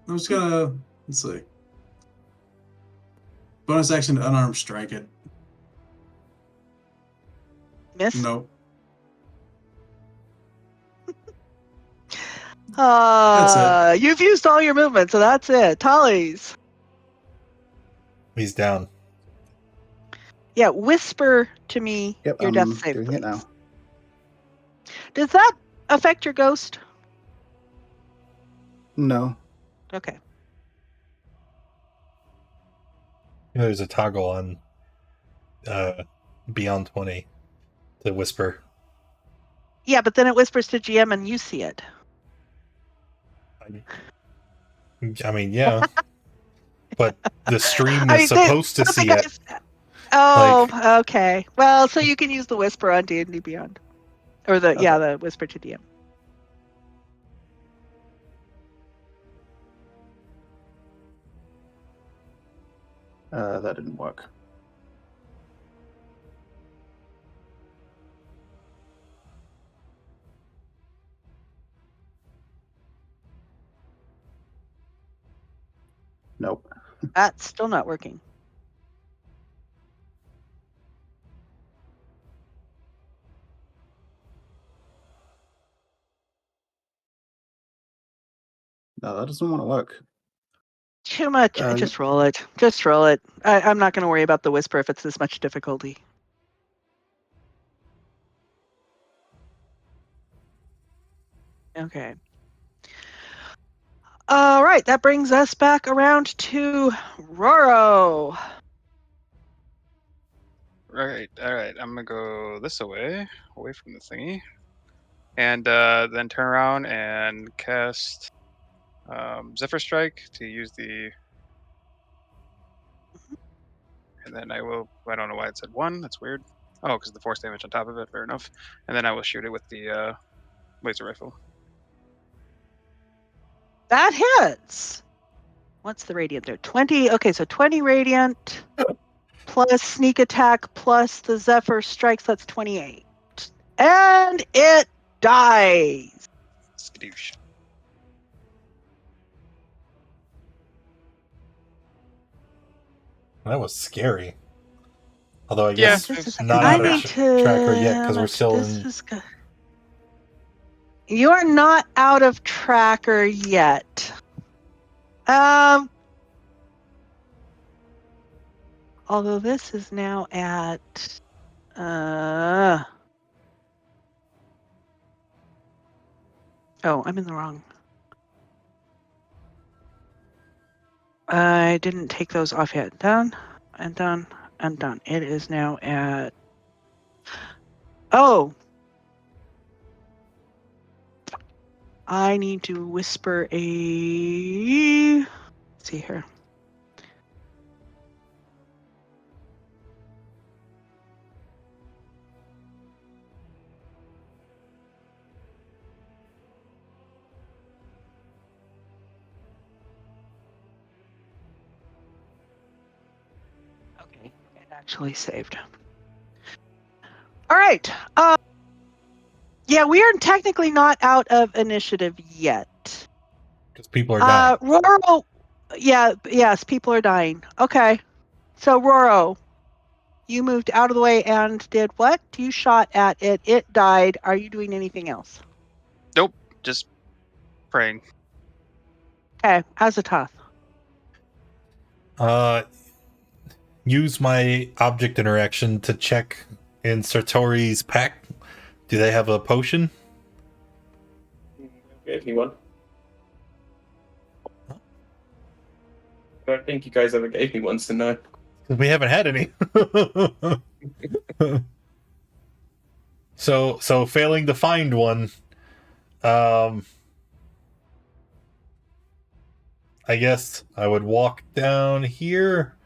I'm just gonna, let's see. Bonus action to unarmed strike it. Miss? Nope. You've used all your movement, so that's it. Tollies. He's down. Yeah, whisper to me Yep, your I'm death save, doing please. it now. Does that affect your ghost? No. Okay. There's a toggle on Beyond 20 to whisper. Yeah, but then it whispers to GM and you see it. I mean, yeah. But the stream is supposed to see it. Oh, okay. Well, so you can use the whisper on D&D Beyond. Or the whisper to DM. That didn't work. Nope. That's still not working. No, that doesn't want to work. Too much. Just roll it. Just roll it. I'm not going to worry about the whisper if it's this much difficulty. Okay. All right, that brings us back around to Roro. Right, all right. I'm gonna go this away from the thingy, and then turn around and cast Zephyr Strike to use the. And then I will. I don't know why it said 1. That's weird. Oh, because the force damage on top of it. Fair enough. And then I will shoot it with the laser rifle. That hits. What's the radiant there? 20. Okay, so 20 radiant plus sneak attack plus the Zephyr strikes. That's 28. And it dies. Skadoosh. That was scary. Although I guess Yeah, not I out of need to tracker yet because we're still this in. is good. You are not out of tracker yet. Although this is now at oh, I'm in the wrong. I didn't take those off yet. Done and done and done. It is now at I need to whisper a... Let's see here. Okay, it actually saved. All right. Yeah, we are technically not out of initiative yet. Because people are dying. Roro, yes, people are dying. Okay, so Roro, you moved out of the way and did what? You shot at it. It died. Are you doing anything else? Nope. Just praying. Okay, Azatoth. Use my object interaction to check in Sartori's pack. Do they have a potion? Gave me one. I don't think you guys ever gave me one, so no. We haven't had any. So failing to find one, I guess I would walk down here,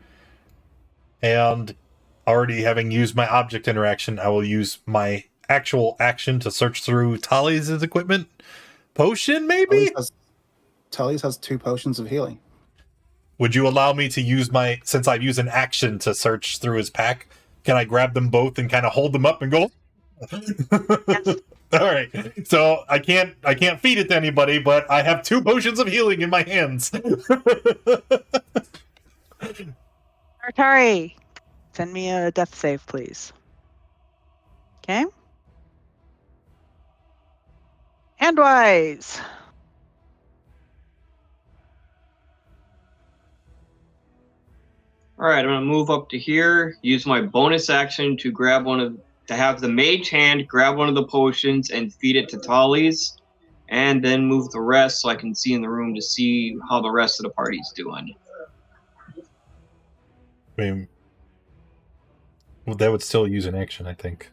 and already having used my object interaction, I will use my actual action to search through Tally's equipment. Potion, maybe? Tally's has 2 potions of healing. Would you allow me to use since I've used an action to search through his pack, can I grab them both and kind of hold them up and go? Yes. All right. So I can't feed it to anybody, but I have 2 potions of healing in my hands. Sartari, send me a death save, please. Okay. Handwise. All right, I'm gonna move up to here. Use my bonus action to have the mage hand grab one of the potions and feed it to Tally's, and then move the rest so I can see in the room to see how the rest of the party's doing. I mean, well, that would still use an action, I think,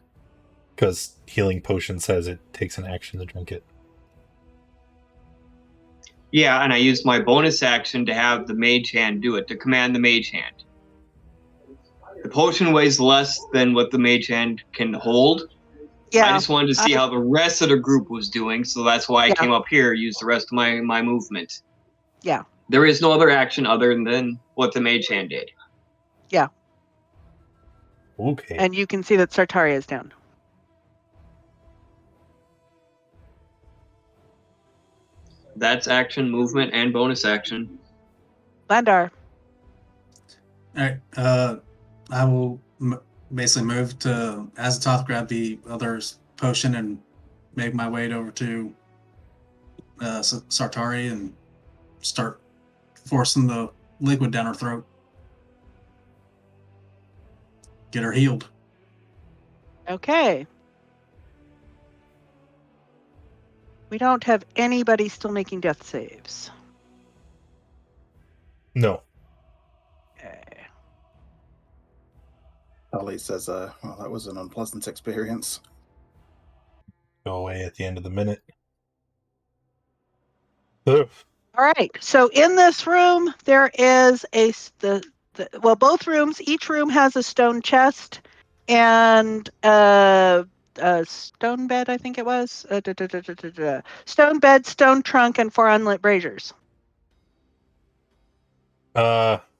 because healing potion says it takes an action to drink it. Yeah, and I used my bonus action to have the mage hand do it, to command the mage hand. The potion weighs less than what the mage hand can hold. Yeah. I just wanted to see how the rest of the group was doing, so that's why I came up here, used the rest of my movement. Yeah. There is no other action other than what the mage hand did. Yeah. Okay. And you can see that Sartari is down. That's action, movement, and bonus action. Landar. All right. I will basically move to Azatoth, grab the other's potion, and make my way over to Sartari and start forcing the liquid down her throat. Get her healed. Okay. We don't have anybody still making death saves. No. Okay. Tally says, well, that was an unpleasant experience. Go away at the end of the minute. Ugh. All right. So in this room, there is both rooms. Each room has a stone chest and a stone bed. I think it was stone bed, stone trunk, and 4 unlit braziers.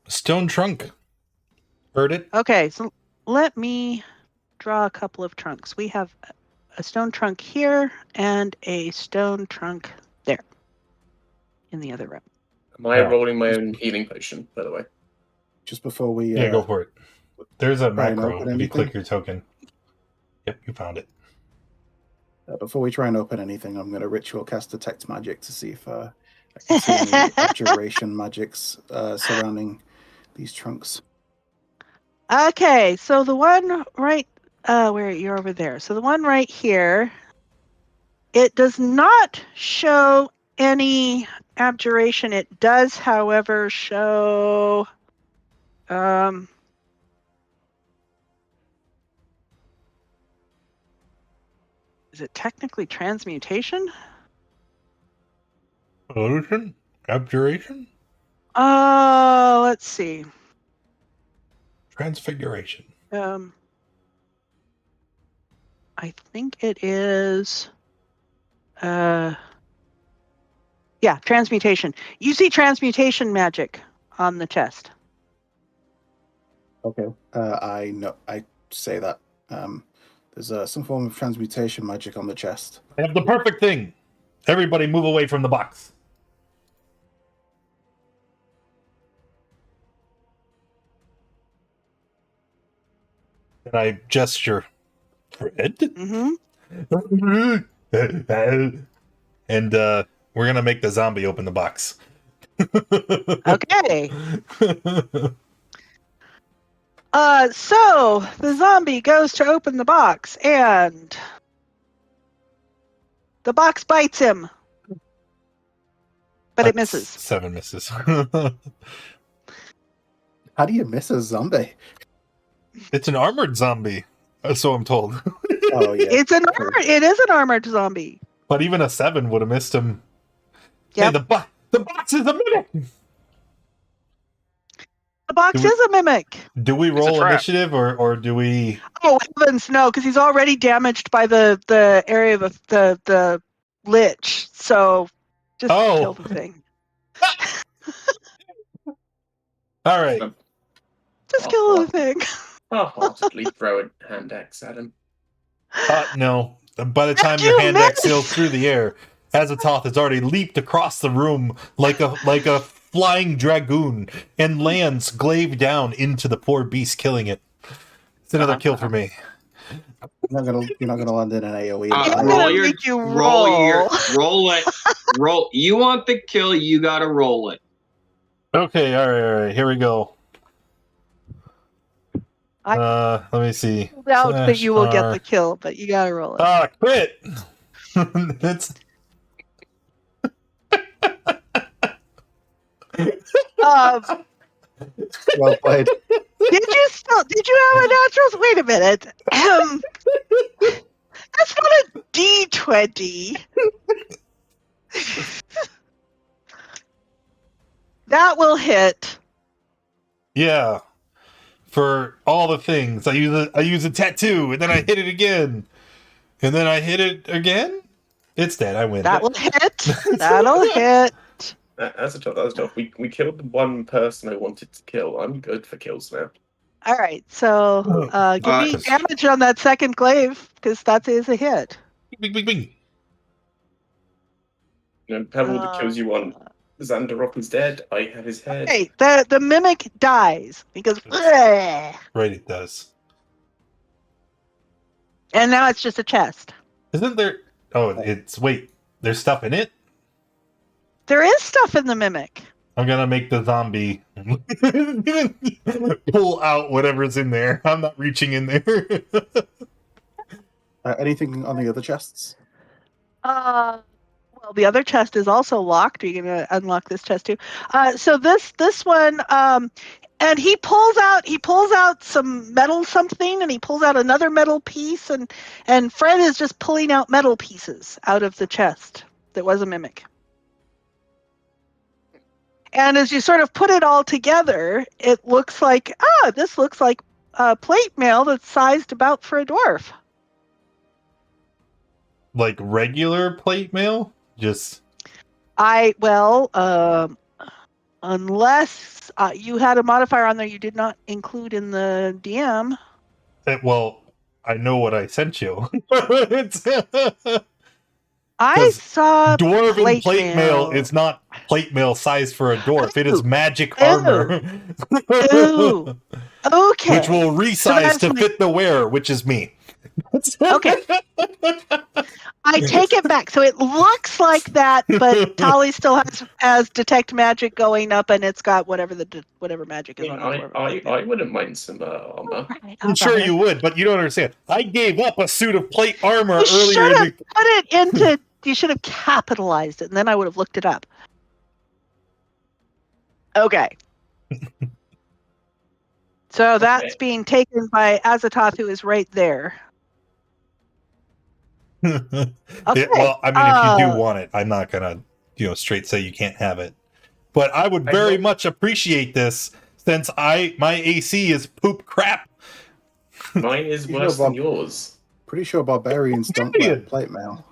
Stone trunk. Heard it? Okay. So let me draw a couple of trunks. We have a stone trunk here and a stone trunk there in the other room. Am I rolling my own healing potion, by the way? Just before we... Yeah, go for it. There's a try and macro open if you anything? click your token. Yep, you found it. Before we try and open anything, I'm going to ritual cast Detect Magic to see if I can see any abjuration magics surrounding these trunks. Okay, so the one right where you're over there. So the one right here, it does not show any abjuration. It does, however, show is it technically transmutation? Illusion? Abjuration? Let's see. Transfiguration. I think it is. Transmutation. You see transmutation magic on the chest. Okay. I know. I say that. There's some form of transmutation magic on the chest. I have the perfect thing. Everybody move away from the box. And I gesture. Fred? Mm-hmm. And we're going to make the zombie open the box. Okay. So the zombie goes to open the box, and the box bites him, but it misses. 7 misses. How do you miss a zombie? It's an armored zombie, so I'm told. Oh yeah. It is an armored zombie. But even a 7 would have missed him. Yep. Hey, the box is a mimic! The box is a mimic. Do we a roll trap. initiative or do we... Oh heavens, no, because he's already damaged by the area of the lich. So just kill the thing. All right. Just kill the thing. Half-heartedly throw a hand axe at him. No. By the time your hand axe sails through the air, Azathoth has already leaped across the room like a flying dragoon and lands glaive down into the poor beast, killing it. It's another kill for me. You're not gonna land in an AOE. I'm roll gonna your make you roll it. Roll. You want the kill? You gotta roll it. Okay, all right. Here we go. Let me see. Doubt that you will get the kill, but you gotta roll it. Quit. It's Well played. Did you have a natural? Wait a minute. That's not a D20. That will hit. yeah. For all the things, I use a tattoo, and then I hit it again, and then I hit it again. It's dead. I win. That will hit. That'll hit. That's tough. We killed the one person I wanted to kill. I'm good for kills now. All right, so give me damage on that second glaive, because that is a hit. Bing, bing, bing. Have all the kills you want. Xandarop is dead. I have his head. Okay, the mimic dies because, Right, it does. and now it's just a chest. Isn't there? Oh, there's stuff in it. There is stuff in the mimic. I'm gonna make the zombie pull out whatever's in there. I'm not reaching in there. Anything on the other chests? Well, the other chest is also locked. Are you gonna unlock this chest too? So this one, and he pulls out some metal something, and he pulls out another metal piece, and Fred is just pulling out metal pieces out of the chest that was a mimic. And as you sort of put it all together, it looks like this looks like plate mail that's sized about for a dwarf. Like regular plate mail, just. Unless you had a modifier on there you did not include in the DM. Well, I know what I sent you. I saw dwarven plate mail is not plate mail sized for a dwarf. It is magic armor. Ooh. Okay. Which will resize to fit the wearer, which is me. Okay. I take it back. So it looks like that, but Tali still has detect magic going up, and it's got whatever magic is on it. I wouldn't mind some armor. I'm sure you would, but you don't understand. I gave up a suit of plate armor You earlier. You should have capitalized it, and then I would have looked it up. Okay. So that's being taken by Azathoth, who is right there. Okay. Well, I mean, if you do want it, I'm not gonna straight say you can't have it. But I would very much appreciate this since my AC is poop crap. Mine is worse than yours. Pretty sure barbarians don't wear plate mail.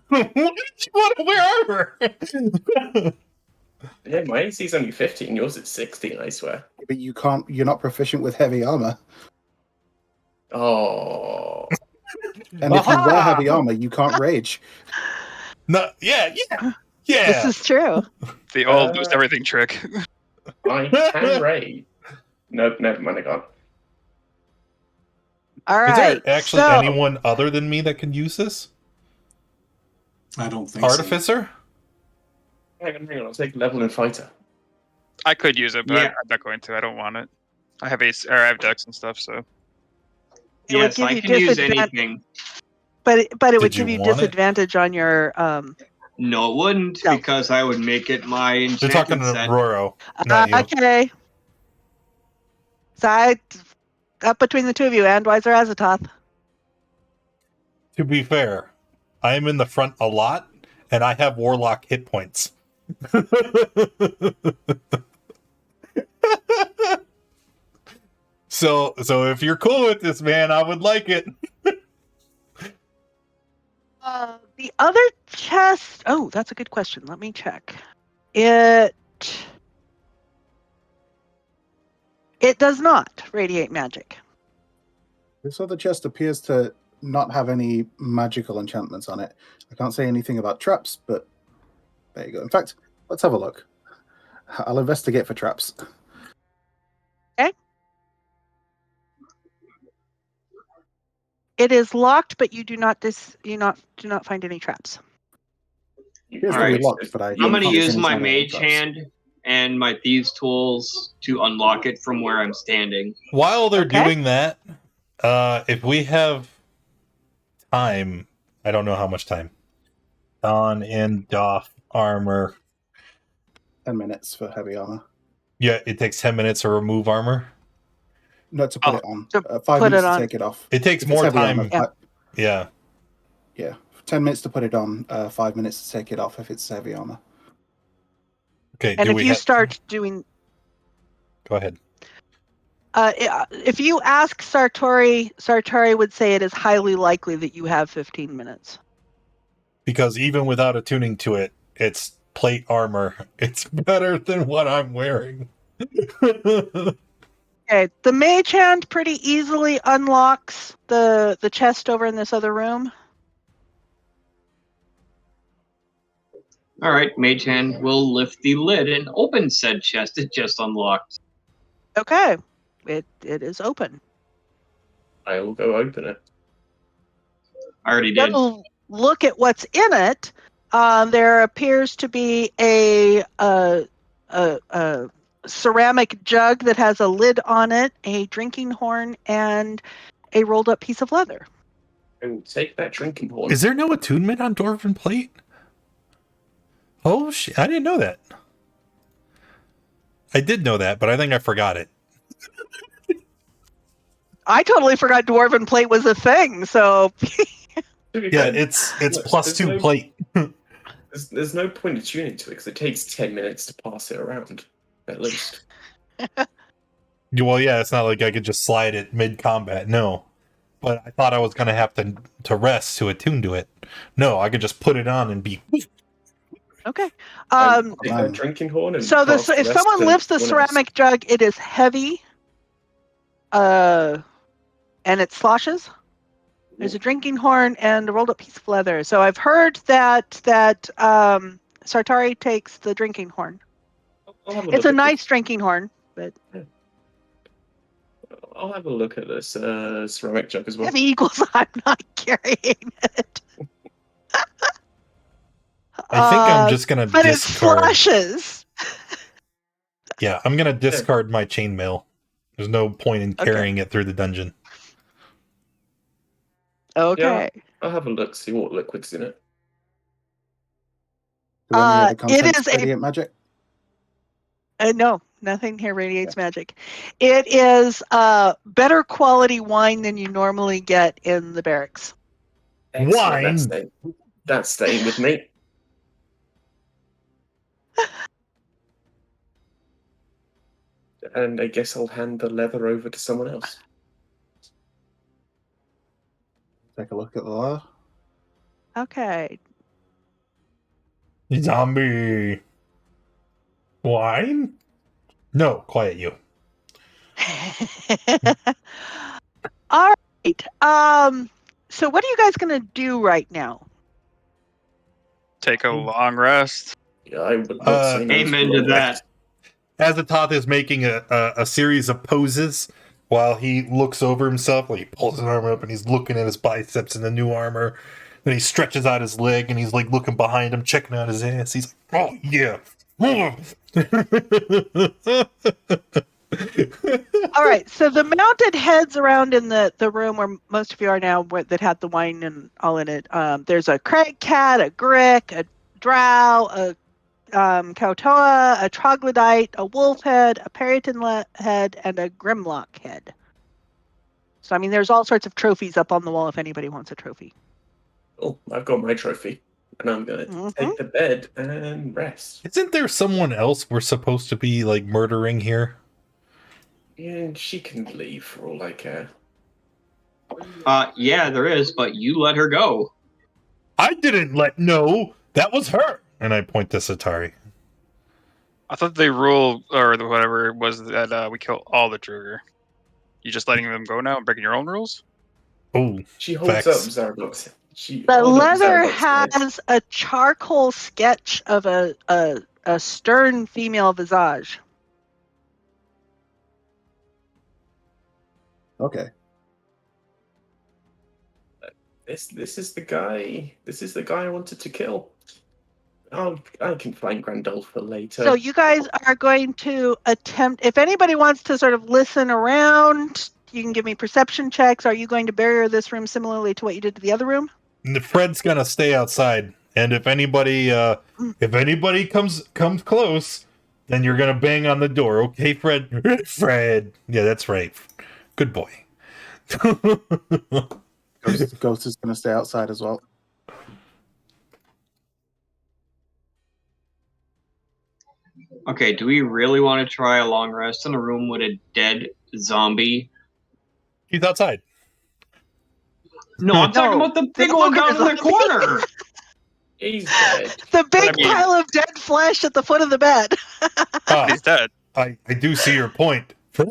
Why did you want to wear armor? Yeah, my AC is only 15. Yours is 16, I swear. But you're not proficient with heavy armor. Oh. And if you wear heavy armor, you can't rage. No, yeah. This is true. The old lose everything trick. I can rage. Nope, never mind, I got. All right. Is there actually anyone other than me that can use this? I don't think Artificer? Hang on, I'll take level in fighter. I could use it, but Yeah. I'm not going to. I don't want it. I have I have decks and stuff, so. It would Yes, give I you can use disadvan- anything. But it would Did you give you want it? disadvantage on your. No, it wouldn't, No. because I would make it my You're talking enchantment to set. Roro, not you. Okay. Side up between the two of you, Andweiser Azatoth. To be fair, I am in the front a lot, and I have Warlock hit points. So if you're cool with this, man, I would like it. The other chest. Oh, that's a good question. Let me check. It does not radiate magic. This other chest appears to not have any magical enchantments on it. I can't say anything about traps, but there you go. In fact, let's have a look. I'll investigate for traps. Okay. It is locked, but you do not find any traps. Here's All right. locked, but I'm going to can't use see my any mage traps. hand and my thieves' tools to unlock it from where I'm standing. While they're Okay. doing that, if we have time, I don't know how much time. On and doff armor. 10 minutes for heavy armor. Yeah, it takes 10 minutes to remove armor. No, to put it on. To 5 put minutes it on. to take it off. It takes If it's more heavy time. armor, Yeah. yeah. 10 minutes to put it on, 5 minutes to take it off if it's heavy armor. Okay. And if you start doing, Go ahead. if you ask Sartari would say it is highly likely that you have 15 minutes. Because even without attuning to it, it's plate armor. It's better than what I'm wearing. Okay, the mage hand pretty easily unlocks the chest over in this other room. All right, mage hand will lift the lid and open said chest. It just unlocked. Okay, it is open. I will go open it. I already did. Go look at what's in it. There appears to be a ceramic jug that has a lid on it, a drinking horn, and a rolled up piece of leather. I will take that drinking horn. Is there no attunement on Dwarven plate? Oh, shit. I didn't know that. I did know that, but I think I forgot it. I totally forgot Dwarven plate was a thing, so Yeah, it's Look, plus there's 2 no- plate. There's no point in tuning to it because it takes 10 minutes to pass it around, at least. Well, yeah, it's not like I could just slide it mid-combat. No. But I thought I was going to have to rest to attune to it. No, I could just put it on and be... okay. Take that drinking horn and So pass the if rest someone to lifts the one of us. ceramic jug, it is heavy, and it sloshes. There's a drinking horn and a rolled up piece of leather. So I've heard that Sartari takes the drinking horn. I'll have It's a look at nice drinking horn, but I'll have a look at this ceramic jug as well. heavy equals I'm not carrying it. I think I'm just going to But it discard... flushes. Yeah, I'm going to discard my chainmail. There's no point in carrying it through the dungeon. Okay. I'll have a look, see what liquid's in it. Do any of the It contents is a- radiate magic? No, nothing here radiates magic. It is better quality wine than you normally get in the barracks. Excellent, Wine? That's staying with me. And I guess I'll hand the leather over to someone else. Take a look at the leather. Okay. Zombie wine? No, quiet you. All right. So what are you guys gonna do right now? Take a long rest. Yeah, I would not say no. Amen to that. Azathoth is making a series of poses while he looks over himself, like he pulls his armor up and he's looking at his biceps in the new armor. Then he stretches out his leg and he's like looking behind him, checking out his ass. He's like, oh yeah. All right. So the mounted heads around in the room where most of you are now, that had the wine and all in it. There's a crag cat, a grick, a drow, a Kautoa, a troglodyte, a wolf head, a Periton head, and a Grimlock head. So, I mean, there's all sorts of trophies up on the wall if anybody wants a trophy. Oh, I've got my trophy. And I'm going to take the bed and rest. Isn't there someone else we're supposed to be, like, murdering here? Yeah, and she can leave for all I care. Yeah, there is, but you let her go. I didn't no, that was her. And I point to Sartari. I thought the rule, or whatever, was that we kill all the Druger. You just letting them go now and breaking your own rules? Oh, She holds facts. up Zaragoza. The leather has a charcoal sketch of a stern female visage. Okay. This is the guy. This is the guy I wanted to kill. I can find Grandolpha later. So you guys are going to attempt. If anybody wants to sort of listen around, you can give me perception checks. Are you going to barrier this room similarly to what you did to the other room? Fred's gonna stay outside, and if anybody comes close, then you're gonna bang on the door. Okay, Fred? Fred. Yeah, that's right. Good boy. Ghost is going to stay outside as well. Okay, do we really want to try a long rest in a room with a dead zombie? He's outside. No, I'm talking about the big one down in the corner. He's dead. The big I mean- pile of dead flesh at the foot of the bed. He's dead. I do see your point. Fred.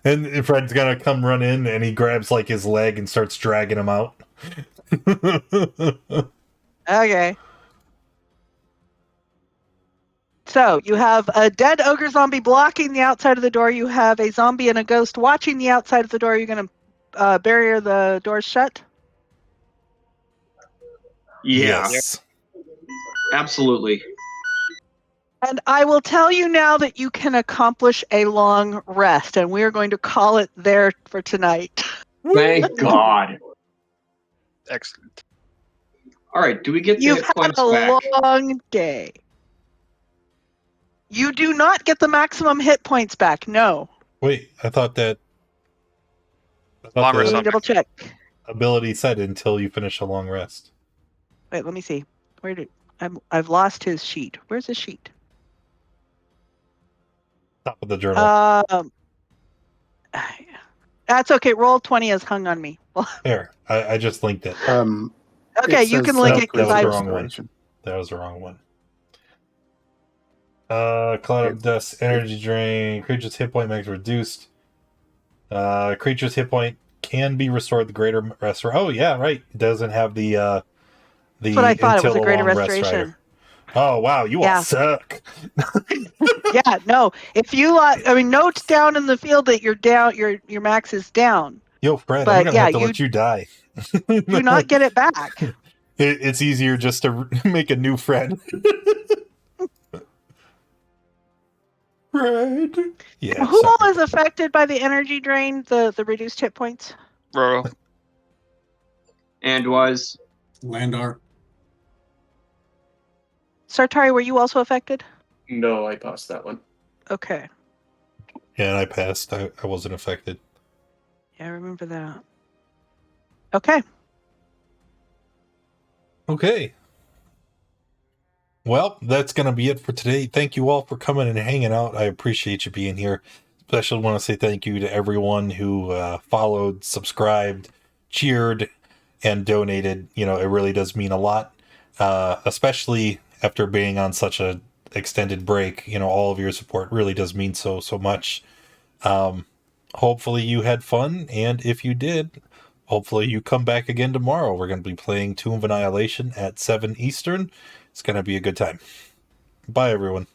And Fred's gonna come run in, and he grabs like his leg and starts dragging him out. Okay. So you have a dead ogre zombie blocking the outside of the door. You have a zombie and a ghost watching the outside of the door. You're going to barrier the doors shut? Yeah, Yes. absolutely. And I will tell you now that you can accomplish a long rest, and we are going to call it there for tonight. Thank God. Excellent. All right, do we get the You've hit had points a back? long day. You do not get the maximum hit points back, no. Wait, I thought Long rest Let me up. double check. ability said until you finish a long rest. Wait, let me see. I've lost his sheet. Where's his sheet? Top of the journal. That's okay. Roll 20 has hung on me. There, I just linked it. Okay, you can link it that was the because wrong one. That was the wrong one. Cloud of Dust, energy drain, creature's hit point max reduced. Creature's hit point can be restored the greater rest. Oh yeah, right. It doesn't have the That's what I thought. It was a until greater long rest restoration. rider. Oh wow, you all suck. Yeah, no. If you, note down in the field that you're down. Your max is down. Yo, Fred, But I'm gonna yeah, have to let you die. Do not get it back. It's easier just to make a new Fred. Fred. Yeah. Who sorry. all is affected by the energy drain? The reduced hit points. Roro. And was Landar. Sartari, were you also affected? No, I passed that one. Okay. Yeah, and I passed. I wasn't affected. Yeah, I remember that. Okay. Okay. Well, that's going to be it for today. Thank you all for coming and hanging out. I appreciate you being here. Especially want to say thank you to everyone who followed, subscribed, cheered, and donated. You know, it really does mean a lot, especially after being on such a extended break. You know, all of your support really does mean so much. Hopefully you had fun, and if you did, hopefully you come back again tomorrow. We're going to be playing Tomb of Annihilation at 7 Eastern. It's going to be a good time. Bye, everyone.